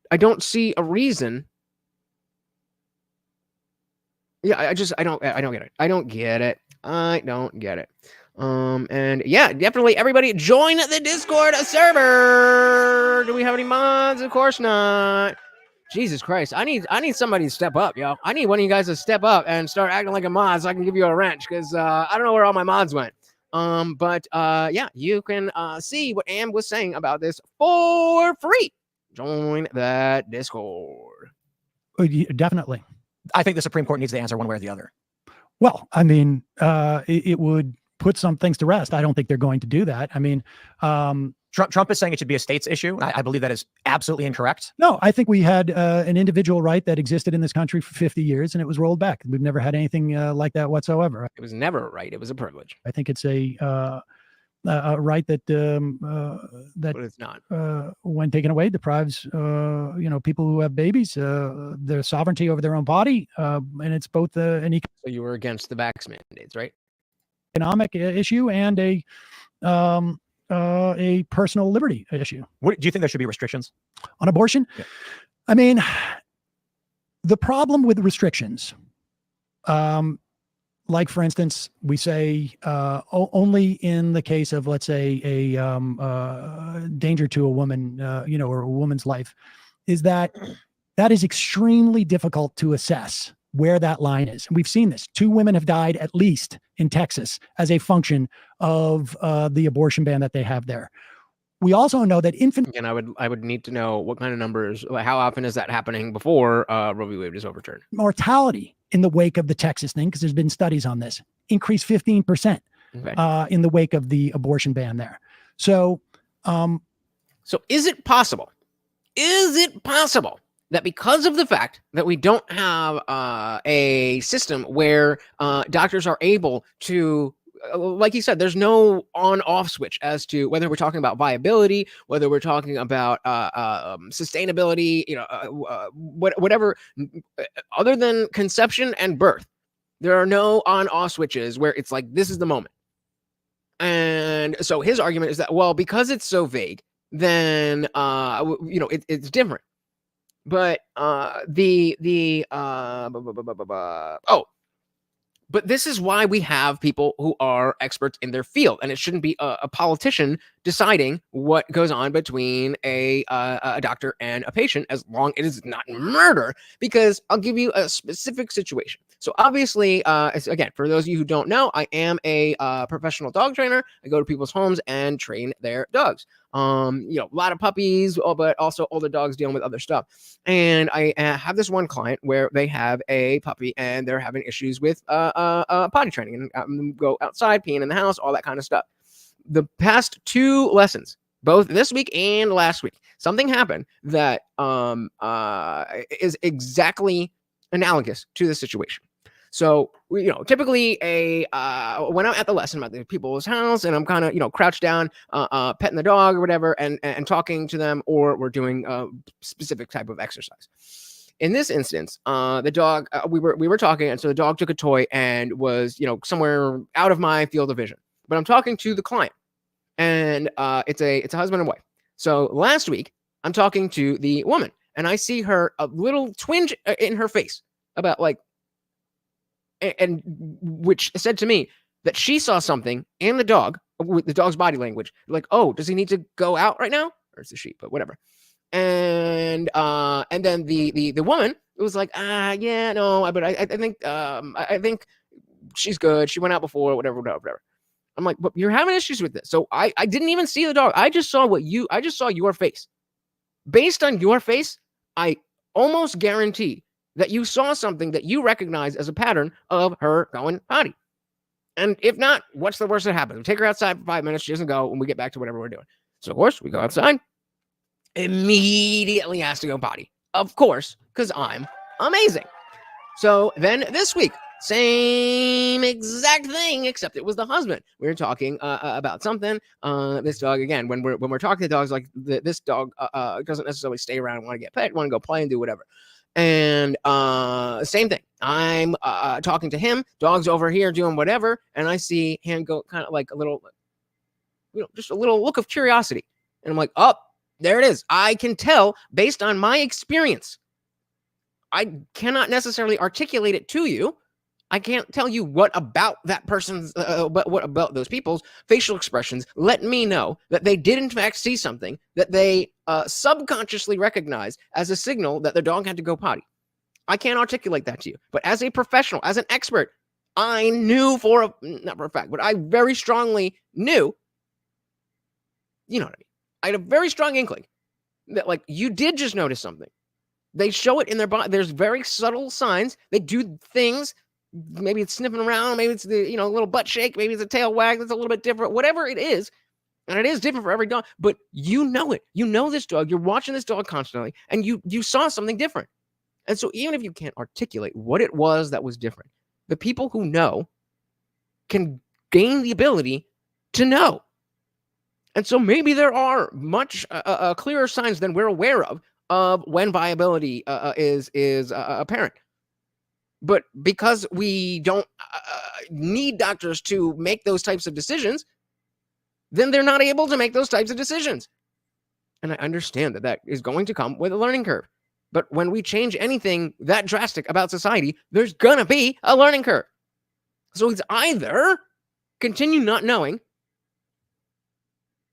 I don't see a reason. Yeah, I don't get it. I don't get it. And yeah, definitely everybody join the Discord server. Do we have any mods? Of course not. Jesus Christ. I need somebody to step up, yo. I need one of you guys to step up and start acting like a mod so I can give you a wrench, because I don't know where all my mods went. But yeah, you can see what Am was saying about this for free. Join that Discord. Definitely. I think the Supreme Court needs to answer one way or the other. Well, I mean, it would put some things to rest. I don't think they're going to do that. I mean, Trump is saying it should be a states issue. I believe that is absolutely incorrect. no, I think we had an individual right that existed in this country for 50 years, and it was rolled back. We've never had anything like that whatsoever. It was never a right. It was a privilege. I think it's a right that But it's not. when taken away, deprives people who have babies their sovereignty over their own body, and it's both an So you were against the vax mandates, right? economic issue and a personal liberty issue. What, do you think there should be restrictions on abortion? Yeah. I mean, the problem with restrictions, like for instance, we say only in the case of, let's say, a danger to a woman, or a woman's life, is that is extremely difficult to assess where that line is. And we've seen this. 2 women have died at least in Texas as a function of the abortion ban that they have there. We also know that And I would need to know what kind of numbers, like how often is that happening before Roe v. Wade is overturned? mortality in the wake of the Texas thing, because there's been studies on this, increased 15% Okay. in the wake of the abortion ban there. So, So is it possible? Is it possible that because of the fact that we don't have a system where doctors are able to, like you said, there's no on-off switch as to whether we're talking about viability, whether we're talking about sustainability, whatever, other than conception and birth, there are no on-off switches where it's like, this is the moment. And so his argument is that, well, because it's so vague, then it's different. But but this is why we have people who are experts in their field, and it shouldn't be a politician deciding what goes on between a doctor and a patient, as long as it is not murder. Because I'll give you a specific situation. So obviously, again, for those of you who don't know, I am a professional dog trainer. I go to people's homes and train their dogs. A lot of puppies, but also older dogs dealing with other stuff. And I have this one client where they have a puppy and they're having issues with potty training, and go outside, peeing in the house, all that kind of stuff. The past 2 lessons, both this week and last week, something happened that is exactly analogous to the situation. So, typically when I'm at the lesson, I'm at the people's house and I'm kind of, crouched down, petting the dog or whatever, and talking to them, or we're doing a specific type of exercise. In this instance, the dog, we were talking, and so the dog took a toy and was, somewhere out of my field of vision. But I'm talking to the client, and it's a husband and wife. So last week, I'm talking to the woman, and I see her a little twinge in her face about and which said to me that she saw something in the dog, with the dog's body language, like, oh, does he need to go out right now? Or it's a sheep, but whatever. And then the woman, it was like, yeah, no, but I think she's good. She went out before, whatever. I'm like, but you're having issues with this. So I didn't even see the dog. I just saw your face. Based on your face, I almost guarantee that you saw something that you recognize as a pattern of her going potty. And if not, what's the worst that happens? We take her outside for 5 minutes. She doesn't go, and we get back to whatever we're doing. So, of course, we go outside. Immediately has to go potty. Of course, because I'm amazing. So then this week, same exact thing, except it was the husband. We were talking about something. This dog, again, when we're talking to dogs, like this dog doesn't necessarily stay around and want to get pet, want to go play and do whatever. And same thing. I'm talking to him. Dog's over here doing whatever, and I see him go kind of like a little, just a little look of curiosity. And I'm like, oh, there it is. I can tell based on my experience. I cannot necessarily articulate it to you. I can't tell you what about that person's, but what about those people's facial expressions let me know that they did in fact see something that they subconsciously recognized as a signal that their dog had to go potty. I can't articulate that to you, but as a professional, as an expert, I knew not for a fact, but I very strongly knew, you know what I mean? I had a very strong inkling that, like, you did just notice something. They show it in their body. There's very subtle signs. They do things. Maybe it's sniffing around. Maybe it's the, a little butt shake. Maybe it's a tail wag that's a little bit different. Whatever it is, and it is different for every dog, but you know it. You know this dog. You're watching this dog constantly, and you saw something different. And so even if you can't articulate what it was that was different, the people who know can gain the ability to know. And so maybe there are much clearer signs than we're aware of when viability is apparent. But because we don't need doctors to make those types of decisions, then they're not able to make those types of decisions. And I understand that is going to come with a learning curve. But when we change anything that drastic about society, there's going to be a learning curve. So it's either continue not knowing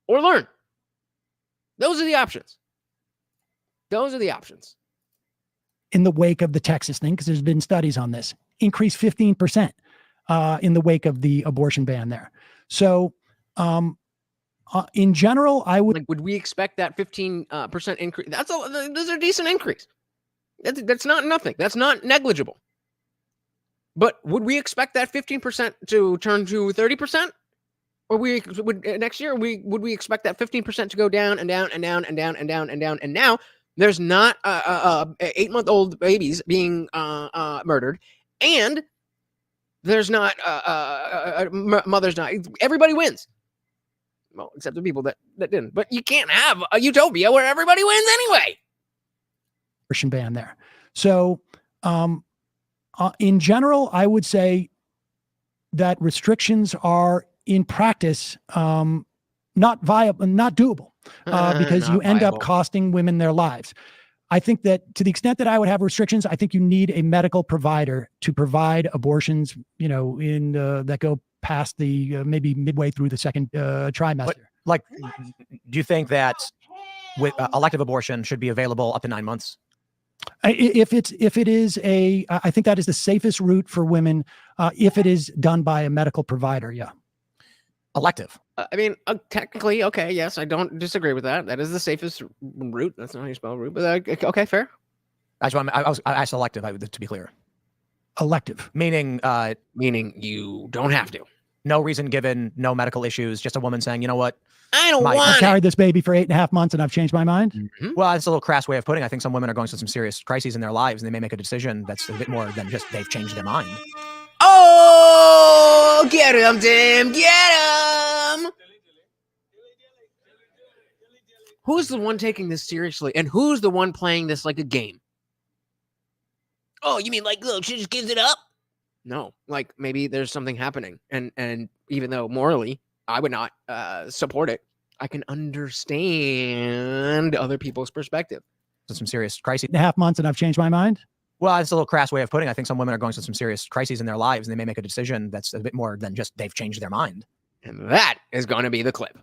or learn. Those are the options. Those are the options. In the wake of the Texas thing, because there's been studies on this, increased 15% in the wake of the abortion ban there. So in general, I would... would we expect that 15% increase? That's a decent increase. That's not nothing. That's not negligible. But would we expect that 15% to turn to 30%? Or next year, would we expect that 15% to go down and down and down and down and down and down? And now there's not 8-month-old babies being murdered, and there's not mothers not. Everybody wins. Well, except the people that didn't. But you can't have a utopia where everybody wins anyway. Abortion ban there. So in general, I would say that restrictions are in practice not viable, not doable, because you end up costing women their lives. I think that to the extent that I would have restrictions, I think you need a medical provider to provide abortions, in that go past the maybe midway through the second trimester. But, do you think that with elective abortion should be available up to 9 months? If it is I think that is the safest route for women if it is done by a medical provider. Yeah. Elective. I mean, technically, okay, yes, I don't disagree with that. That is the safest route. That's not how you spell route, but okay, fair. I asked elective, to be clear. Elective. Meaning you don't have to. No reason given, no medical issues, just a woman saying, you know what? I don't want I've carried this baby for 8.5 months and I've changed my mind. Mm-hmm. Well, it's a little crass way of putting it. I think some women are going through some serious crises in their lives and they may make a decision that's a bit more than just they've changed their mind. Oh, get him, Tim, get him. Who's the one taking this seriously? And who's the one playing this like a game? Oh, you mean look, she just gives it up? No, maybe there's something happening. And even though morally I would not support it, I can understand other people's perspective. So some serious crises. 8.5 months and I've changed my mind. Well, it's a little crass way of putting it. I think some women are going through some serious crises in their lives and they may make a decision that's a bit more than just they've changed their mind. And that is going to be the clip.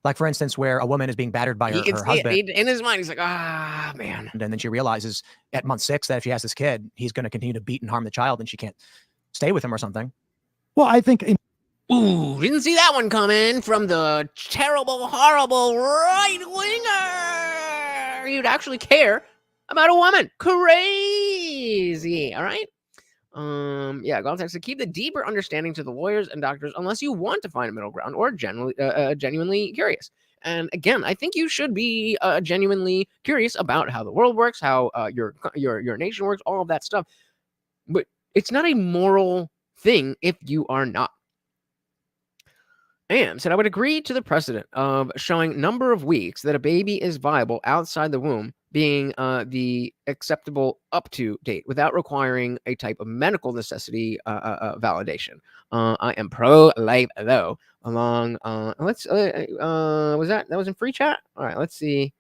Like, for instance, where a woman is being battered by her husband. In his mind, he's like, man. And then she realizes at month 6 that if she has this kid, he's going to continue to beat and harm the child and she can't stay with him or something. Well, I think... Ooh, didn't see that one coming from the terrible, horrible right-winger. You'd actually care about a woman. Crazy. All right. Yeah, Gonzaga said, keep the deeper understanding to the lawyers and doctors unless you want to find a middle ground or genuinely curious. And again, I think you should be genuinely curious about how the world works, how your nation works, all of that stuff. But it's not a moral thing if you are not. And said, I would agree to the precedent of showing number of weeks that a baby is viable outside the womb being the acceptable up to date without requiring a type of medical necessity validation. I am pro-life though. Along, was that was in free chat? All right, let's see.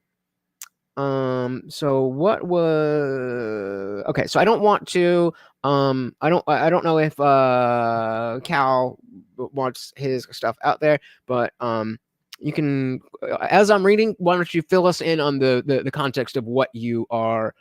So what was okay, so I don't want to. I don't know if Cal wants his stuff out there, but you can, as I'm reading, why don't you fill us in on the context of what you are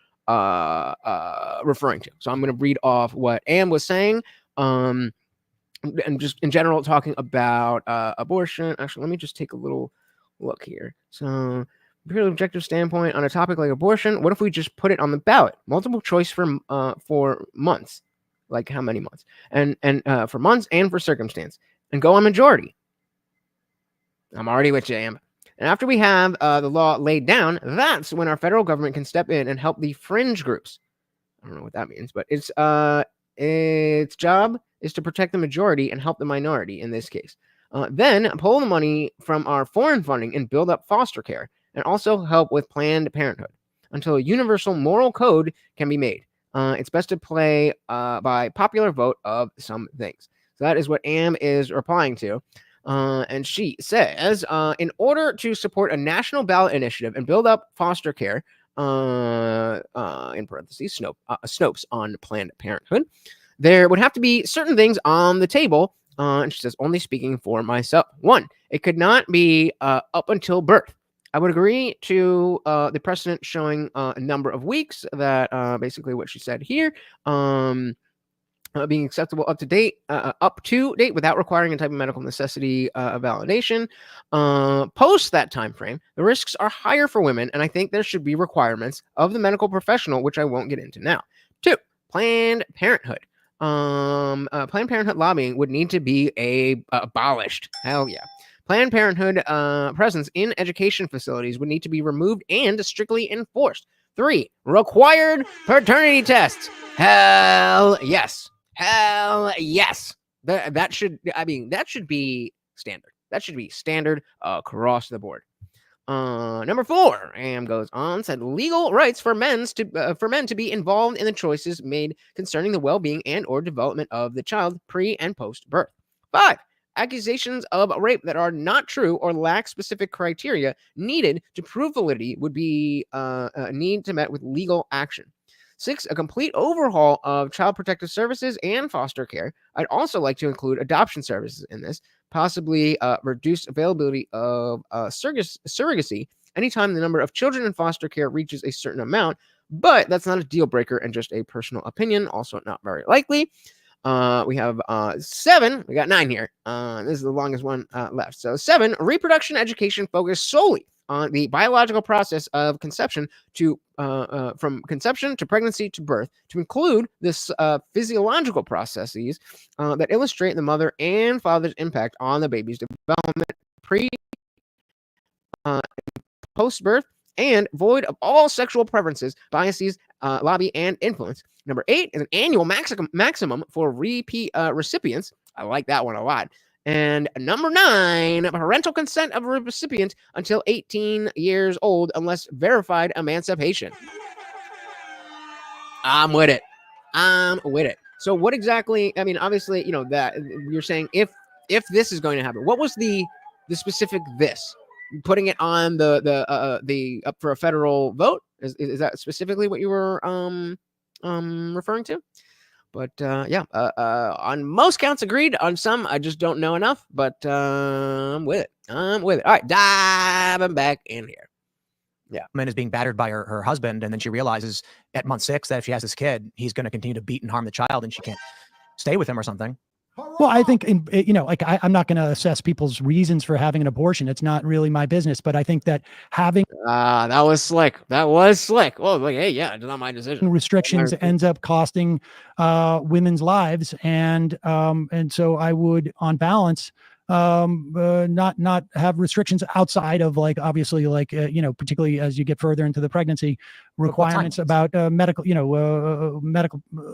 referring to? So I'm going to read off what Am was saying. And just in general, talking about abortion. Actually, let me just take a little look here. So, from a purely objective standpoint, on a topic like abortion, what if we just put it on the ballot? Multiple choice for months, like how many months, and for months and for circumstance, and go on majority. I'm already with you, Am. And after we have the law laid down, that's when our federal government can step in and help the fringe groups. I don't know what that means, but its job is to protect the majority and help the minority in this case. Then pull the money from our foreign funding and build up foster care, and also help with Planned Parenthood until a universal moral code can be made. It's best to play by popular vote of some things. So that is what Am is replying to. And she says, in order to support a national ballot initiative and build up foster care, in parentheses, Snopes on Planned Parenthood, there would have to be certain things on the table. And she says, only speaking for myself. 1, it could not be up until birth. I would agree to the precedent showing a number of weeks, that basically what she said here, being acceptable up to date without requiring a type of medical necessity validation. Post that time frame, the risks are higher for women, and I think there should be requirements of the medical professional, which I won't get into now. 2, Planned Parenthood. Planned Parenthood lobbying would need to be abolished. Hell yeah. Planned Parenthood presence in education facilities would need to be removed and strictly enforced. 3, required paternity tests. Hell yes. Hell yes. That should be standard. That should be standard across the board. Number 4, Am goes on, said legal rights for men to be involved in the choices made concerning the well-being and or development of the child pre and post birth. 5, accusations of rape that are not true or lack specific criteria needed to prove validity would be need to met with legal action. 6, a complete overhaul of child protective services and foster care. I'd also like to include adoption services in this, possibly reduced availability of surrogacy anytime the number of children in foster care reaches a certain amount, but that's not a deal breaker and just a personal opinion, also not very likely. We have 7, we got 9 here. This is the longest one left. So 7, reproduction education focused solely on the biological process of conception to from conception to pregnancy to birth, to include this physiological processes that illustrate the mother and father's impact on the baby's development pre post birth, and void of all sexual preferences, biases, lobby, and influence. Number 8 is an annual maximum for repeat recipients. I like that one a lot. And number 9, parental consent of a recipient until 18 years old, unless verified emancipation. I'm with it. So what exactly, I mean, obviously, you know, that you're saying if this is going to happen, what was the specific this? Putting it on the up for a federal vote? Is that specifically what you were referring to? But yeah, on most counts agreed. On some, I just don't know enough. But I'm with it. All right, diving back in here. Yeah, woman is being battered by her husband, and then she realizes at month 6 that if she has this kid, he's going to continue to beat and harm the child, and she can't stay with him or something. Well, I think, you know, like I'm not going to assess people's reasons for having an abortion. It's not really my business. But I think that having that was slick. Well, like, hey, yeah, it's not my decision. Restrictions ends up costing women's lives, and so I would, on balance, not have restrictions outside of, like, obviously, like, you know, particularly as you get further into the pregnancy, requirements about medical, you know,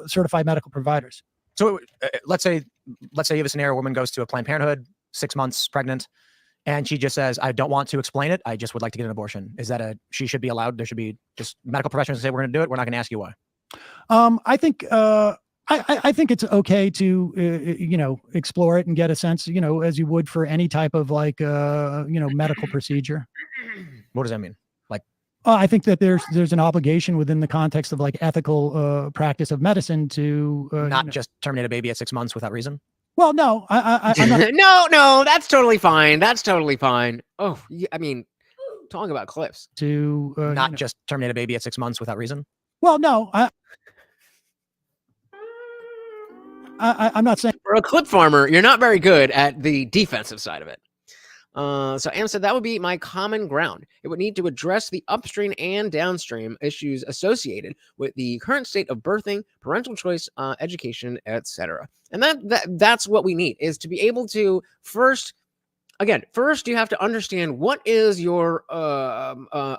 certified medical providers. So let's say you have a scenario, a woman goes to a Planned Parenthood, 6 months pregnant, and she just says, I don't want to explain it, I just would like to get an abortion. Is that she should be allowed? There should be just medical professionals say, we're going to do it, we're not going to ask you why. I think I think it's okay to you know, explore it and get a sense, you know, as you would for any type of, like, you know, medical procedure. What does that mean? Like, I think that there's an obligation within the context of like ethical practice of medicine to Not just terminate a baby at 6 months without reason. Well, no, I'm not. No, that's totally fine. That's totally fine. Oh, yeah, I mean, talking about clips. To Not just terminate a baby at 6 months without reason. Well, no, I'm not saying. For a clip farmer, you're not very good at the defensive side of it. So Am said that would be my common ground. It would need to address the upstream and downstream issues associated with the current state of birthing, parental choice, education, etc. And that's what we need, is to be able to first you have to understand what is your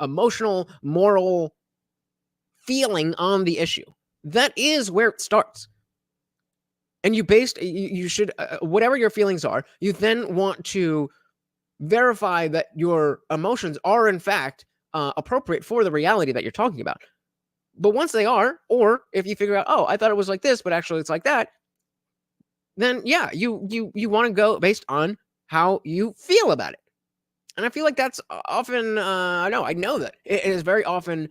emotional, moral feeling on the issue. That is where it starts. And you should, whatever your feelings are, you then want to verify that your emotions are in fact appropriate for the reality that you're talking about. But once they are, or if you figure out, oh, I thought it was like this, but actually it's like that, then yeah, you want to go based on how you feel about it. And I feel like that's often, I know that it is very often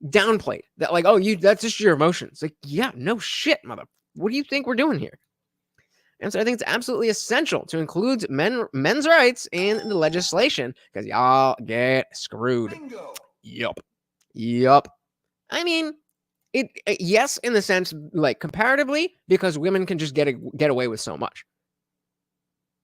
downplayed, that like, oh, that's just your emotions. Like, yeah, no shit, mother. What do you think we're doing here? And so I think it's absolutely essential to include men's rights in the legislation, because y'all get screwed. Bingo. Yup. I mean, yes, in the sense, like, comparatively, because women can just get away with so much.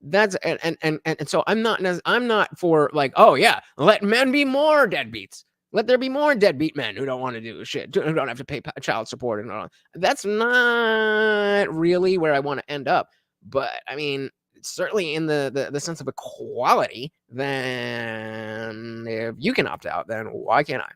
That's and so I'm not for like, oh yeah, let men be more deadbeats. Let there be more deadbeat men who don't want to do shit, who don't have to pay child support and all. That's not really where I want to end up. But I mean, certainly in the sense of equality, then if you can opt out, then why can't I?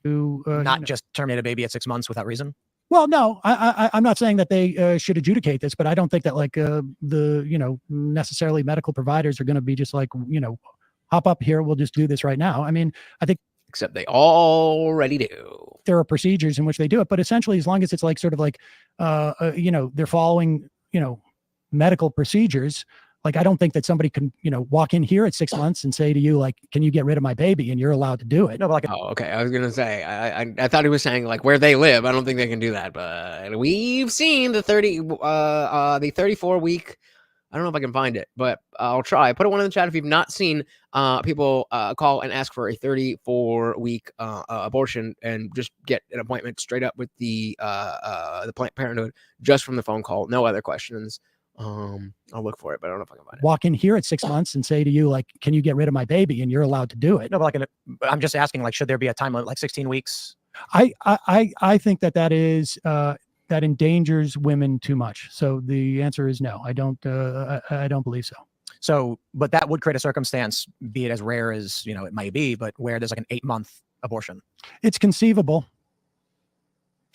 Not just terminate a baby at 6 months without reason. Well, no, I'm not saying that they should adjudicate this, but I don't think that like the necessarily medical providers are going to be just like, hop up here, we'll just do this right now. I mean, I think. Except they already do. There are procedures in which they do it, but essentially, as long as it's like sort of like, they're following, medical procedures. Like, I don't think that somebody can, walk in here at 6 months and say to you, like, can you get rid of my baby? And you're allowed to do it. No, but like, oh, okay. I was gonna say, I thought he was saying like where they live. I don't think they can do that, but we've seen the 34 week. I don't know if I can find it, but I'll try. Put it one in the chat if you've not seen people call and ask for a 34-week abortion and just get an appointment straight up with the Planned Parenthood just from the phone call, no other questions. I'll look for it, but I don't know if I can find it. Walk in here at 6 months and say to you, like, can you get rid of my baby? And you're allowed to do it. No, but like, I'm just asking, like, should there be a time limit, like 16 weeks? I think that is that endangers women too much. So the answer is no. I don't believe so. So, but that would create a circumstance, be it as rare as it might be, but where there's like an 8-month abortion. It's conceivable.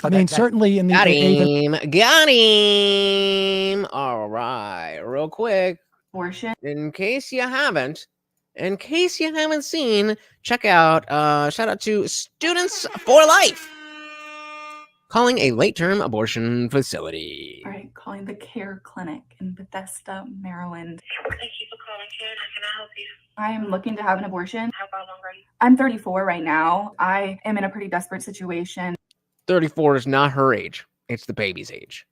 I mean, certainly in the got him. All right, real quick. Abortion. In case you haven't seen, check out. Shout out to Students for Life, calling a late-term abortion facility. All right, calling the Care Clinic in Bethesda, Maryland. Thank you for calling Care. How can I help you? I am looking to have an abortion. How long are you? I'm 34 right now. I am in a pretty desperate situation. 34 is not her age. It's the baby's age.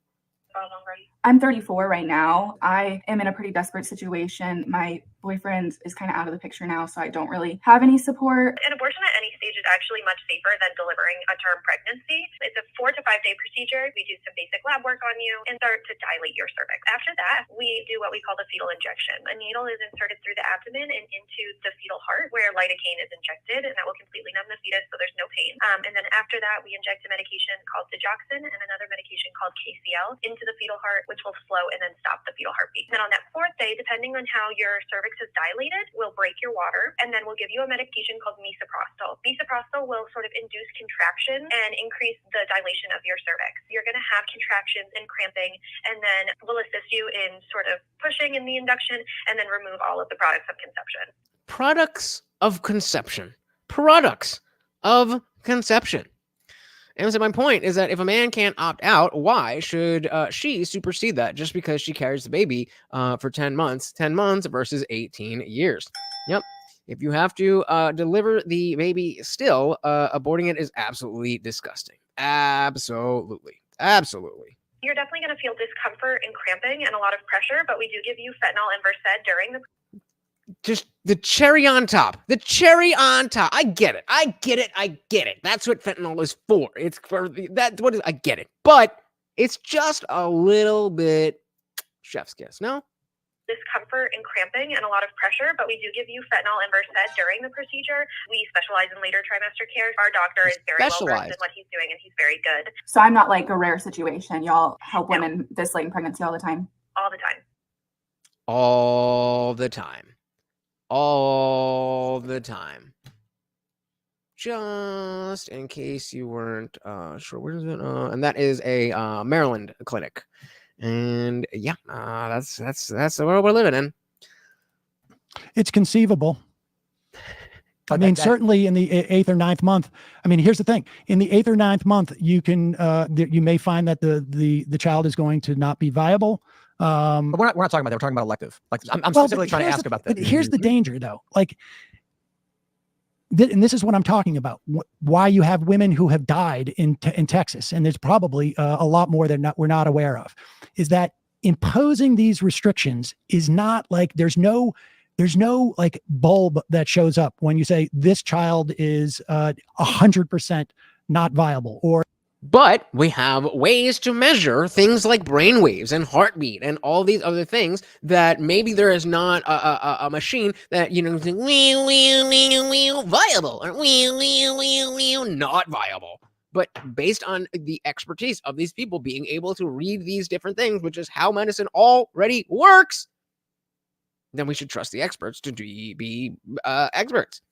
How long are you? I'm 34 right now. I am in a pretty desperate situation. My boyfriend is kind of out of the picture now, so I don't really have any support. An abortion at any stage is actually much safer than delivering a term pregnancy. It's a 4 to 5 day procedure. We do some basic lab work on you and start to dilate your cervix. After that, we do what we call the fetal injection. A needle is inserted through the abdomen and into the fetal heart, where lidocaine is injected, and that will completely numb the fetus, so there's no pain. And then after that, we inject a medication called digoxin and another medication called KCL into the fetal heart, which will slow and then stop the fetal heartbeat. And then on that 4th day, depending on how your cervix is dilated, we'll break your water, and then we'll give you a medication called misoprostol. Misoprostol will sort of induce contraction and increase the dilation of your cervix. You're going to have contractions and cramping, and then we'll assist you in sort of pushing in the induction and then remove all of the products of conception. Products of conception. Products of conception. And so my point is that if a man can't opt out, why should she supersede that just because she carries the baby for 10 months? 10 months versus 18 years. Yep. If you have to deliver the baby still, aborting it is absolutely disgusting. Absolutely. Absolutely. You're definitely going to feel discomfort and cramping and a lot of pressure, but we do give you fentanyl and Versed during the Just the cherry on top. The cherry on top. I get it. I get it. I get it. That's what fentanyl is for. It's for that's what I get it. But it's just a little bit chef's kiss, no? discomfort and cramping and a lot of pressure, but we do give you fentanyl and Versed during the procedure. We specialize in later trimester care. Our doctor is very well versed in what he's doing, and he's very good. So I'm not like a rare situation. Y'all help women this late in pregnancy all the time? All the time. All the time. All the time. Just in case you weren't sure, where is it? And that is a Maryland clinic. And yeah, that's the world we're living in. It's conceivable. I mean, certainly in the 8th or 9th month. I mean, here's the thing: in the 8th or 9th month, you can you may find that the child is going to not be viable. But we're not talking about that. We're talking about elective. Like I'm specifically trying to ask about that. But here's the danger, though. Like, and this is what I'm talking about. Why you have women who have died in Texas, and there's probably a lot more that we're not aware of, is that imposing these restrictions is not like there's no like bulb that shows up when you say this child is 100% not viable. But we have ways to measure things like brainwaves and heartbeat and all these other things that maybe there is not a machine that, you know, viable or not viable. But based on the expertise of these people being able to read these different things, which is how medicine already works, then we should trust the experts to be experts.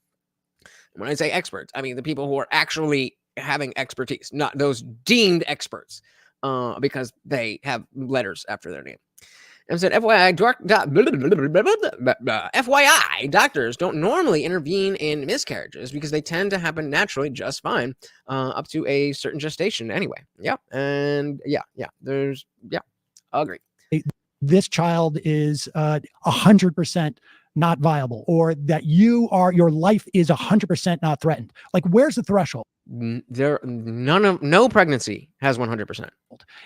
When I say experts, I mean the people who are actually having expertise, not those deemed experts, because they have letters after their name. And said, FYI, doctors don't normally intervene in miscarriages because they tend to happen naturally just fine up to a certain gestation anyway. Yeah. And yeah. Agree. This child is 100% not viable, or that your life is 100% not threatened. Like, where's the threshold? No pregnancy has 100%.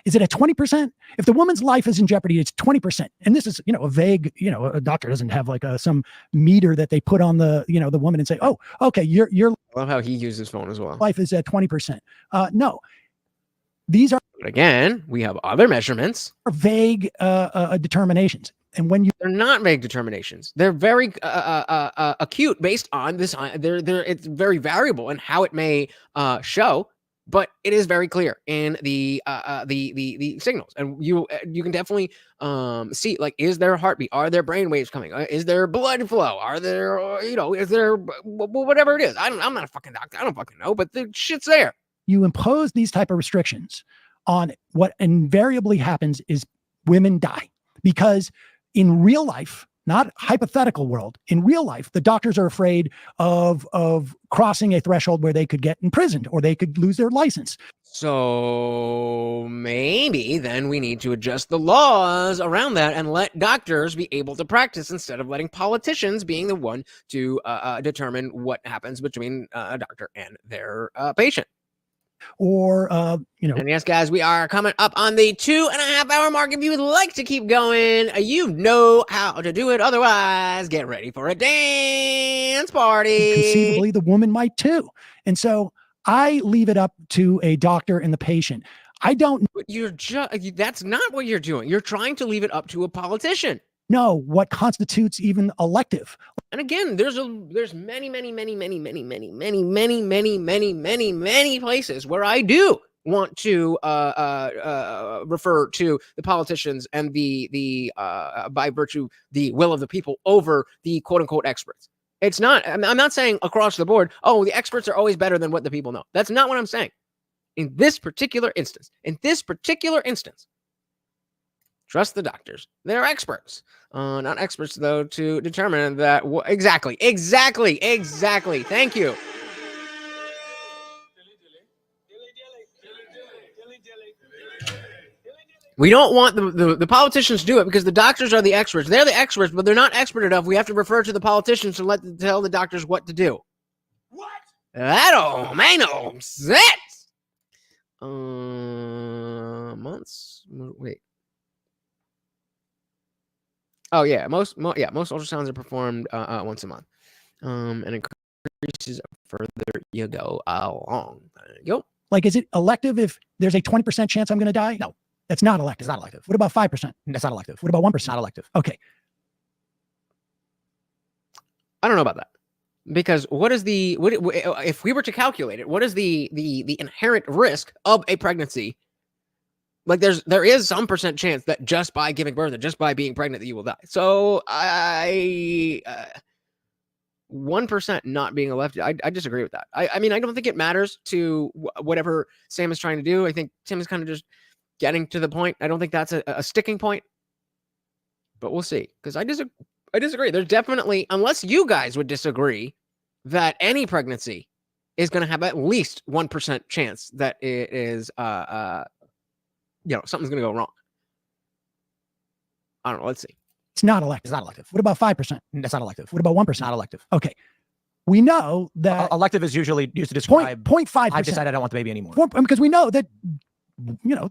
Is it at 20%? If the woman's life is in jeopardy, it's 20%. And this is, a vague, a doctor doesn't have like some meter that they put on the woman and say, oh, okay, your I love how he uses his phone as well. Life is at 20%. No, these are, but again, we have other measurements. Vague determinations. And when they're not vague determinations, they're very acute based on this. It's very variable in how it may show, but it is very clear in the signals, and you can definitely see, like, is there heartbeat? Are there brain waves coming? Is there blood flow? Are there is there whatever it is? I'm not a fucking doctor. I don't fucking know, but the shit's there. You impose these type of restrictions on what invariably happens is women die, because in real life, not hypothetical world, in real life, the doctors are afraid of crossing a threshold where they could get imprisoned or they could lose their license. So maybe then we need to adjust the laws around that and let doctors be able to practice instead of letting politicians being the one to determine what happens between a doctor and their patient. Or, And yes, guys, we are coming up on the 2.5 hour mark. If you would like to keep going, you know how to do it. Otherwise, get ready for a dance party. Conceivably, the woman might too. And so I leave it up to a doctor and the patient. I don't. But that's not what you're doing. You're trying to leave it up to a politician. Know what constitutes even elective. And again, there's many places where I do want to refer to the politicians and the by virtue the will of the people over the quote unquote experts. It's not. I'm not saying across the board, oh, the experts are always better than what the people know. That's not what I'm saying. In this particular instance, trust the doctors. They're experts. Not experts, though, to determine that. Exactly. Thank you. We don't want the politicians to do it because the doctors are the experts. They're the experts, but they're not expert enough. We have to refer to the politicians and tell the doctors what to do. What? That don't make no sense. Months. Wait. Oh yeah, most ultrasounds are performed once a month. And increases further you go along. Yo. Like, is it elective if there's a 20% chance I'm going to die? No. That's not elective. It's not elective. What about 5%? That's not elective. What about 1%? Not elective. Okay. I don't know about that. Because if we were to calculate it, what is the inherent risk of a pregnancy? Like there is some percent chance that just by giving birth and just by being pregnant that you will die. So 1% not being elected, I disagree with that. I mean, I don't think it matters to whatever Sam is trying to do. I think Tim is kind of just getting to the point. I don't think that's a sticking point, but we'll see. Because I disagree. There's definitely, unless you guys would disagree, that any pregnancy is going to have at least 1% chance that it is, something's going to go wrong. I don't know. Let's see. It's not elective. It's not elective. What about 5%? That's not elective. What about 1%? Not elective. Okay. We know that Elective is usually used to describe 0.5%. I've decided I don't want the baby anymore. Because we know that,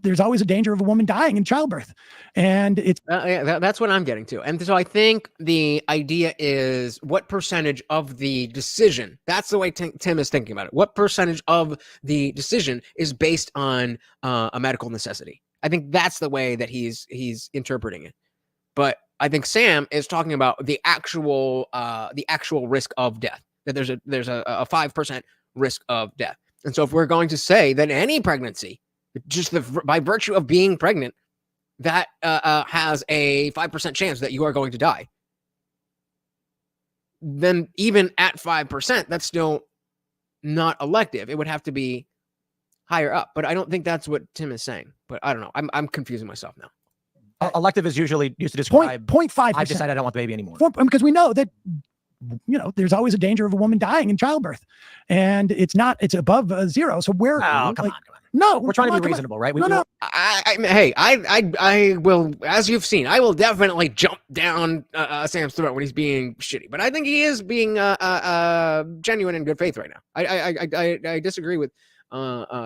there's always a danger of a woman dying in childbirth. And it's that's what I'm getting to. And so I think the idea is what percentage of the decision, that's the way Tim is thinking about it. What percentage of the decision is based on a medical necessity? I think that's the way that he's interpreting it. But I think Sam is talking about the actual risk of death, that there's a 5% risk of death. And so if we're going to say that any pregnancy, just by virtue of being pregnant, that has a 5% chance that you are going to die, then even at 5%, that's still not elective. It would have to be higher up. But I don't think that's what Tim is saying. But I don't know. I'm confusing myself now. Elective is usually used to describe 0.5%. I've decided I don't want the baby anymore. Because we know that, there's always a danger of a woman dying in childbirth, and it's above zero. So we're come on. No, We're trying to be reasonable, right? No. I will, as you've seen, I will definitely jump down Sam's throat when he's being shitty. But I think he is being genuine and good faith right now. I disagree with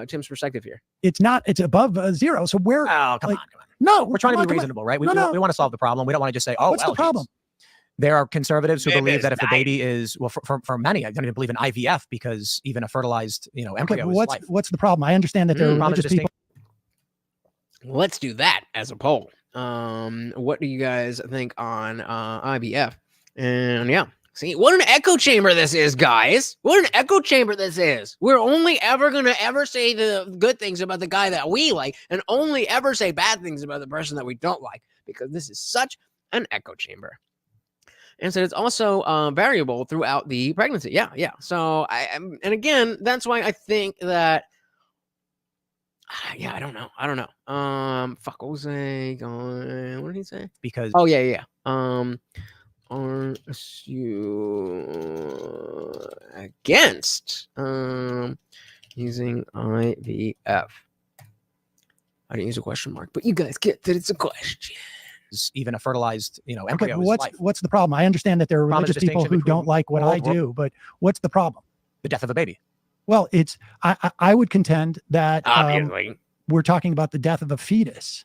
Tim's perspective here. It's above zero. So we're come on. No, we're trying to be reasonable, right? We want to solve the problem. We don't want to just say, what's the problem? There are conservatives who believe that if the baby is, well, for many, I don't even believe in IVF because even a fertilized, embryo is life. What's the problem? I understand that there are religious people. Let's do that as a poll. What do you guys think on IVF? And yeah, see, what an echo chamber this is, guys. What an echo chamber this is. We're only ever going to ever say the good things about the guy that we like and only ever say bad things about the person that we don't like, because this is such an echo chamber. And so it's also variable throughout the pregnancy. Yeah. So and again, that's why I think that, I don't know. Fuck, what was I going? What did he say? Because Aren't you against using IVF? I didn't use a question mark, but you guys get that it's a question. Even a fertilized, embryo is life. What's the problem? I understand that there are religious people who don't like what I do, but what's the problem? The death of a baby. Well, I would contend that obviously we're talking about the death of a fetus.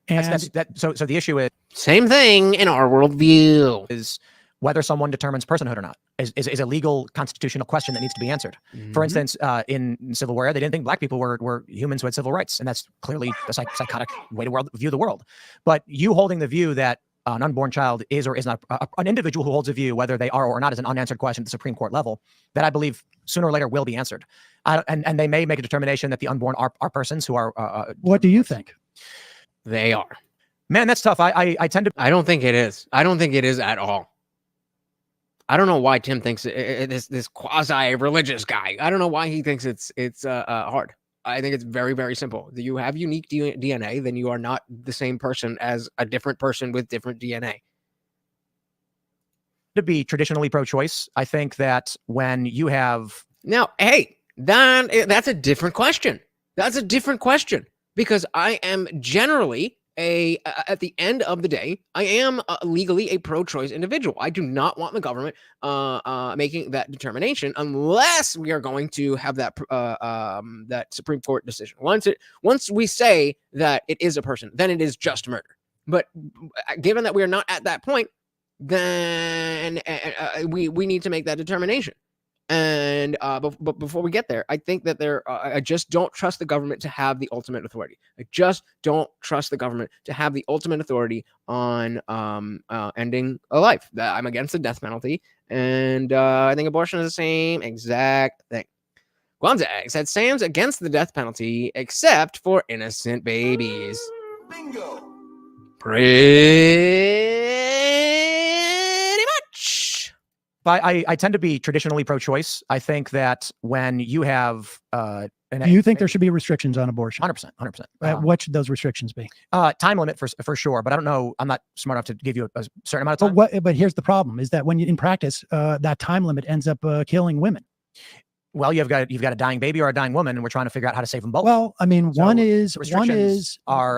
And so the issue is same thing in our worldview is whether someone determines personhood or not is a legal constitutional question that needs to be answered. For instance, in Civil War, they didn't think black people were humans who had civil rights, and that's clearly a psychotic way to view the world. But you holding the view that an unborn child is or is not an individual who holds a view, whether they are or not, is an unanswered question at the Supreme Court level that I believe sooner or later will be answered. And they may make a determination that the unborn are persons who are. What do you think? They are. Man, that's tough. I tend to. I don't think it is. I don't think it is at all. I don't know why Tim thinks this quasi-religious guy. I don't know why he thinks it's hard. I think it's very, very simple. You have unique DNA, then you are not the same person as a different person with different DNA. To be traditionally pro-choice, I think that when you have now, hey, that's a different question. That's a different question because I am generally at the end of the day, I am legally a pro-choice individual. I do not want the government making that determination unless we are going to have that that Supreme Court decision. Once we say that it is a person, then it is just murder. But given that we are not at that point, then we need to make that determination. And but before we get there, I think that I just don't trust the government to have the ultimate authority. I just don't trust the government to have the ultimate authority on ending a life. I'm against the death penalty, and I think abortion is the same exact thing. Guanzag said Sam's against the death penalty except for innocent babies. Bingo. Pretty much. But I tend to be traditionally pro-choice. I think that when you have Do you think there should be restrictions on abortion? 100%, 100%. What should those restrictions be? Time limit for sure, but I don't know. I'm not smart enough to give you a certain amount of time. But here's the problem: is that when you in practice, that time limit ends up killing women. Well, you've got a dying baby or a dying woman, and we're trying to figure out how to save them both. Well, I mean, So one is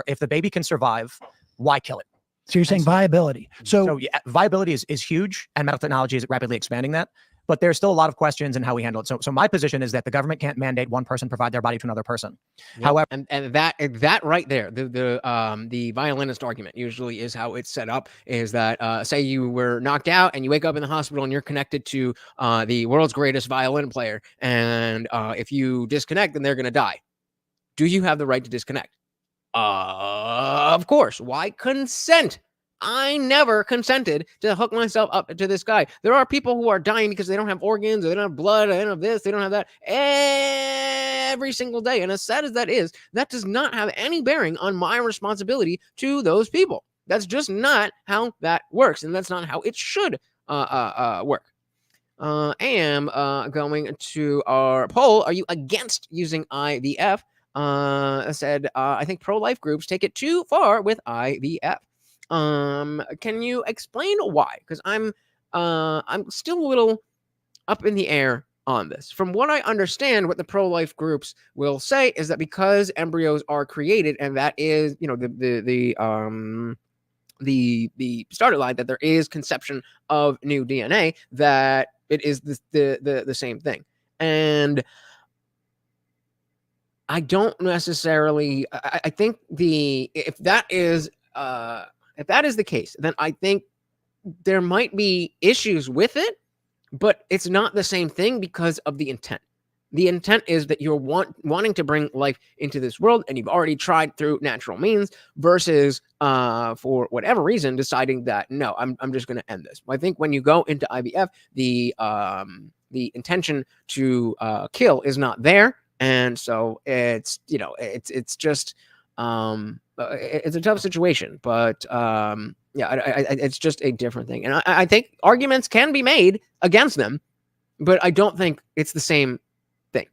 if the baby can survive, why kill it? So you're saying viability. So yeah, viability is huge, and medical technology is rapidly expanding that. But there's still a lot of questions in how we handle it. So my position is that the government can't mandate one person provide their body to another person. Yep. However, and that right there, the violinist argument usually is how it's set up. Is that say you were knocked out and you wake up in the hospital and you're connected to the world's greatest violin player, and if you disconnect, then they're going to die. Do you have the right to disconnect? Of course. Why consent? I never consented to hook myself up to this guy. There are people who are dying because they don't have organs, or they don't have blood, or they don't have this, they don't have that every single day. And as sad as that is, that does not have any bearing on my responsibility to those people. That's just not how that works, and that's not how it should work. I am going to our poll. Are you against using IVF? Said I think pro-life groups take it too far with IVF. Can you explain why? Because I'm still a little up in the air on this. From what I understand, what the pro-life groups will say is that because embryos are created, and that is, you know, the starter line, that there is conception of new DNA, that it is the same thing. And I don't necessarily. I think if that is the case, then I think there might be issues with it, but it's not the same thing because of the intent. The intent is that you're wanting to bring life into this world, and you've already tried through natural means, versus for whatever reason deciding that no, I'm just going to end this. I think when you go into IVF, the intention to kill is not there, and so it's just. It's a tough situation, but it's just a different thing. And I think arguments can be made against them, but I don't think it's the same thing.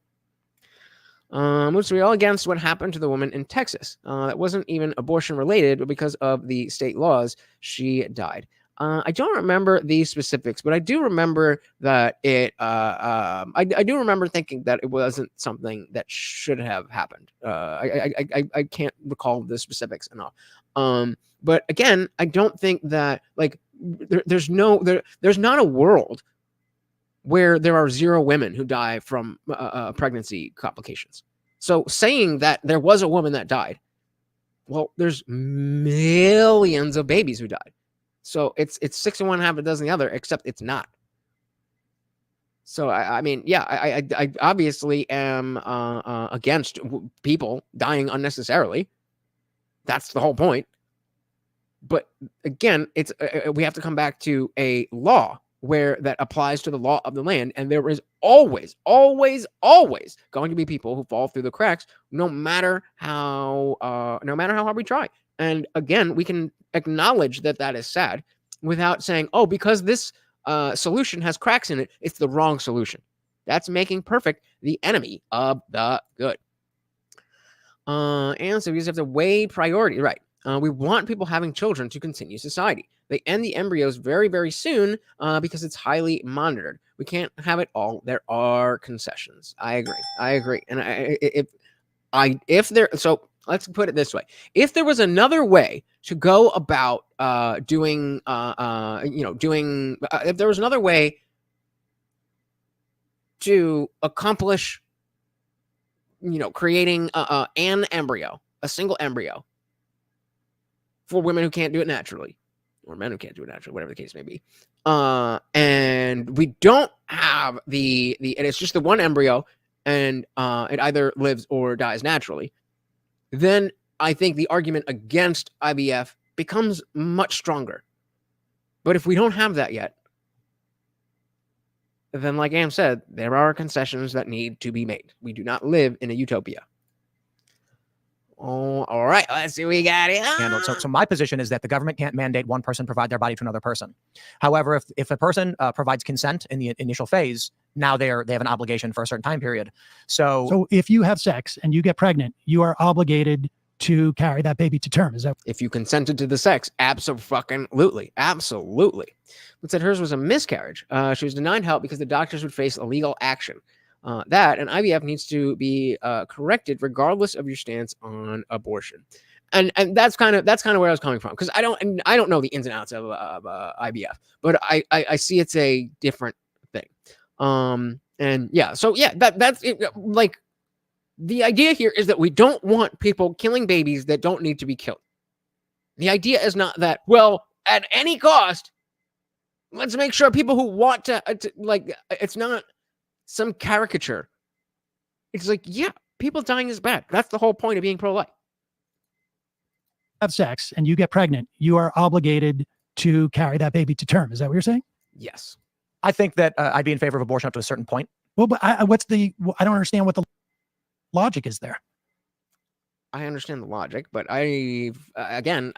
Which we all against what happened to the woman in Texas. That wasn't even abortion related, but because of the state laws, she died. I don't remember the specifics, but I do remember that I do remember thinking that it wasn't something that should have happened. I can't recall the specifics enough. But again, I don't think that there's not a world where there are 0 women who die from pregnancy complications. So saying that there was a woman that died, well, there's millions of babies who died. So it's 6 of one, half a dozen the other, except it's not. So I mean, yeah, I obviously am against people dying unnecessarily. That's the whole point. But again, it's we have to come back to a law where that applies to the law of the land, and there is always going to be people who fall through the cracks, no matter how hard we try. And again, we can acknowledge that that is sad without saying, oh, because this solution has cracks in it, it's the wrong solution. That's making perfect the enemy of the good. And so we just have to weigh priority. Right. We want people having children to continue society. They end the embryos very, very soon because it's highly monitored. We can't have it all. There are concessions. I agree. And let's put it this way. If there was another way to go about if there was another way to accomplish, creating an embryo, a single embryo for women who can't do it naturally, or men who can't do it naturally, whatever the case may be. And we don't have and it's just the one embryo, and it either lives or dies naturally, then I think the argument against IVF becomes much stronger. But if we don't have that yet, then like Am said, there are concessions that need to be made. We do not live in a utopia. Oh, all right. Let's see what we got here. So my position is that the government can't mandate one person provide their body to another person. However, if a person provides consent in the initial phase, now they have an obligation for a certain time period. So if you have sex and you get pregnant, you are obligated to carry that baby to term. Is that if you consented to the sex? Absolutely. But said hers was a miscarriage. She was denied help because the doctors would face illegal action. That and IVF needs to be corrected regardless of your stance on abortion. And that's kind of where I was coming from, because I don't know the ins and outs of IVF, but I see it's a different thing. And yeah, so yeah, that's it. Like, the idea here is that we don't want people killing babies that don't need to be killed. The idea is not that, well, at any cost, let's make sure people who want to like, it's not some caricature. It's like, yeah, people dying is bad. That's the whole point of being pro-life. have sex and you get pregnant, you are obligated to carry that baby to term. Is that what you're saying? Yes. I think that I'd be in favor of abortion up to a certain point. Well, but I don't understand what the logic is there. I understand the logic, but I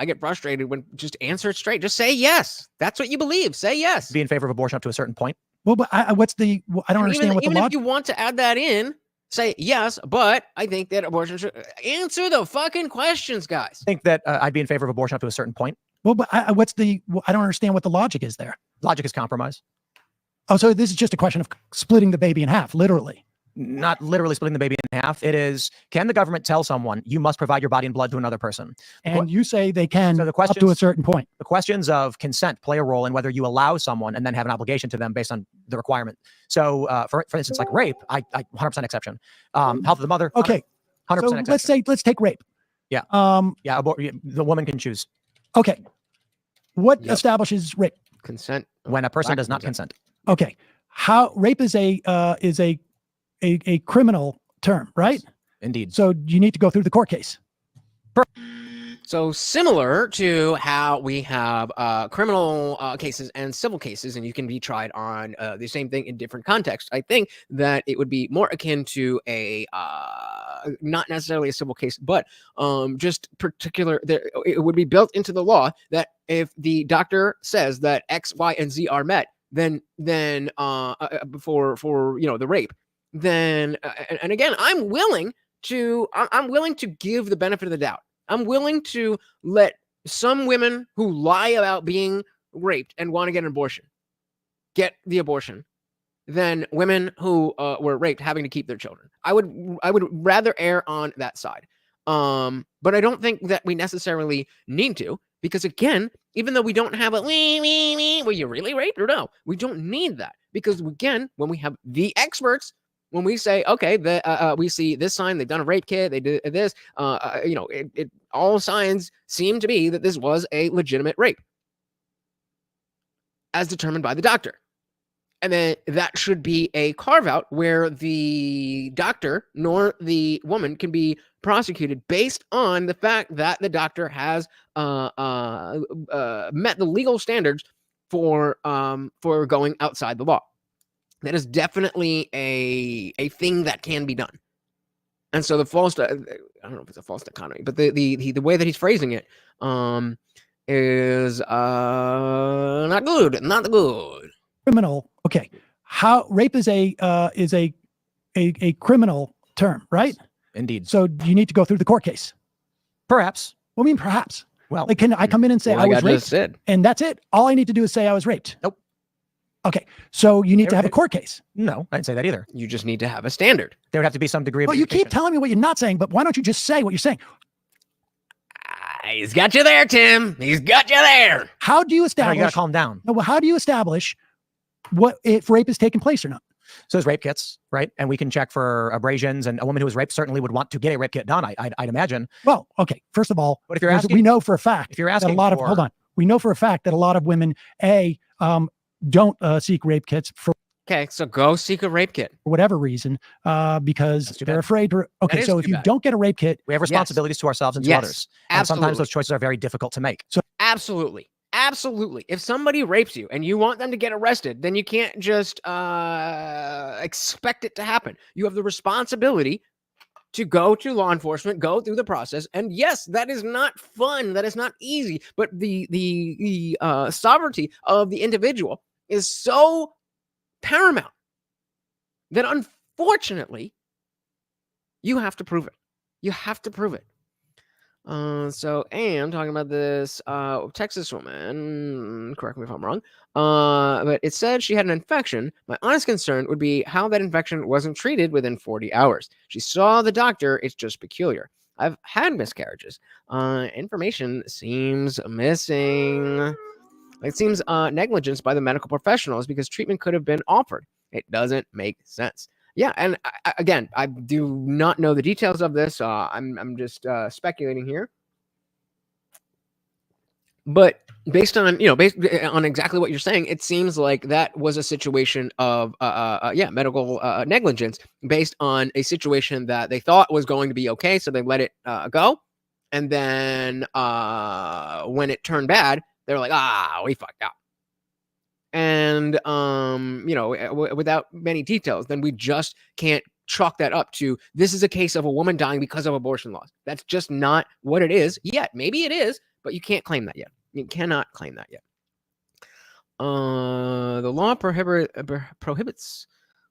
get frustrated when just answer it straight. Just say yes. That's what you believe. Say yes. Be in favor of abortion up to a certain point. Well, but I don't understand what the logic. Even if you want to add that in, say yes, but I think that abortion should answer the fucking questions, guys. I think that I'd be in favor of abortion up to a certain point. Well, but I don't understand what the logic is there. Logic is compromise. Oh, so this is just a question of splitting the baby in half, literally. Not literally splitting the baby in half. It is, can the government tell someone you must provide your body and blood to another person? And you say they can so up to a certain point. The questions of consent play a role in whether you allow someone and then have an obligation to them based on the requirement. So for instance, like rape, I 100% exception. Health of the mother. Okay. 100% so exception. let's take rape. Yeah. The woman can choose. Okay. What establishes rape? Consent. When a person does not consent. Okay. How rape is a criminal term, right? Indeed. So you need to go through the court case. So similar to how we have criminal cases and civil cases, and you can be tried on the same thing in different contexts. I think that it would be more akin to a not necessarily a civil case, but just particular. It would be built into the law that if the doctor says that X, Y, and Z are met, then for the rape, then and again, I'm willing to give the benefit of the doubt. I'm willing to let some women who lie about being raped and want to get an abortion get the abortion than women who were raped having to keep their children. I would rather err on that side. But I don't think that we necessarily need to, because again, even though we don't have a were you really raped or no, we don't need that, because again, when we have the experts, when we say, okay, we see this sign, they've done a rape kit, they did this, all signs seem to be that this was a legitimate rape, as determined by the doctor. And then that should be a carve out where the doctor nor the woman can be prosecuted based on the fact that the doctor has met the legal standards for going outside the law. That is definitely a thing that can be done. And so the false, I don't know if it's a false dichotomy, but the way that he's phrasing it is not good. Criminal. Okay. How rape is a criminal term, right? Indeed. So you need to go through the court case. Perhaps. Well, I mean, perhaps. Well, like, can I come in and say I was raped? And that's it? All I need to do is say I was raped? Nope. Okay. So you need to have a court case. No, I didn't say that either. You just need to have a standard. There would have to be some degree of you keep telling me what you're not saying, but why don't you just say what you're saying? He's got you there, Tim. He's got you there. How do you No, establish? you got to calm down. No, well, how do you establish what if rape has taken place or not? So there's rape kits, right? And we can check for abrasions, and a woman who was raped certainly would want to get a rape kit done, I'd imagine. Well, okay. First of all, But if you're asking, we know for a fact if you're that asking a lot of for, hold on, we know for a fact that a lot of women don't seek rape kits for Okay, so go seek a rape kit. whatever reason, because That's too they're bad. afraid to. Okay, is so too if you bad. don't get a rape kit, we have responsibilities to ourselves and to Yes, others. And sometimes absolutely. those choices are very difficult to make. Absolutely. Absolutely. If somebody rapes you and you want them to get arrested, then you can't just expect it to happen. You have the responsibility to go to law enforcement, go through the process. And yes, that is not fun. That is not easy. But the sovereignty of the individual is so paramount that unfortunately you have to prove it. You have to prove it. So and talking about this Texas woman, correct me if I'm wrong, but it said she had an infection. My honest concern would be how that infection wasn't treated within 40 hours. She saw the doctor. It's just peculiar. I've had miscarriages. Information seems missing. It seems negligence by the medical professionals because treatment could have been offered. It doesn't make sense. Yeah, and again, I do not know the details of this. I'm just speculating here. But based on based on exactly what you're saying, it seems like that was a situation of medical negligence based on a situation that they thought was going to be okay, so they let it go, and then when it turned bad, they were like, we fucked up. And without many details, then we just can't chalk that up to this is a case of a woman dying because of abortion laws. That's just not what it is yet. Maybe it is, but you can't claim that yet. You cannot claim that yet. The law prohibits.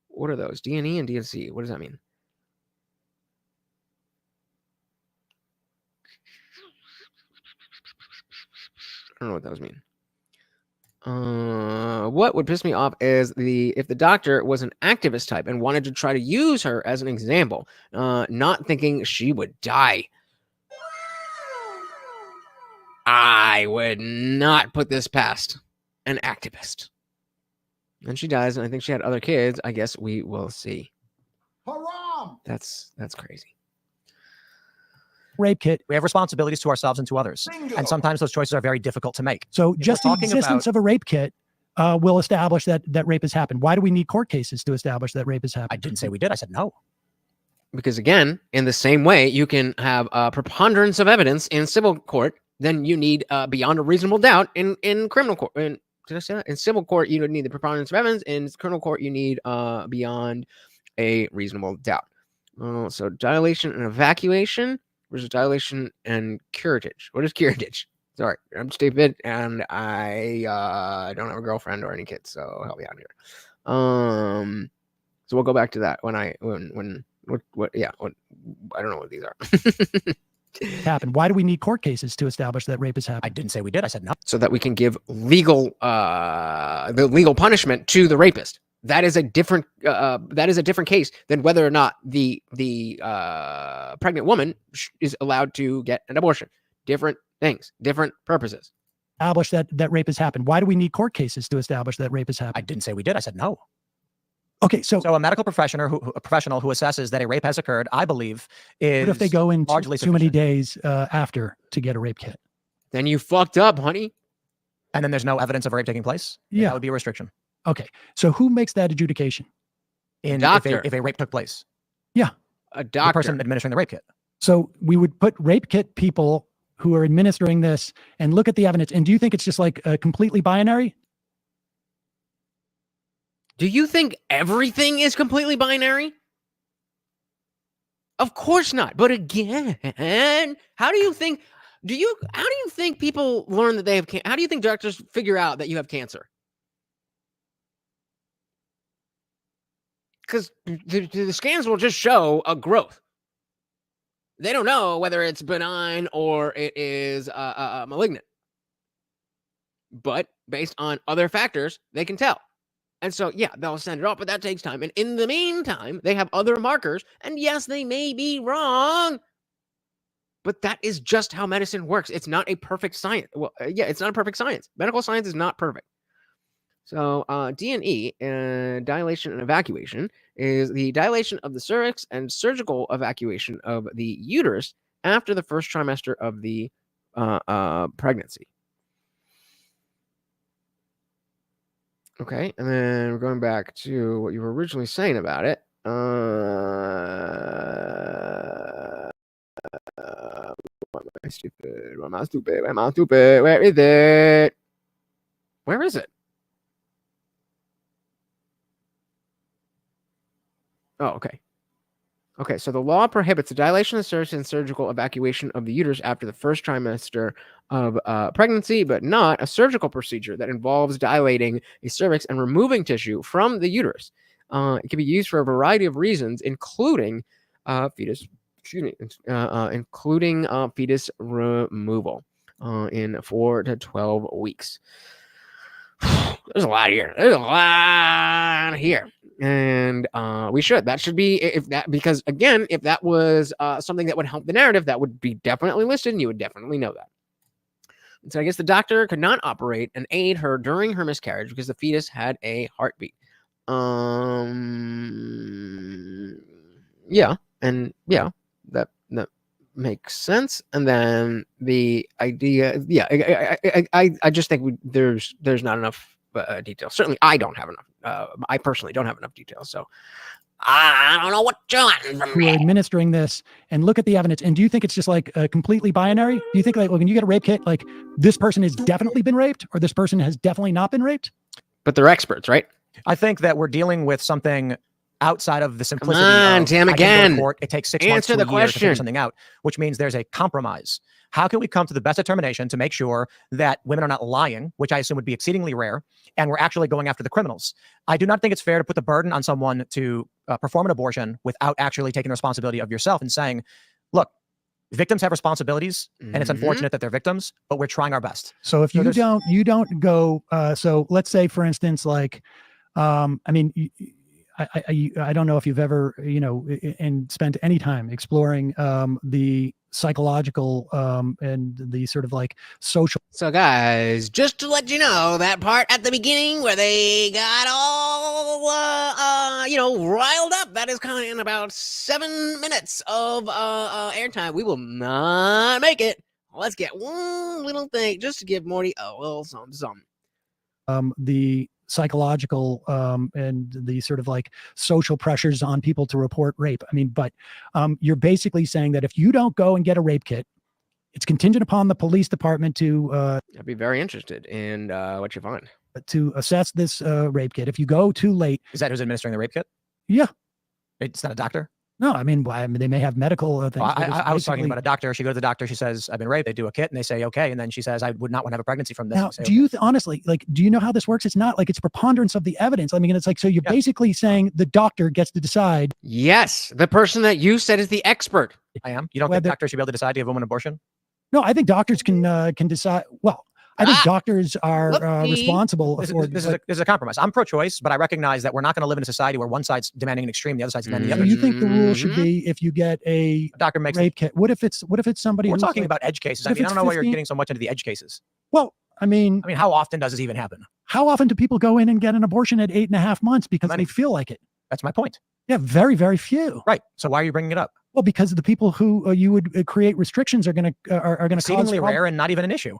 What are those? D&E and D&C. What does that mean? I don't know what those mean. What would piss me off is if the doctor was an activist type and wanted to try to use her as an example, not thinking she would die. I would not put this past an activist. And she dies, and I think she had other kids. I guess we will see. haram. That's crazy. Rape kit. We have responsibilities to ourselves and to others. Bingo. And sometimes those choices are very difficult to make. So If just we're the talking existence about- of a rape kit will establish that rape has happened. Why do we need court cases to establish that rape has I happened? didn't say we did. I said no. Because again, in the same way, you can have a preponderance of evidence in civil court, then you need beyond a reasonable doubt in criminal court. Did I say that? In civil court, you don't need the preponderance of evidence. In criminal court, you need beyond a reasonable doubt. So dilation and evacuation versus dilation and curettage. What is curettage? Sorry, I'm stupid and I don't have a girlfriend or any kids, so help me out here. So we'll go back to that when I don't know what these are. Happened. Why do we need court cases to establish that rape has I happened? didn't say we did. I said no. So that we can give the legal punishment to the rapist. That is a different case than whether or not the pregnant woman is allowed to get an abortion. Different things, different purposes. Establish that rape has happened. Why do we need court cases to establish that rape has happened? I didn't say we did. I said no. Okay, so a medical professional who assesses that a rape has occurred, I believe, is what if they go in largely too many sufficient. days after to get a rape kit? Then you fucked up, honey. And then there's no evidence of rape taking place? Yeah. That would be a restriction. Okay, so who makes that adjudication? Doctor. If a rape took place. A The doctor. person administering the rape kit. So we would put rape kit people who are administering this and look at the evidence. And do you think it's just like completely binary? Do you think everything is completely binary? Of course not. But again, how do you think people learn that they have cancer? How do you think doctors figure out that you have cancer? Because the scans will just show a growth. They don't know whether it's benign or it is malignant. But based on other factors, they can tell. And so, yeah, they'll send it off, but that takes time. And in the meantime, they have other markers. And yes, they may be wrong. But that is just how medicine works. It's not a perfect science. Well, yeah, it's not a perfect science. Medical science is not perfect. So D&E, dilation and evacuation, is the dilation of the cervix and surgical evacuation of the uterus after the first trimester of the pregnancy. Okay, and then we're going back to what you were originally saying about it. Why am I stupid? Why am I stupid? Why am I stupid? Where is it? Where is it? Oh, okay. Okay, so the law prohibits the dilation of the cervix and surgical evacuation of the uterus after the first trimester of pregnancy, but not a surgical procedure that involves dilating a cervix and removing tissue from the uterus. It can be used for a variety of reasons, including fetus removal in 4 to 12 weeks. There's a lot here. There's a lot here. And that should be, because again, if that was something that would help the narrative, that would be definitely listed and you would definitely know that. And so I guess the doctor could not operate and aid her during her miscarriage because the fetus had a heartbeat. Yeah, that makes sense. And then the idea, I just think there's not enough detail. Certainly, I don't have enough. I personally don't have enough details. So I don't know what you want from Who are me. administering this, and look at the evidence. And do you think it's just like completely binary? Do you think like when you get a rape kit, like this person has definitely been raped or this person has definitely not been raped? But they're experts, right? I think that we're dealing with something outside of the simplicity on, of Tim, I can go to again. court, it takes 6 months Answer to the a year to question. figure something out, which means there's a compromise. How can we come to the best determination to make sure that women are not lying, which I assume would be exceedingly rare, and we're actually going after the criminals? I do not think it's fair to put the burden on someone to perform an abortion without actually taking the responsibility of yourself and saying, look, victims have responsibilities, and it's unfortunate that they're victims, but we're trying our best. So if you don't go, so let's say, for instance, like, I mean, I don't know if you've ever, and spent any time exploring the psychological and the sort of like social. So guys, just to let you know, that part at the beginning where they got all, riled up, that is coming in about 7 minutes of airtime. We will not make it. Let's get one little thing just to give Morty a little something. The psychological and the sort of like social pressures on people to report rape. I mean, but you're basically saying that if you don't go and get a rape kit, it's contingent upon the police department to I'd be very interested in what you find. To assess this rape kit. If you go too late. Is that who's administering the rape kit? Yeah. It's not a doctor? No, I mean, they may have medical things. Well, I was talking about a doctor. She goes to the doctor. She says, I've been raped. They do a kit and they say, okay. And then she says, I would not want to have a pregnancy from this. Now, say, do you honestly, like, do you know how this works? It's not like it's preponderance of the evidence. I mean, it's like, so you're basically saying the doctor gets to decide. Yes. The person that you said is the expert. I am. You don't think doctors should be able to decide to give a woman an abortion? No, I think doctors can decide. Well, I think doctors are responsible for this is a compromise. I'm pro-choice, but I recognize that we're not going to live in a society where one side's demanding an extreme, the other side's demanding the other. So you think the rule should be if you get a doctor makes rape kit? What if it's somebody? We're who's talking like, about edge cases. I mean, I don't know why you're getting so much into the edge cases. Well, I mean, how often does this even happen? How often do people go in and get an abortion at 8.5 months because they feel like it? That's my point. Yeah, very, very few. Right. So why are you bringing it up? Well, because the people who you would create restrictions are going to exceedingly rare and not even an issue.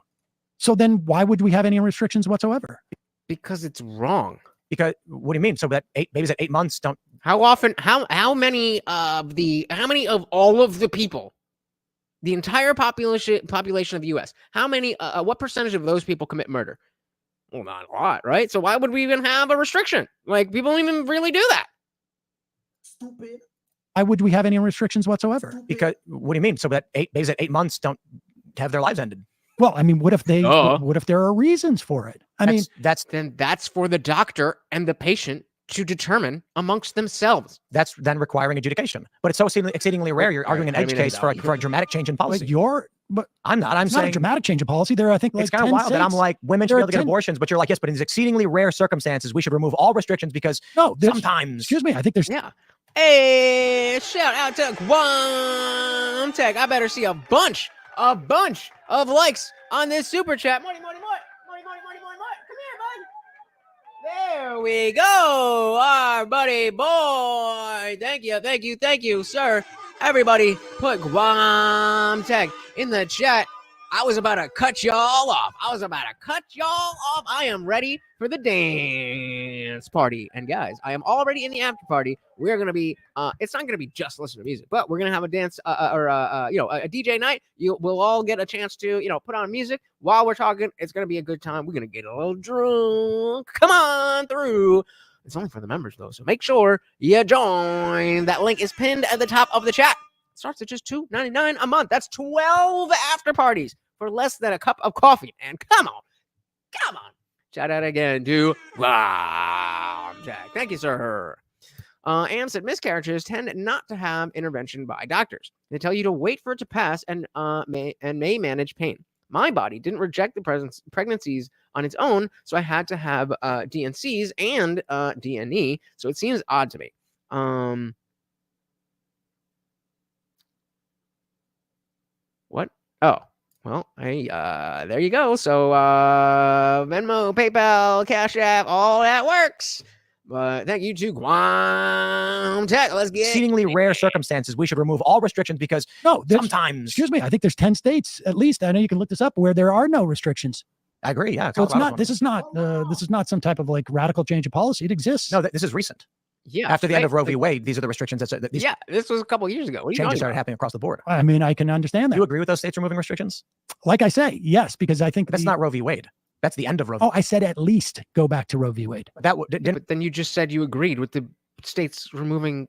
So then why would we have any restrictions whatsoever? Because it's wrong. Because what do you mean? So that babies at 8 months don't. How often? How many of all of the people, the entire population of the U.S. How many? What percentage of those people commit murder? Well, not a lot, right? So why would we even have a restriction? Like people don't even really do that. Stupid. Why would we have any restrictions whatsoever? Because what do you mean? So that babies at 8 months don't have their lives ended. Well, I mean, what if there are reasons for it? That's for the doctor and the patient to determine amongst themselves. That's then requiring adjudication. But it's so exceedingly rare. You're arguing an edge case for a dramatic change in policy. But I'm not. I'm saying not a dramatic change in policy. There, I think, like it's kind of wild that I'm like women should be able to get abortions, but you're like, yes, but in these exceedingly rare circumstances, we should remove all restrictions because sometimes. Excuse me. I think there's Hey, shout out to Guam Tech. I better see a bunch of likes on this super chat. Money. Come here, bud. There we go. Our buddy boy. Thank you, sir. Everybody put Guam Tech in the chat. I was about to cut y'all off. I am ready for the dance party. And guys, I am already in the after party. We're going to be, it's not going to be just listen to music, but we're going to have a dance a DJ night. We'll all get a chance to, put on music while we're talking. It's going to be a good time. We're going to get a little drunk. Come on through. It's only for the members though. So make sure you join. That link is pinned at the top of the chat. It starts at just $2.99 a month. That's 12 after parties for less than a cup of coffee. And come on. Shout out again to Jack. Thank you, sir. Anne said miscarriages tend not to have intervention by doctors. They tell you to wait for it to pass and may manage pain. My body didn't reject the pregnancies on its own, so I had to have DNCs and DNE. So it seems odd to me. What? Oh. Well, hey, there you go. So Venmo, PayPal, CashApp, all that works. But thank you to Guam Tech. Let's get Exceedingly rare circumstances, we should remove all restrictions because sometimes. Excuse me, I think there's 10 states at least. I know you can look this up where there are no restrictions. I agree. Yeah. So it's not. This is not some type of like radical change of policy. It exists. No, this is recent. Yeah. After the end of Roe v. Wade, these are the restrictions these this was a couple years ago. What changes started happening across the board. I mean, I can understand that. Do you agree with those states removing restrictions? Like I say, yes, because I think that's not Roe v. Wade. That's the end of Roe. Oh, I said at least go back to Roe v. Wade. But then you just said you agreed with the states removing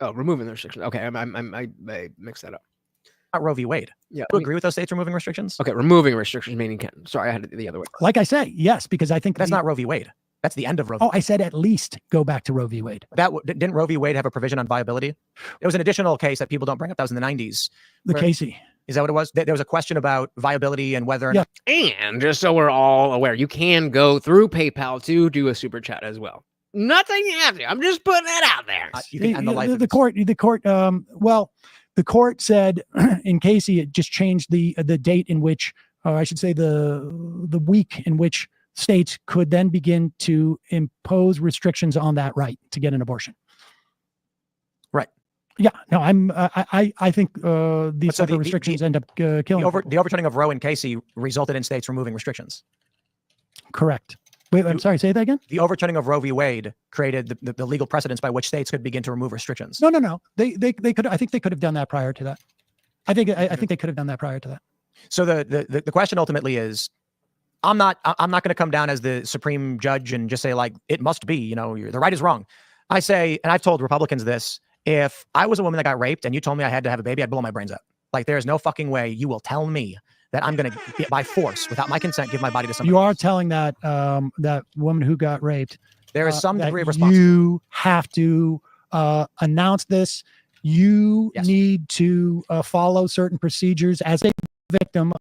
the restrictions. Okay, I mixed that up. Not Roe v. Wade. Yeah. Do you agree with those states removing restrictions? Okay, removing restrictions meaning can. Sorry, I had it the other way. Like I say, yes, because I think that's not Roe v. Wade. That's the end of Roe. Oh, I said at least go back to Roe v. Wade. Didn't Roe v. Wade have a provision on viability? It was an additional case that people don't bring up. That was in the 90s. Casey. Is that what it was? There was a question about viability and whether or not. And just so we're all aware, you can go through PayPal to do a super chat as well. Not saying you have to. I'm just putting that out there. You can end the court said in Casey, it just changed the date in which, or I should say the week in which states could then begin to impose restrictions on that right to get an abortion. Right. Yeah. No, I think these type of restrictions end up killing the overturning of Roe and Casey resulted in states removing restrictions. Correct. Wait, I'm sorry. Say that again. The overturning of Roe v. Wade created the legal precedents by which states could begin to remove restrictions. No. They could. I think they could have done that prior to that. I think they could have done that prior to that. So the question ultimately is, I'm not going to come down as the supreme judge and just say like it must be. The right is wrong. I say, and I've told Republicans this: if I was a woman that got raped and you told me I had to have a baby, I'd blow my brains out. Like there is no fucking way you will tell me that I'm going to, by force, without my consent, give my body to somebody. You are telling that that woman who got raped. There is some degree of responsibility. You have to announce this. You need to follow certain procedures as a victim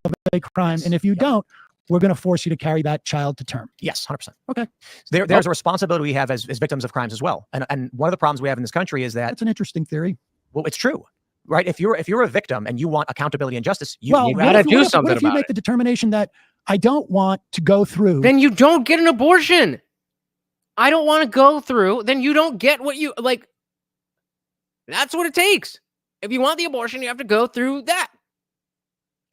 of a crime, and if you don't, we're going to force you to carry that child to term. Yes, 100%. Okay. There's a responsibility we have as victims of crimes as well, and one of the problems we have in this country is that that's an interesting theory. Well, it's true. Right? If you're a victim and you want accountability and justice, you got to do something about it. What if you make the determination that I don't want to go through? Then you don't get an abortion. I don't want to go through. Then you don't get what you like. That's what it takes. If you want the abortion, you have to go through that.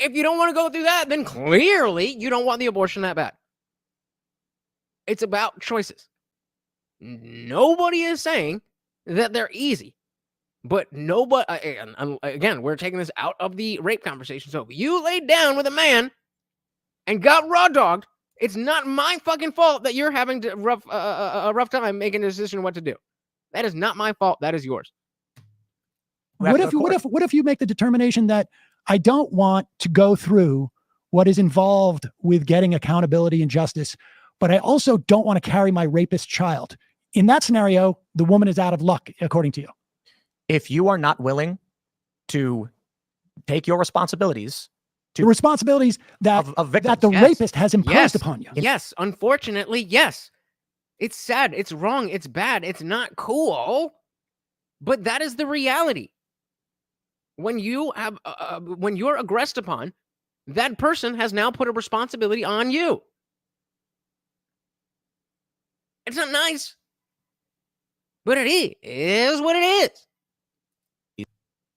If you don't want to go through that, then clearly you don't want the abortion that bad. It's about choices. Nobody is saying that they're easy. But nobody, again, we're taking this out of the rape conversation. So if you laid down with a man and got raw dogged, it's not my fucking fault that you're having a rough time making a decision what to do. That is not my fault. That is yours. What if you make the determination that I don't want to go through what is involved with getting accountability and justice, but I also don't want to carry my rapist child? In that scenario, the woman is out of luck, according to you. If you are not willing to take your responsibilities, the responsibilities that the rapist has imposed upon you. Yes, unfortunately, yes. It's sad. It's wrong. It's bad. It's not cool. But that is the reality. When you have, when you're aggressed upon, that person has now put a responsibility on you. It's not nice, but it is what it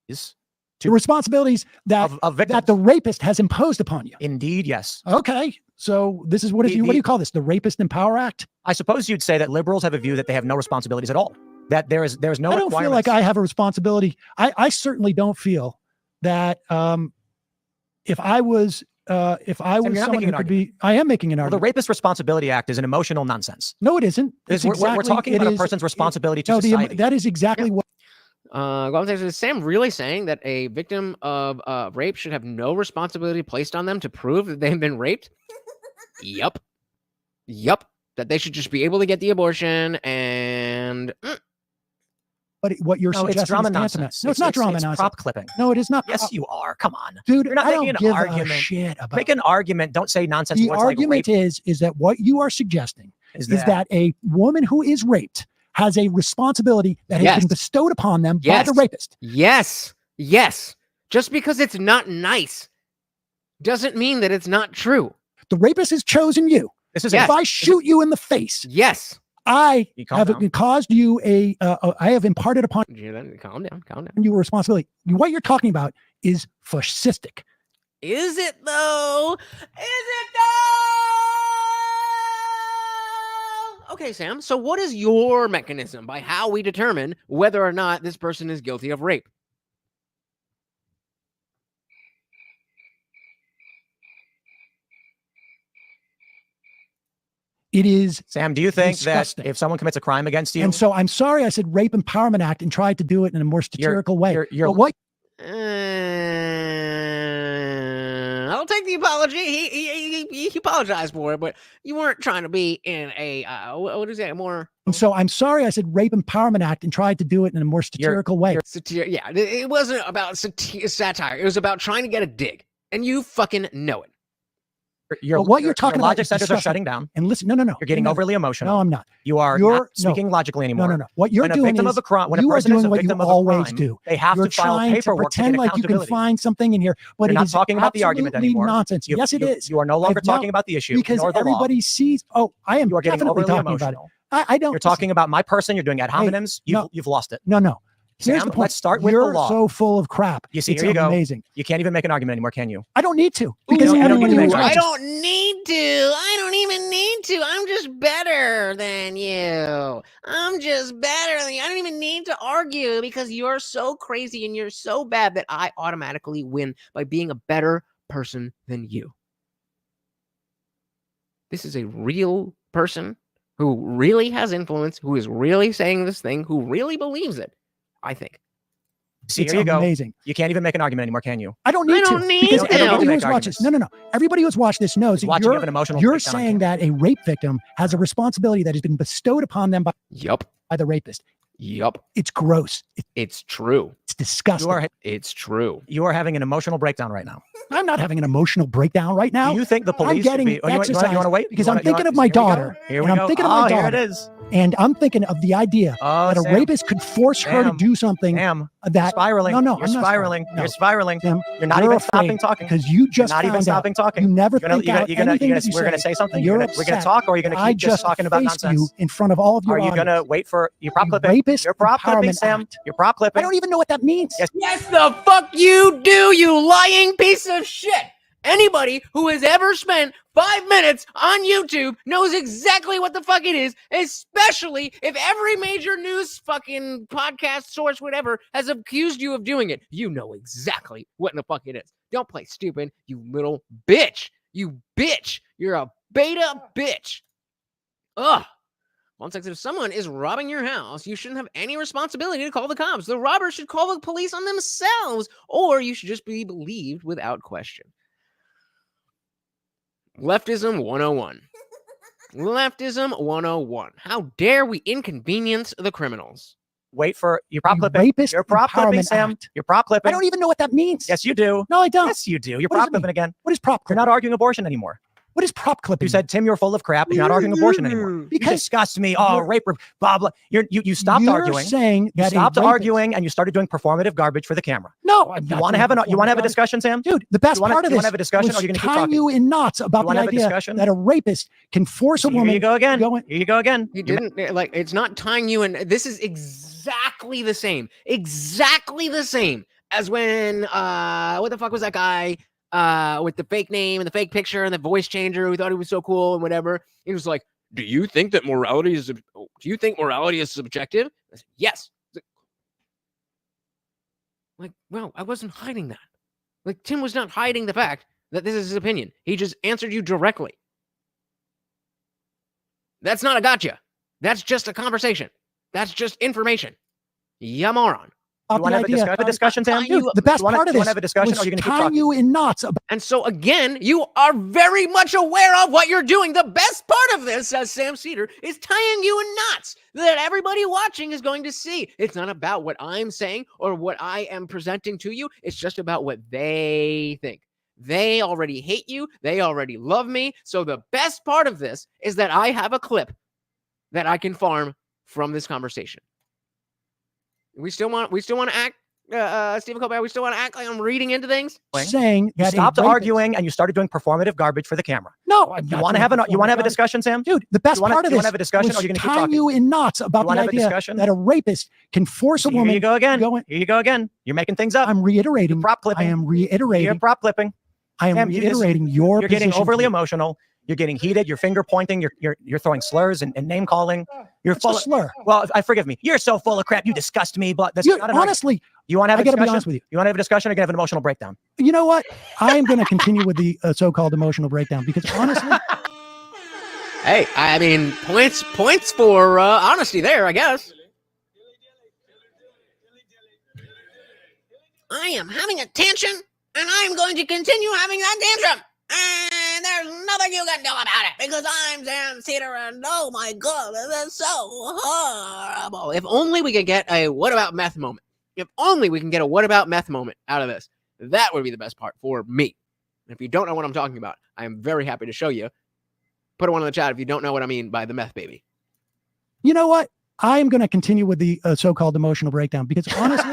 is. The responsibilities that that the rapist has imposed upon you. Indeed, yes. Okay, so this is what do you call this? The Rapist in Power Act? I suppose you'd say that liberals have a view that they have no responsibilities at all. That there's no. I don't feel like I have a responsibility. I certainly don't feel that if I was someone who could be, I am making an argument. The Rapist Responsibility Act is an emotional nonsense. No, it isn't. We're talking about a person's responsibility to society. That is exactly what. Is Sam really saying that a victim of rape should have no responsibility placed on them to prove that they've been raped? Yup. That they should just be able to get the abortion and. But what you're suggesting it's drama is nonsense. No, it's not drama it's nonsense. prop clipping. No, it is not. Yes, you are. Come on, dude. You're not I making don't an give argument. a shit about. Make an argument. Don't say nonsense. The words argument like rape. is that what you are suggesting is that a woman who is raped has a responsibility that has been bestowed upon them by the rapist. Yes. Just because it's not nice doesn't mean that it's not true. The rapist has chosen you. This is if I shoot you in the face. Yes. I have caused you I have imparted upon you. Calm down. You a responsibility. What you're talking about is fascistic. Is it though? Okay, Sam. So what is your mechanism by how we determine whether or not this person is guilty of rape? It is Sam, do you think disgusting. that if someone commits a crime against you? And so I'm sorry I said Rape Empowerment Act and tried to do it in a more satirical way. But what? I'll take the apology. He apologized for it, but you weren't trying to be in a what is that more? And so I'm sorry I said Rape Empowerment Act and tried to do it in a more satirical way. Yeah, it wasn't about satire. It was about trying to get a dig, and you fucking know it. What you're talking about, logic centers are shutting down. And listen, no. You're getting overly emotional. No, I'm not. You're not speaking logically anymore. No. What you're when doing a victim is of a crime, when a you are person doing is a what you victim of a always crime, do. they have you're to file trying paperwork to pretend like you can find something in here, but you're it not is talking about the argument anymore. Nonsense. Yes, it is. You are no longer talking about the issue because everybody sees. Oh, I am. You are getting definitely overly talking emotional. about it. I don't. You're talking about my person. You're doing ad hominems. You've lost it. No. Here's Sam, the point. let's start with You're the law. so full of crap. You see, it's here you go. Amazing. You can't even make an argument anymore, can you? I don't need to because I don't everybody need to. I don't even need to. I'm just better than you. I'm just better than you. I don't even need to argue because you're so crazy and you're so bad that I automatically win by being a better person than you. This is a real person who really has influence, who is really saying this thing, who really believes it, I think. See, it's here you go. Amazing. You can't even make an argument anymore, can you? I don't need to. Because everybody who's watched this, no. Everybody who's watched this knows that you're saying that a rape victim has a responsibility that has been bestowed upon them by the rapist. It's gross. It's true. It's disgusting. It's true. You are having an emotional breakdown right now. I'm not having an emotional breakdown right now. Do you think the police? I'm getting exercise. You want to wait? Because I'm thinking of my daughter. Here we go. I'm thinking of my daughter. Here it is. And I'm thinking of the idea that a rapist could force her to do something that spiraling. No, you're spiraling. No. You're spiraling. Sam, you're not even stopping talking because you just not even stopping talking. You never think out anything that you say. We're going to say something. You're we're going to talk, or are you going to keep just talking about nonsense? You in front of all of your audience. Are you going to wait for your prop clipping? Rapist your prop clipping, Sam. Your prop clipping. I don't even know what that means. Yes, the fuck you do, you lying piece of shit. Anybody who has ever spent 5 minutes on YouTube knows exactly what the fuck it is, especially if every major news fucking podcast source, whatever, has accused you of doing it. You know exactly what in the fuck it is. Don't play stupid, you little bitch. You bitch. You're a beta bitch. Ugh. If someone is robbing your house, you shouldn't have any responsibility to call the cops. The robber should call the police on themselves, or you should just be believed without question. Leftism 101. Leftism 101. How dare we inconvenience the criminals? Wait for your prop clipping. Rapist your prop clipping, Sam. Your prop clipping. I don't even know what that means. Yes, you do. No, I don't. Yes, you do. You're prop clipping again. What is prop clipping? You're not arguing abortion anymore. What is prop clipping? You said, Tim, you're full of crap. You're not arguing abortion anymore. You Because disgust me. Oh, rape, blah, blah. You stopped you're arguing. saying You that stopped a rapist- arguing and you started doing performative garbage for the camera. No, I'm You not want to doing have a performative discussion, Sam? Dude, the best part of you this want to have a discussion, or was are you going to keep tying talking? you in knots about You the wanna have a idea discussion? that a rapist can force a Here woman. you go again. Going, Here you go again. He didn't like. It's not tying you in. This is exactly the same. Exactly the same as when what the fuck was that guy with the fake name and the fake picture and the voice changer who thought he was so cool and whatever. He was like, "Do you think that morality is? Do you think morality is subjective?" I said, "Yes." Like, well, I wasn't hiding that. Like, Tim was not hiding the fact that this is his opinion. He just answered you directly. That's not a gotcha. That's just a conversation. That's just information. Ya moron. You want to have a discussion, Sam? Dude, the best part of you this want to have a discussion, was or are you going to keep tying talking? you in knots about. And so again, you are very much aware of what you're doing. The best part of this, says Sam Seder, is tying you in knots that everybody watching is going to see. It's not about what I'm saying or what I am presenting to you. It's just about what they think. They already hate you. They already love me. So the best part of this is that I have a clip that I can farm from this conversation. We still want to act, Stephen Colbert. We still want to act like I'm reading into things. Saying You that stopped a rapist- arguing and you started doing performative garbage for the camera. No, I'm You not want to doing have a performative discussion, Sam? Dude, the best part of you this want to have a discussion, was or are you going to keep tying talking? you in knots about You the wanna have a idea discussion? that a rapist can force a Here woman. you go again. Going, Here you go again. You're making things up. I'm reiterating. Prop clipping. I am You're reiterating. prop clipping. I am Sam, you just- reiterating your. You're getting position overly here. emotional. You're getting heated. You're finger pointing. You're throwing slurs and name calling. You're It's a full. slur. Well, forgive me. You're so full of crap. You disgust me. But that's You, not an honestly, You want to have I a gotta be discussion? honest with you. You want to have a discussion, or you gonna have an emotional breakdown? you know what? I am going to continue with the so-called emotional breakdown because honestly, Hey, I mean, points for honesty there, I guess. I am having a tantrum, and I am going to continue having that tantrum. And there's nothing you can do about it because I'm Sam Seder, and oh my god, this is so horrible. If only we could get a what about meth moment. If only we can get a what about meth moment out of this. That would be the best part for me. And if you don't know what I'm talking about, I am very happy to show you. Put a one in the chat if you don't know what I mean by the meth baby. you know what? I am going to continue with the so-called emotional breakdown because honestly,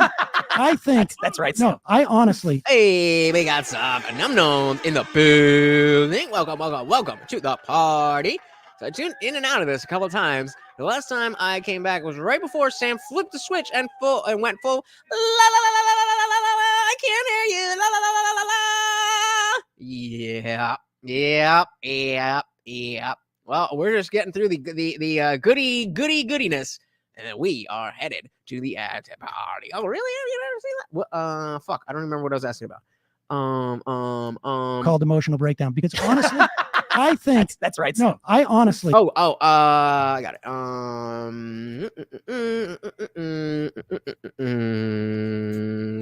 I think That's right. Sam. no, I honestly, Hey, we got some num-noms in the building. Welcome to the party. So I tuned in and out of this a couple of times. The last time I came back was right before Sam flipped the switch and went full la la la la la la la la la. I can't hear you. La la la la la la la. Yeah. Well, we're just getting through the goodiness, and we are headed to the after party. Oh, really? Have you ever seen that? What? Fuck, I don't remember what I was asking about. called emotional breakdown because honestly, I think That's right. Sam. no, I honestly, I got it.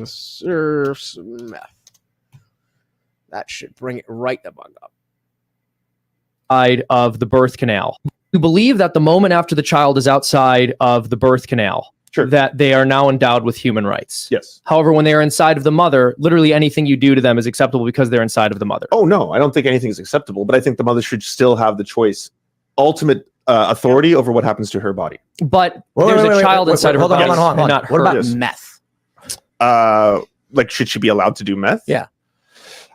Surfs meth. That should bring it right the bug up. Side of the birth canal. We believe that the moment after the child is outside of the birth canal, that they are now endowed with human rights. Yes. However, when they are inside of the mother, literally anything you do to them is acceptable because they're inside of the mother. Oh, no, I don't think anything is acceptable, but I think the mother should still have the choice, ultimate authority over what happens to her body. But there's a child inside of her body. Hold on. and not What about hers. meth? Like, should she be allowed to do meth? Yeah.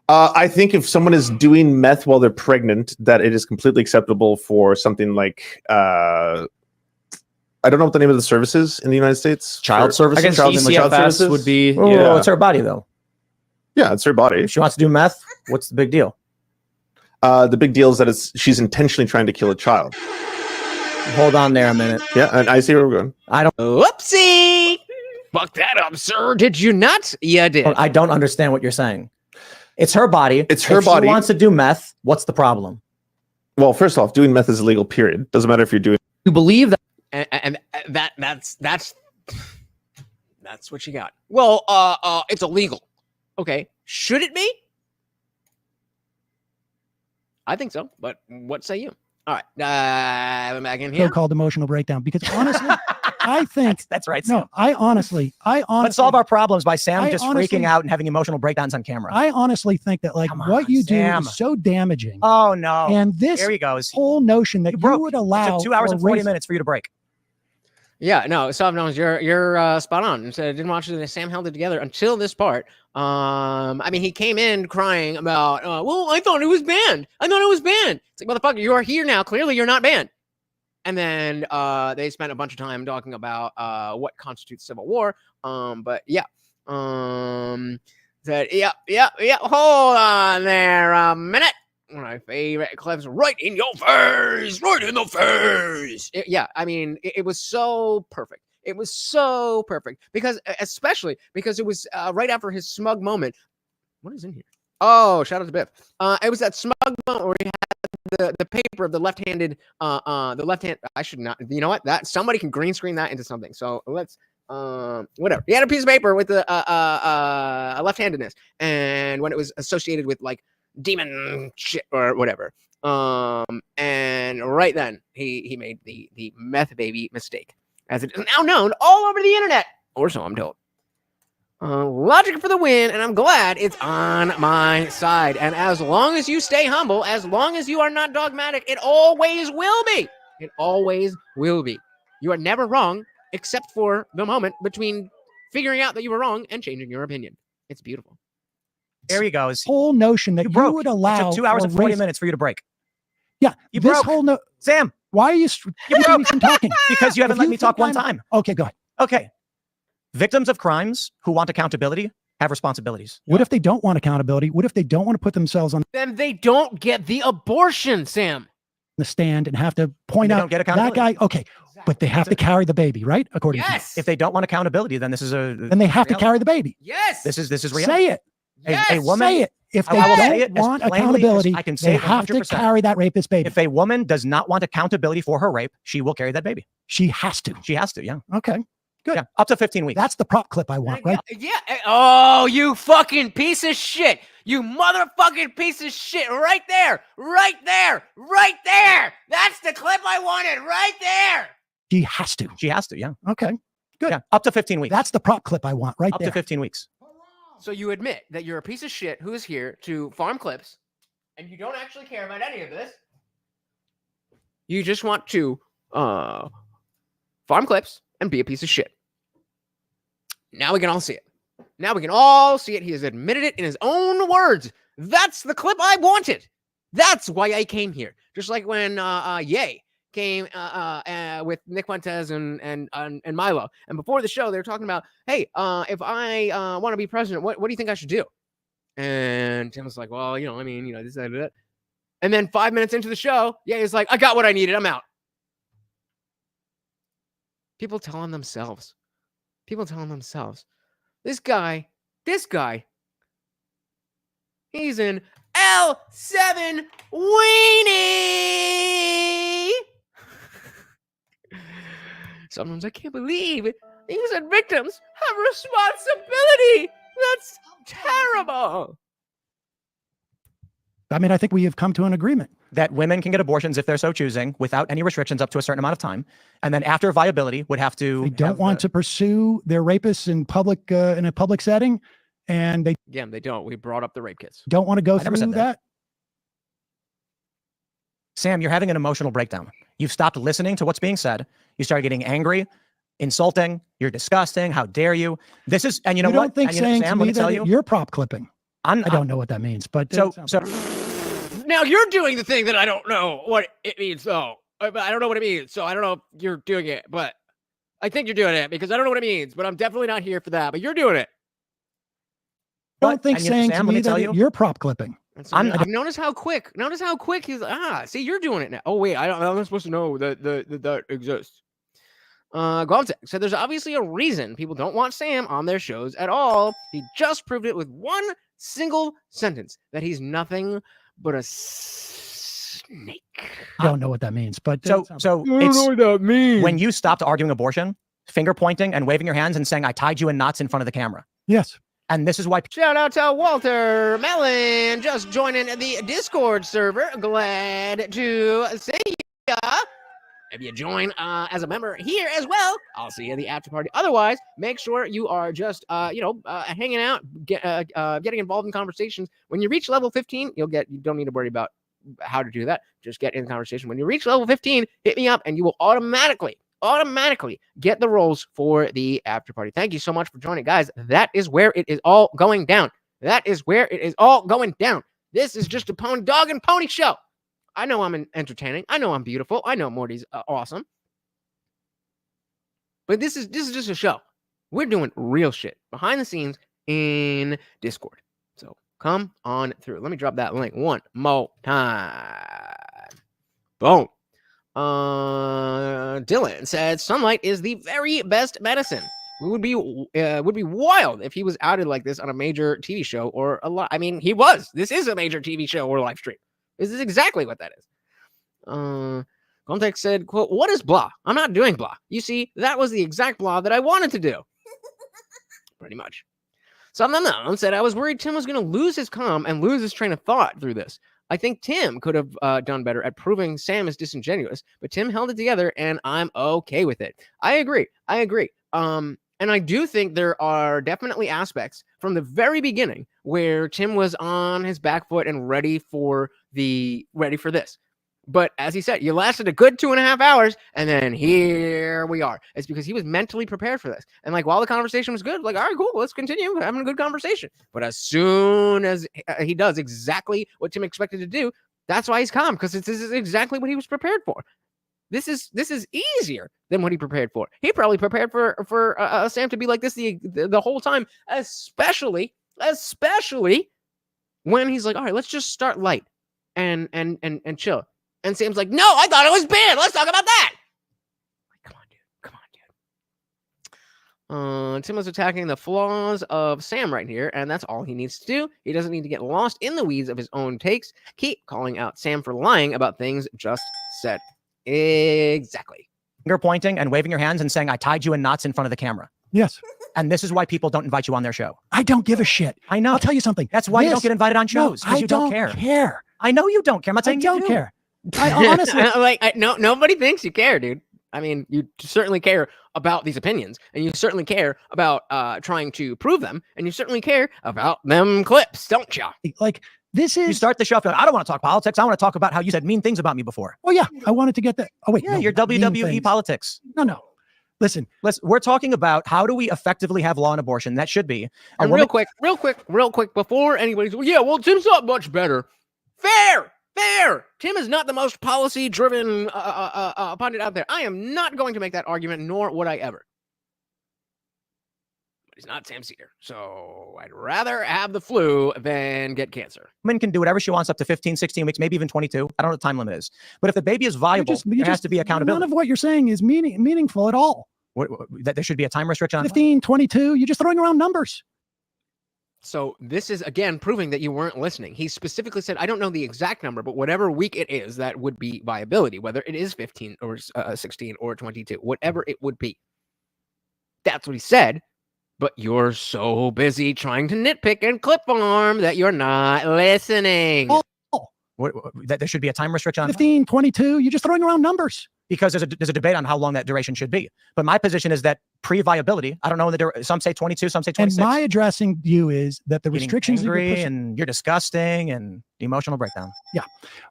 I think if someone is doing meth while they're pregnant, that it is completely acceptable for something like, I don't know what the name of the service is in the United States. Child services? I guess Child ECFS services? would be. Oh, Yeah. it's her body, though. Yeah, it's her body. If she wants to do meth, what's the big deal? The big deal is that she's intentionally trying to kill a child. Hold on there a minute. Yeah, and I see where we're going. I don't. Whoopsie! Fuck that up, sir. Did you not? Yeah, I did. I don't understand what you're saying. It's her body. It's her if body. She wants to do meth. What's the problem? Well, first off, doing meth is illegal, period. Doesn't matter if you're doing. You believe that. And that's what you got. Well, it's illegal. Okay, should it be? I think so, but what say you? All right, I'm back in here. so-called emotional breakdown because honestly, I think That's right. no, Sam. I honestly, Let's solve our problems by Sam I just honestly- freaking out and having emotional breakdowns on camera. I honestly think that like Come what on, you do Sam. is so damaging. Oh no. And this Here he goes. whole notion that you broke. would It allow took 2 hours for and 40 race- minutes for you to break. Yeah, no, Soft Gnomes, you're spot on. So I didn't watch it. Sam held it together until this part. I mean, he came in crying about, well, I thought it was banned. I thought it was banned. It's like, motherfucker, you are here now. Clearly, you're not banned. And then they spent a bunch of time talking about what constitutes civil war. But yeah, that yeah. Hold on there a minute. One of my favorite clips, right in your face, right in the face. Yeah, I mean, it was so perfect. It was so perfect because, especially because it was right after his smug moment. What is in here? Oh, shout out to Biff. It was that smug moment where he had the paper of the left-handed, the left hand. I should not. You know what? That somebody can green screen that into something. So let's. Whatever. He had a piece of paper with the left-handedness, and when it was associated with like demon shit or whatever. And right then he made the meth baby mistake, as it is now known all over the internet, or so I'm told. Logic for the win, and I'm glad it's on my side. And as long as you stay humble, as long as you are not dogmatic, it always will be. It always will be. You are never wrong, except for the moment between figuring out that you were wrong and changing your opinion. It's beautiful. There he goes. whole notion that You you, broke. would It allow took 2 hours for and 40 race- minutes for you to break. Yeah, You this broke. whole Sam, why are you keeping me from talking? because you haven't If let you me talk think one I'm- time. Okay, go ahead. Okay. Victims of crimes who want accountability have responsibilities. What if they don't want accountability? What if they don't want to put themselves on Then they don't get the abortion, Sam. the stand and have to point They out don't get that accountability. guy? Okay, but they have to carry the baby, right? According to you. Yes. If they don't want accountability, then this is a Then they have to reality. carry the baby. Yes. This is reality. Say it. Yes. A woman. Say it. If I they will say don't it as want plainly as accountability, I can say they it have to 100%. carry that rapist baby. If a woman does not want accountability for her rape, she will carry that baby. She has to. She has to. Yeah. Okay. Good. Yeah. Up to 15 weeks. That's the prop clip I want, right? Yeah. Oh, you fucking piece of shit. You motherfucking piece of shit. Right there. Right there. Right there. That's the clip I wanted. Right there. She has to. She has to. Yeah. Okay. Good. Yeah. Up to 15 weeks. That's the prop clip I want, right up there. to 15 weeks. So you admit that you're a piece of shit who is here to farm clips, and you don't actually care about any of this. You just want to farm clips and be a piece of shit. Now we can all see it. Now we can all see it. He has admitted it in his own words. That's the clip I wanted. That's why I came here. Just like when Ye came with Nick Fuentes and Milo. And before the show, they were talking about, hey, if I want to be president, what do you think I should do? And Tim was like, well, this, that. And then 5 minutes into the show, Ye is like, I got what I needed. I'm out. People telling themselves. This guy, he's an L7 weenie. Sometimes I can't believe innocent victims have responsibility. That's terrible. I mean, I think we have come to an agreement. That women can get abortions if they're so choosing without any restrictions up to a certain amount of time. And then after viability would have to. They don't want to pursue their rapists in public in a public setting. And they They don't. We brought up the rape kits. don't want to go I never through said that. that. Sam, you're having an emotional breakdown. You've stopped listening to what's being said. You started getting angry, insulting. You're disgusting. How dare you? This is, and you know You what? don't think And you know, saying Sam, to let me me tell that you, you're prop clipping. I I don't know what that means, but So Now you're doing the thing that I don't know what it means, though. I don't know what it means, so I don't know if you're doing it, but I think you're doing it because I don't know what it means, but I'm definitely not here for that. But you're doing it. don't think and you know, saying Sam, to let me me tell that you, you're prop clipping. And so I'm- notice how quick he's see, you're doing it now. Oh wait, I'm not supposed to know that exists. Govtech said there's obviously a reason people don't want Sam on their shows at all. He just proved it with one single sentence that he's nothing but a snake. I don't know what that means, but so I don't know it's what that means. when you stopped arguing abortion, finger pointing and waving your hands and saying, I tied you in knots in front of the camera. yes. And this is why Shout out to Walter Mellon just joining the Discord server. Glad to see ya. If you join as a member here as well, I'll see you at the after party. Otherwise, make sure you are just, hanging out, getting involved in conversations. When you reach level 15, you don't need to worry about how to do that. Just get in the conversation. When you reach level 15, hit me up and you will automatically get the roles for the after party. Thank you so much for joining, guys. That is where it is all going down. This is just a dog and pony show. I know I'm entertaining. I know I'm beautiful. I know Morty's awesome. But this is just a show. We're doing real shit behind the scenes in Discord. So come on through. Let me drop that link one more time. Boom. Dylan said sunlight is the very best medicine. It would be wild if he was outed like this on a major TV show or a lot. I mean, he was. This is a major TV show or live stream. This is exactly what that is. Context said, quote, "What is blah? I'm not doing blah. You see, that was the exact blah that I wanted to do." Pretty much. Something else said, "I was worried Tim was going to lose his calm and lose his train of thought through this. I think Tim could have done better at proving Sam is disingenuous, but Tim held it together, and I'm okay with it." I agree. And I do think there are definitely aspects from the very beginning where Tim was on his back foot and ready for this. But as he said, you lasted a good 2.5 hours, and then here we are. It's because he was mentally prepared for this. And like, while the conversation was good, like, all right, cool, let's continue having a good conversation. But as soon as he does exactly what Tim expected to do, that's why he's calm, because this is exactly what he was prepared for. This is easier than what he prepared for. He probably prepared for Sam to be like this the whole time, especially when he's like, all right, let's just start light and chill. And Sam's like, no, I thought it was bad. Let's talk about that. Come on, dude. Tim was attacking the flaws of Sam right here, and that's all he needs to do. He doesn't need to get lost in the weeds of his own takes. Keep calling out Sam for lying about things just said. Exactly. Finger pointing and waving your hands and saying, "I tied you in knots" in front of the camera. Yes. And this is why people don't invite you on their show. I don't give a shit. I know. I'll tell you something. That's why you don't get invited on shows. No, I you don't care. care. I know you don't care. I'm not saying I don't you do. care. I honestly, nobody thinks you care, dude. I mean, you certainly care about these opinions, and you certainly care about trying to prove them, and you certainly care about them clips, don't you? like, this is. You start the show. I don't want to talk politics. I want to talk about how you said mean things about me before. Oh yeah, I wanted to get that. Oh wait, Yeah, no, your WWE politics. No. Listen, we're talking about how do we effectively have law and abortion. That should be. And real quick, before anybody's, well, Tim's not much better. Fair. Tim is not the most policy-driven pundit out there. I am not going to make that argument, nor would I ever. But he's not Sam Seder, so I'd rather have the flu than get cancer. Woman can do whatever she wants up to 15, 16 weeks, maybe even 22. I don't know what the time limit is. But if the baby is viable, there has to be accountability. None of what you're saying is meaningful at all. That there should be a time restriction on 15, 22, you're just throwing around numbers. So this is, again, proving that you weren't listening. He specifically said, I don't know the exact number, but whatever week it is, that would be viability, whether it is 15 or 16 or 22, whatever it would be. That's what he said, but you're so busy trying to nitpick and clip farm that you're not listening. That there should be a time restriction on 15, 22, you're just throwing around numbers. Because there's a debate on how long that duration should be. But my position is that pre-viability, I don't know, some say 22, some say 26. And my addressing you is that the restrictions and you're disgusting and the emotional breakdown. Yeah.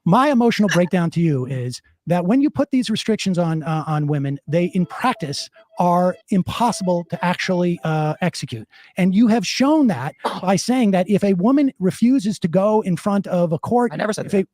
My emotional breakdown to you is that when you put these restrictions on women, they in practice are impossible to actually execute. And you have shown that by saying that if a woman refuses to go in front of a court, I never said that.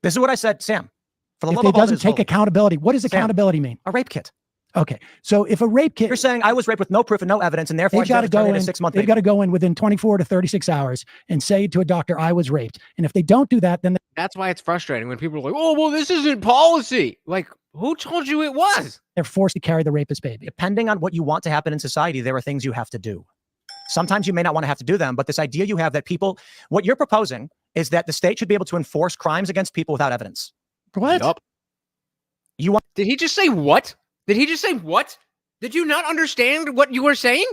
This is what I said, Sam. For the if love it of all doesn't take accountability, what does accountability mean? A rape kit. Okay, so if a rape kit, you're saying I was raped with no proof and no evidence, and therefore they've got to go in. They've got to go in within 24 to 36 hours and say to a doctor, "I was raped." And if they don't do that, then that's why it's frustrating when people are like, "Oh, well, this isn't policy." Like, who told you it was? They're forced to carry the rapist baby. Depending on what you want to happen in society, there are things you have to do. Sometimes you may not want to have to do them, but this idea you have that people, what you're proposing is that the state should be able to enforce crimes against people without evidence. What? Yep. Did he just say what? Did you not understand what you were saying?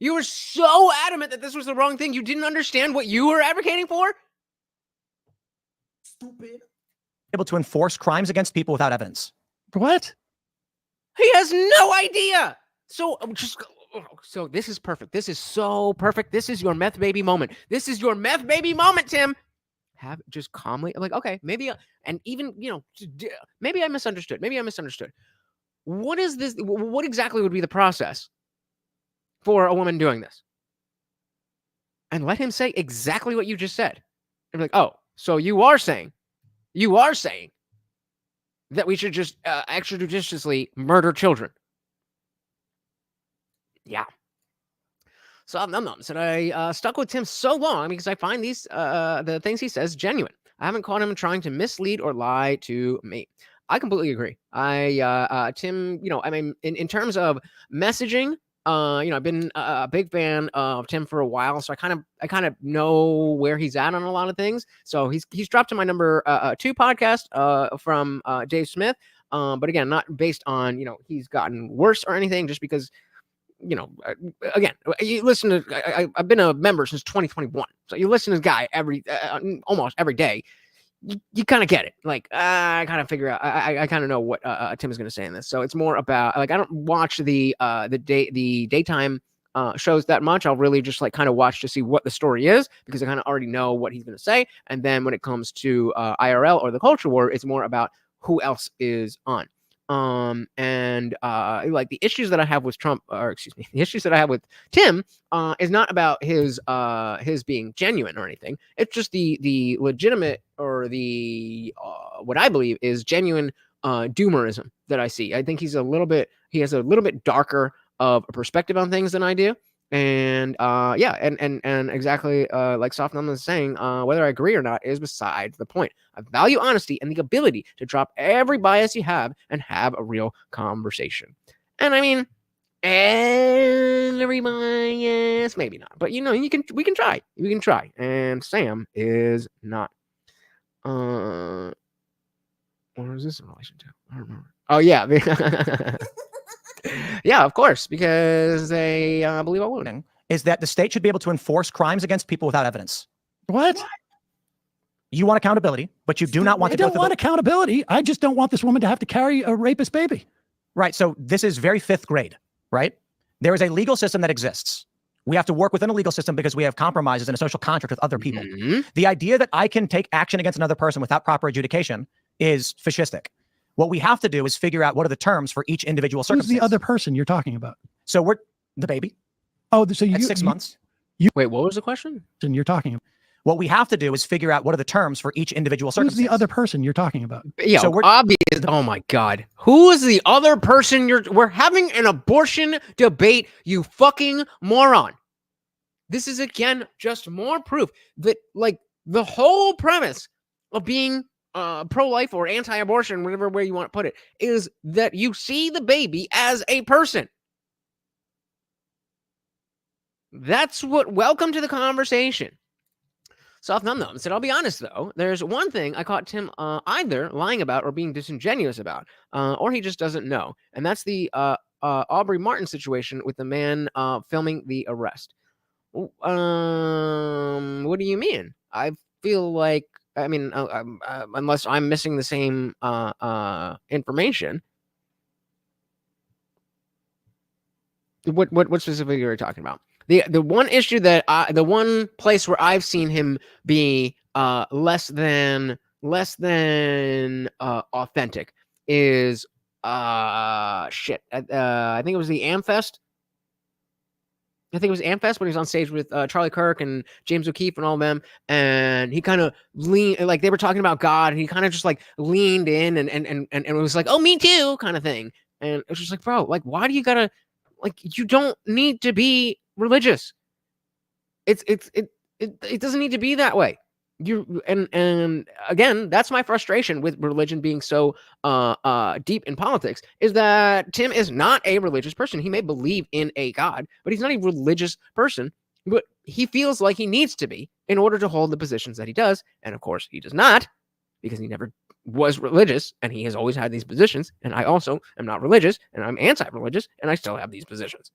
You were so adamant that this was the wrong thing. You didn't understand what you were advocating for? Stupid. able to enforce crimes against people without evidence. What? He has no idea. So this is perfect. This is so perfect. This is your meth baby moment. This is your meth baby moment, Tim. Have just calmly, like, okay, maybe, and even, maybe I misunderstood. What is this? What exactly would be the process for a woman doing this? And let him say exactly what you just said. And be like, oh, so you are saying that we should just extrajudiciously murder children. Yeah. So I stuck with Tim so long because I find these the things he says genuine. I haven't caught him trying to mislead or lie to me. I completely agree. Tim, I mean, in terms of messaging, I've been a big fan of Tim for a while, so I kind of know where he's at on a lot of things. So he's dropped to my number 2 podcast from Dave Smith, but again, not based on he's gotten worse or anything, just because again, you listen to. I've been a member since 2021, so you listen to this guy almost every day. You kind of get it. Like I kind of figure out. I kind of know what Tim is going to say in this. So it's more about like I don't watch the daytime shows that much. I'll really just like kind of watch to see what the story is because I kind of already know what he's going to say. And then when it comes to IRL or the culture war, it's more about who else is on. Like the issues that I have with Trump, or excuse me, the issues that I have with Tim, is not about his being genuine or anything. It's just the legitimate or the what I believe is genuine doomerism that I see. I think he has a little bit darker of a perspective on things than I do. And and exactly like Soft Num is saying, whether I agree or not is besides the point. I value honesty and the ability to drop every bias you have and have a real conversation. And I mean, every bias, maybe not, but we can try. And Sam is not. What is this in relation to? I don't remember. Oh yeah. Yeah, of course, because they believe all women. Is that the state should be able to enforce crimes against people without evidence. What? You want accountability, but you do not want to. I don't want accountability. I just don't want this woman to have to carry a rapist baby. Right. So this is very 5th grade, right? There is a legal system that exists. We have to work within a legal system because we have compromises and a social contract with other people. Mm-hmm. The idea that I can take action against another person without proper adjudication is fascistic. What we have to do is figure out what are the terms for each individual circumstance. Who's the other person you're talking about? So we're the baby. Oh, so at 6 months. Wait, what was the question? You're talking about. What we have to do is figure out what are the terms for each individual circumstance. Who's the other person you're talking about? Yeah, so obvious. Oh my God. Who is the other person we're having an abortion debate, you fucking moron. This is again just more proof that like the whole premise of being pro-life or anti-abortion, whatever way you want to put it, is that you see the baby as a person. That's what. Welcome to the conversation. Soft Num said, I'll be honest, though. There's one thing I caught Tim either lying about or being disingenuous about, or he just doesn't know. And that's the Aubrey Martin situation with the man filming the arrest. What do you mean? I feel like, I mean, unless I'm missing the same information. What specifically are you talking about? The one issue that the one place where I've seen him be less than authentic is shit. I think it was the Amfest. I think it was Amfest when he was on stage with Charlie Kirk and James O'Keefe and all of them, and he kind of leaned, like they were talking about God, and he kind of just like leaned in and it was like, oh, me too, kind of thing. And it was just like, bro, like, why do you gotta, like, you don't need to be religious. It doesn't need to be that way. And again, that's my frustration with religion being so deep in politics, is that Tim is not a religious person. He may believe in a God, but he's not a religious person. But he feels like he needs to be in order to hold the positions that he does. And of course, he does not, because he never was religious, and he has always had these positions. And I also am not religious, and I'm anti-religious, and I still have these positions.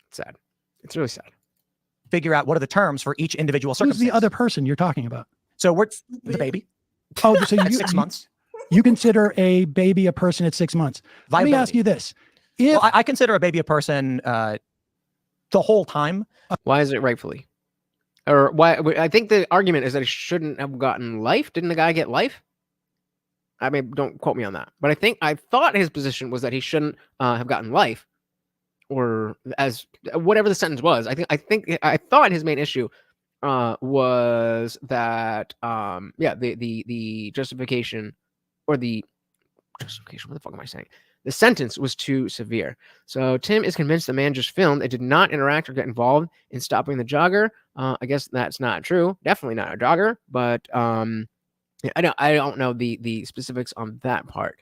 It's sad. It's really sad. Figure out what are the terms for each individual circumstance. Who's the other person you're talking about? So we're the baby. Oh, so at you, 6 months. you consider a baby a person at 6 months. Let me ask Viability. you this. If Well, I consider a baby a person the whole time. Why is it rightfully? Or why? I think the argument is that he shouldn't have gotten life. Didn't the guy get life? I mean, don't quote me on that. But I thought his position was that he shouldn't have gotten life, or as whatever the sentence was. I thought his main issue was that the justification, or the justification. What the fuck am I saying? The sentence was too severe. So Tim is convinced the man just filmed and did not interact or get involved in stopping the jogger. I guess that's not true. Definitely not a jogger. But yeah, I don't know the specifics on that part.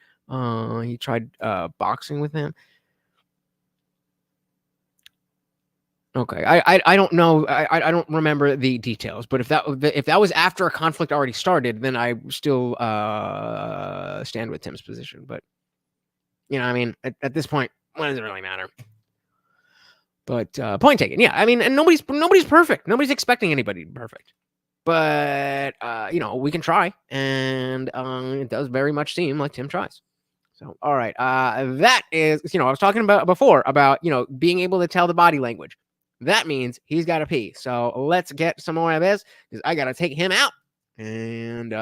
He tried boxing with him. Okay, I don't know. I don't remember the details. But if that was after a conflict already started, then I still stand with Tim's position. But I mean, at this point, what does it really matter? But point taken. Yeah, I mean, and nobody's perfect. Nobody's expecting anybody to be perfect. But we can try, and it does very much seem like Tim tries. So, all right, that is, I was talking about before about being able to tell the body language. That means he's got to pee. So let's get some more of this, because I got to take him out, and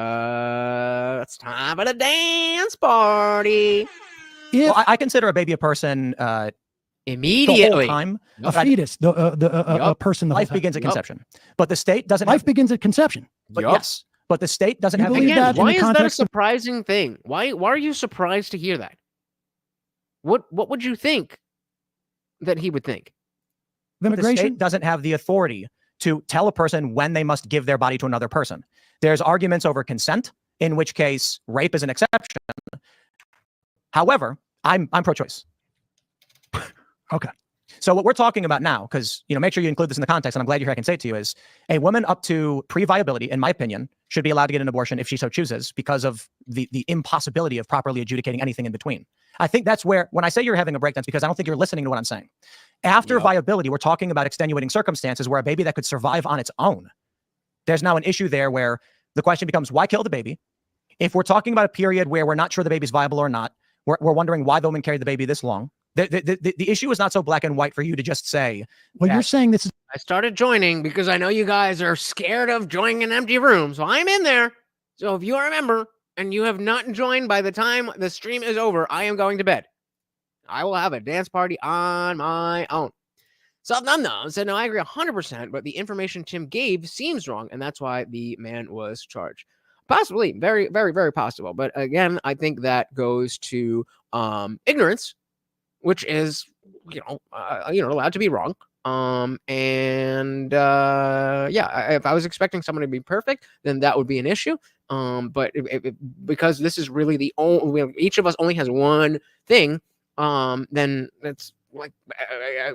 it's time for the dance party. Well, I consider a baby a person Immediately. the whole time. a fetus, a person, the whole Life time. begins at conception, but the state doesn't. Life begins at conception. But yes, but the state doesn't You have. believe Again, that in why the is that a context of- surprising thing? Why are you surprised to hear that? What would you think that he would think? The Immigration. state doesn't have the authority to tell a person when they must give their body to another person. There's arguments over consent, in which case rape is an exception. However, I'm pro-choice. Okay. So what we're talking about now, because make sure you include this in the context, and I'm glad you're here, I can say it to you, is a woman up to pre-viability, in my opinion, should be allowed to get an abortion if she so chooses, because of the impossibility of properly adjudicating anything in between. I think that's where, when I say you're having a breakdown, it's because I don't think you're listening to what I'm saying. After viability, we're talking about extenuating circumstances where a baby that could survive on its own. There's now an issue there where the question becomes, why kill the baby? If we're talking about a period where we're not sure the baby's viable or not, we're wondering why the woman carried the baby this long. The issue is not so black and white for you to just say. Well, you're saying this is. I started joining because I know you guys are scared of joining an empty room, so I'm in there. So if you are a member and you have not joined by the time the stream is over, I am going to bed. I will have a dance party on my own. So Num said, no, I agree 100%, but the information Tim gave seems wrong, and that's why the man was charged. Possibly, very, very, very possible. But again, I think that goes to ignorance, which is, allowed to be wrong. If I was expecting someone to be perfect, then that would be an issue. But because this is really the only, each of us only has one thing, then it's like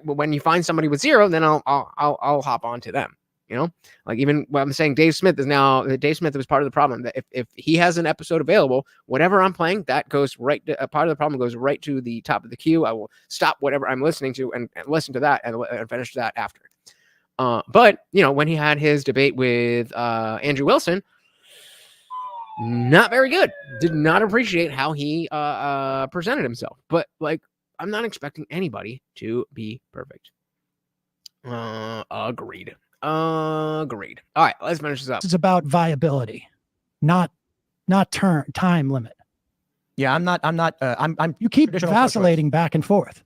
when you find somebody with zero, then I'll hop on to them. Like even what I'm saying, Dave Smith was part of the problem. That if he has an episode available, whatever I'm playing, that goes right to, part of the problem goes right to the top of the queue. I will stop whatever I'm listening to and listen to that and finish that after. But when he had his debate with Andrew Wilson, not very good. Did not appreciate how he presented himself. But I'm not expecting anybody to be perfect. Agreed. All right, let's finish this up. It's about viability, not time limit. Yeah, I'm You keep vacillating back and forth.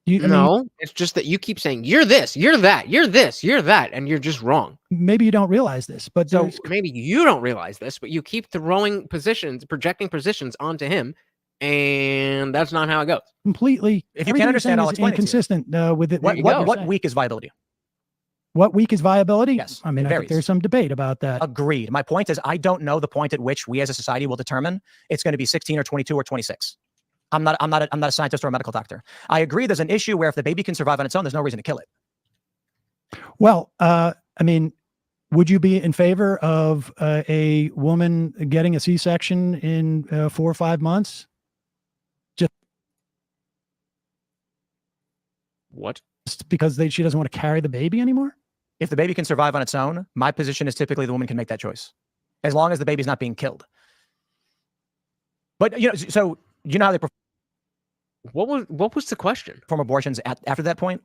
It's just that you keep saying you're this, you're that, you're this, you're that, and you're just wrong. Maybe you don't realize this, but So maybe you don't realize this, but you keep projecting positions onto him, and that's not how it goes. Completely. If you can't understand, I'll explain inconsistent with it. What week is viability? What week is viability? Yes, I mean, I think there's some debate about that. Agreed. My point is, I don't know the point at which we as a society will determine it's going to be 16 or 22 or 26. I'm not a scientist or a medical doctor. I agree. There's an issue where if the baby can survive on its own, there's no reason to kill it. Well, would you be in favor of a woman getting a C-section in 4 or 5 months? What? Just because she doesn't want to carry the baby anymore? If the baby can survive on its own, my position is typically the woman can make that choice, as long as the baby's not being killed. But so you know how they What was the question? perform abortions after that point?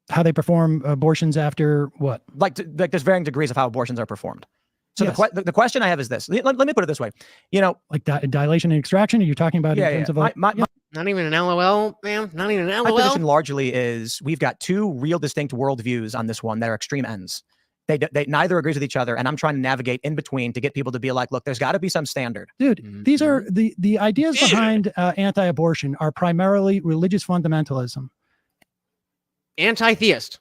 How they perform abortions after what? Like there's varying degrees of how abortions are performed. So Yes. the question I have is this. Let me put it this way. Like dilation and extraction. Are you talking about in terms of Not even an LOL, man. Not even an my LOL. position largely is we've got two real distinct worldviews on this one that are extreme ends. They neither agrees with each other, and I'm trying to navigate in between to get people to be like, look, there's got to be some standard. Dude, these are the ideas behind anti-abortion are primarily religious fundamentalism. Anti-theist.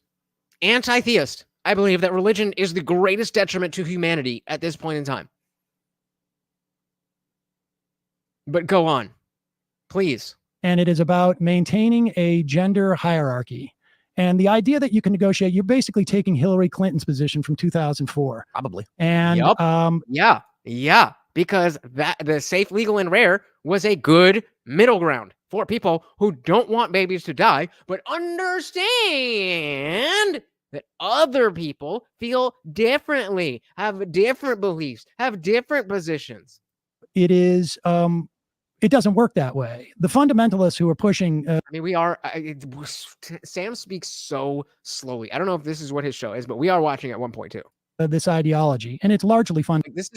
I believe that religion is the greatest detriment to humanity at this point in time. But go on, please. And it is about maintaining a gender hierarchy. And the idea that you can negotiate, you're basically taking Hillary Clinton's position from 2004. Probably. And yeah, because the safe, legal, and rare was a good middle ground for people who don't want babies to die, but understand that other people feel differently, have different beliefs, have different positions. it is it doesn't work that way. The fundamentalists who are pushing I mean, Sam speaks so slowly. I don't know if this is what his show is, but we are watching at 1.2. This ideology, and it's largely This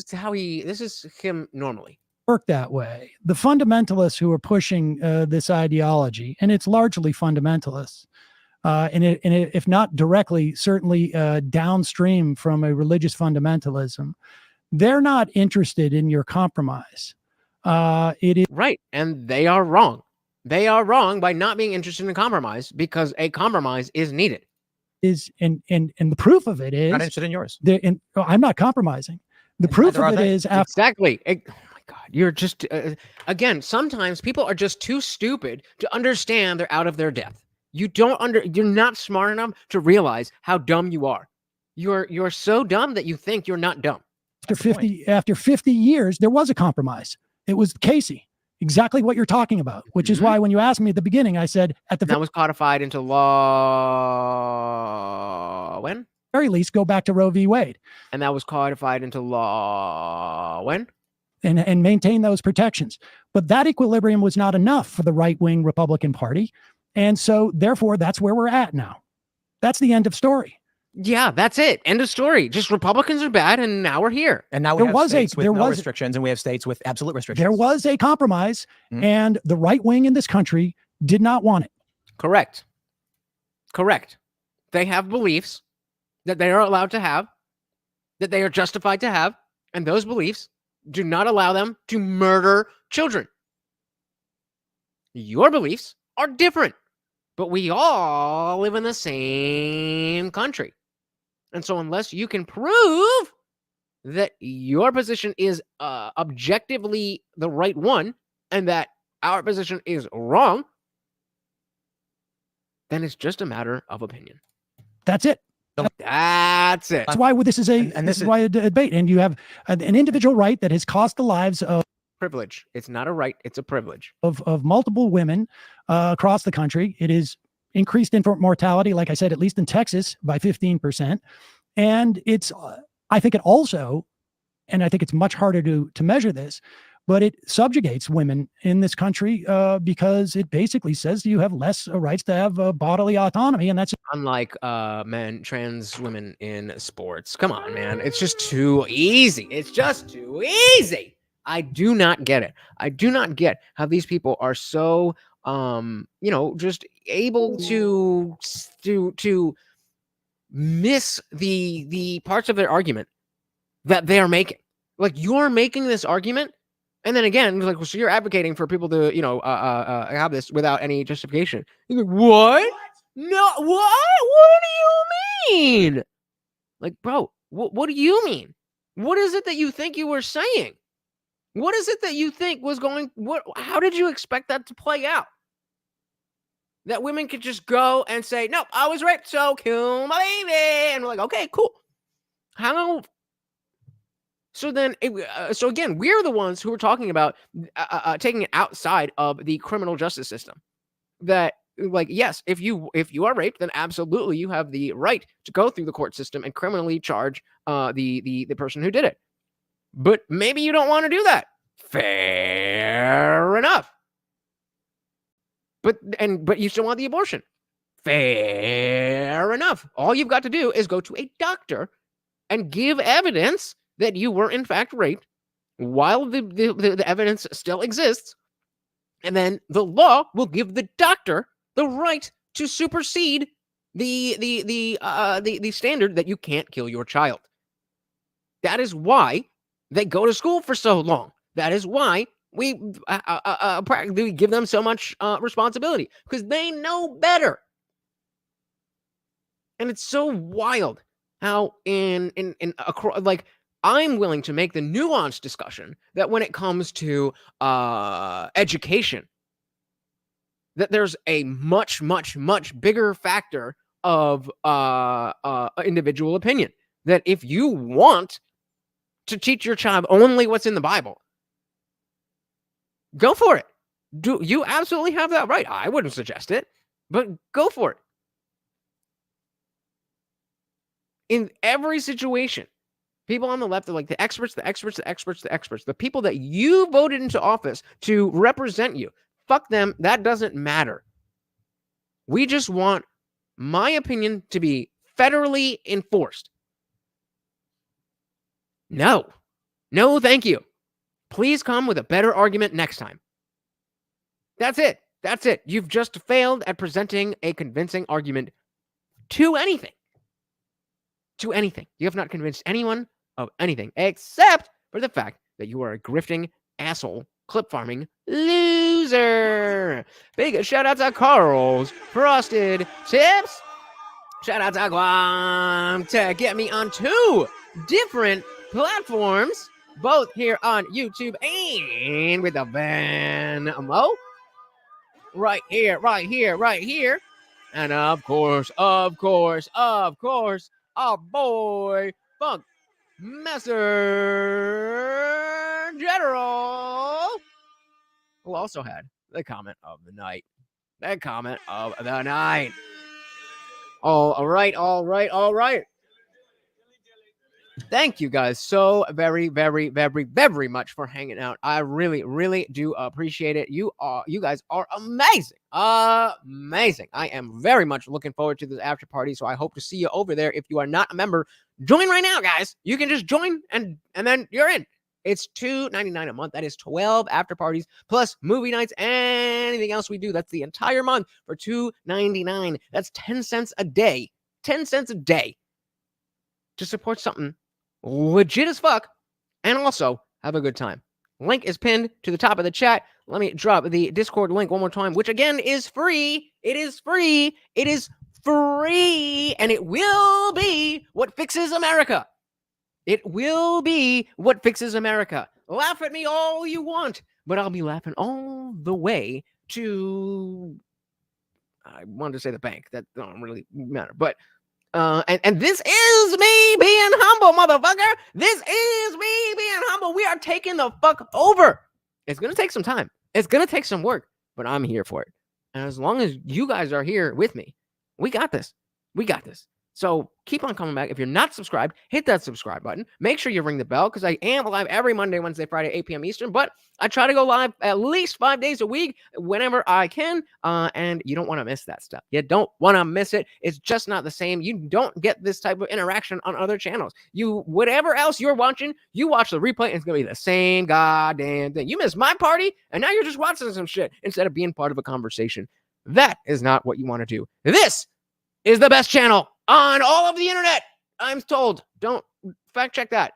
is him normally. work that way. The fundamentalists who are pushing this ideology, and it's largely fundamentalists, and if not directly, certainly downstream from a religious fundamentalism, they're not interested in your compromise. It is right, and they are wrong. They are wrong by not being interested in compromise, because a compromise is needed. And the proof of it is Not interested in yours. I'm not compromising. The proof of it is exactly. Oh my God, you're just again. Sometimes people are just too stupid to understand they're out of their depth. You're not smart enough to realize how dumb you are. You're so dumb that you think you're not dumb. After 50 years, there was a compromise. It was Casey. Exactly what you're talking about, which is why when you asked me at the beginning, I said that was codified into law when? Very least, go back to Roe v. Wade. And that was codified into law when? And maintain those protections. But that equilibrium was not enough for the right-wing Republican Party. And so, therefore, that's where we're at now. That's the end of story. Yeah, that's it. End of story. Just Republicans are bad, and now we're here. And now we have states with no restrictions, and we have states with absolute restrictions. There was a compromise, and the right wing in this country did not want it. Correct. They have beliefs that they are allowed to have, that they are justified to have, and those beliefs do not allow them to murder children. Your beliefs are different, but we all live in the same country. And so unless you can prove that your position is objectively the right one and that our position is wrong, then it's just a matter of opinion. That's it. That's it. That's why this is why a debate. And you have an individual right that has cost the lives of privilege. It's not a right, it's a privilege. Of multiple women across the country. It is increased infant mortality, like I said, at least in Texas, by 15%. And it's, I think it also, and I think it's much harder to measure this, but it subjugates women in this country because it basically says you have less rights to have bodily autonomy. And that's unlike trans women in sports. Come on, man. It's just too easy. It's just too easy. I do not get it. I do not get how these people are so just able to miss the parts of their argument that they are making. Like, you're making this argument, and then again, like, so you're advocating for people to have this without any justification. You're like, what? No, what? What do you mean? Like, bro, what do you mean? What is it that you think you were saying? What is it that you think was going? How did you expect that to play out? That women could just go and say, "No, I was raped, so kill my baby," and we're like, "Okay, cool." How? So then, so again, we're the ones who are talking about taking it outside of the criminal justice system. That, like, yes, if you are raped, then absolutely you have the right to go through the court system and criminally charge the person who did it. But maybe you don't want to do that. Fair enough. But you still want the abortion. Fair enough. All you've got to do is go to a doctor and give evidence that you were in fact raped while the evidence still exists. And then the law will give the doctor the right to supersede the standard that you can't kill your child. That is why they go to school for so long. That is why we give them so much responsibility, because they know better. And it's so wild how like, I'm willing to make the nuanced discussion that when it comes to education, that there's a much, much, much bigger factor of individual opinion. That if you want to teach your child only what's in the Bible, go for it. You absolutely have that right. I wouldn't suggest it, but go for it. In every situation, people on the left are like the experts, the people that you voted into office to represent you. Fuck them. That doesn't matter. We just want my opinion to be federally enforced. No, thank you. Please come with a better argument next time. That's it. You've just failed at presenting a convincing argument to anything. You have not convinced anyone of anything except for the fact that you are a grifting asshole, clip farming loser. Big shout out to Carl's Frosted Tips. Shout out to Guam to get me on 2 different platforms, both here on YouTube and with the Venmo. Right here. And of course, our boy Funk Messer General, who also had the comment of the night. All right. Thank you guys so very, very, very, very much for hanging out. I really, really do appreciate it. You guys are amazing. Amazing. I am very much looking forward to this after party, so I hope to see you over there. If you are not a member, join right now, guys. You can just join and then you're in. It's $2.99 a month. That is 12 after parties plus movie nights and anything else we do. That's the entire month for $2.99. That's 10 cents a day. 10 cents a day to support something legit as fuck and also have a good time. Link is pinned to the top of the chat. Let me drop the Discord link one more time, which again is free. It is free. And it will be what fixes America. Laugh at me all you want, but I'll be laughing all the way to, I wanted to say the bank. That don't really matter, but and this is me being humble, motherfucker. This is me being humble. We are taking the fuck over. It's going to take some time. It's going to take some work, but I'm here for it. And as long as you guys are here with me, we got this. So keep on coming back. If you're not subscribed, hit that subscribe button. Make sure you ring the bell, because I am live every Monday, Wednesday, Friday, 8 p.m. Eastern. But I try to go live at least 5 days a week whenever I can. And you don't want to miss that stuff. You don't want to miss it. It's just not the same. You don't get this type of interaction on other channels. Whatever else you're watching, you watch the replay and it's going to be the same goddamn thing. You missed my party and now you're just watching some shit instead of being part of a conversation. That is not what you want to do. This is the best channel on all of the internet, I'm told. Don't fact check that.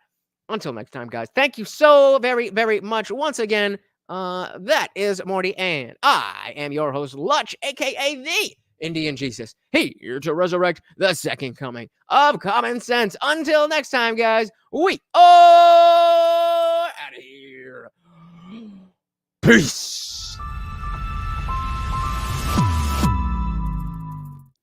Until next time, guys. Thank you so very, very much. Once again, that is Morty, and I am your host, Lutch, aka the Indian Jesus, here to resurrect the second coming of common sense. Until next time, guys, we are out of here. Peace.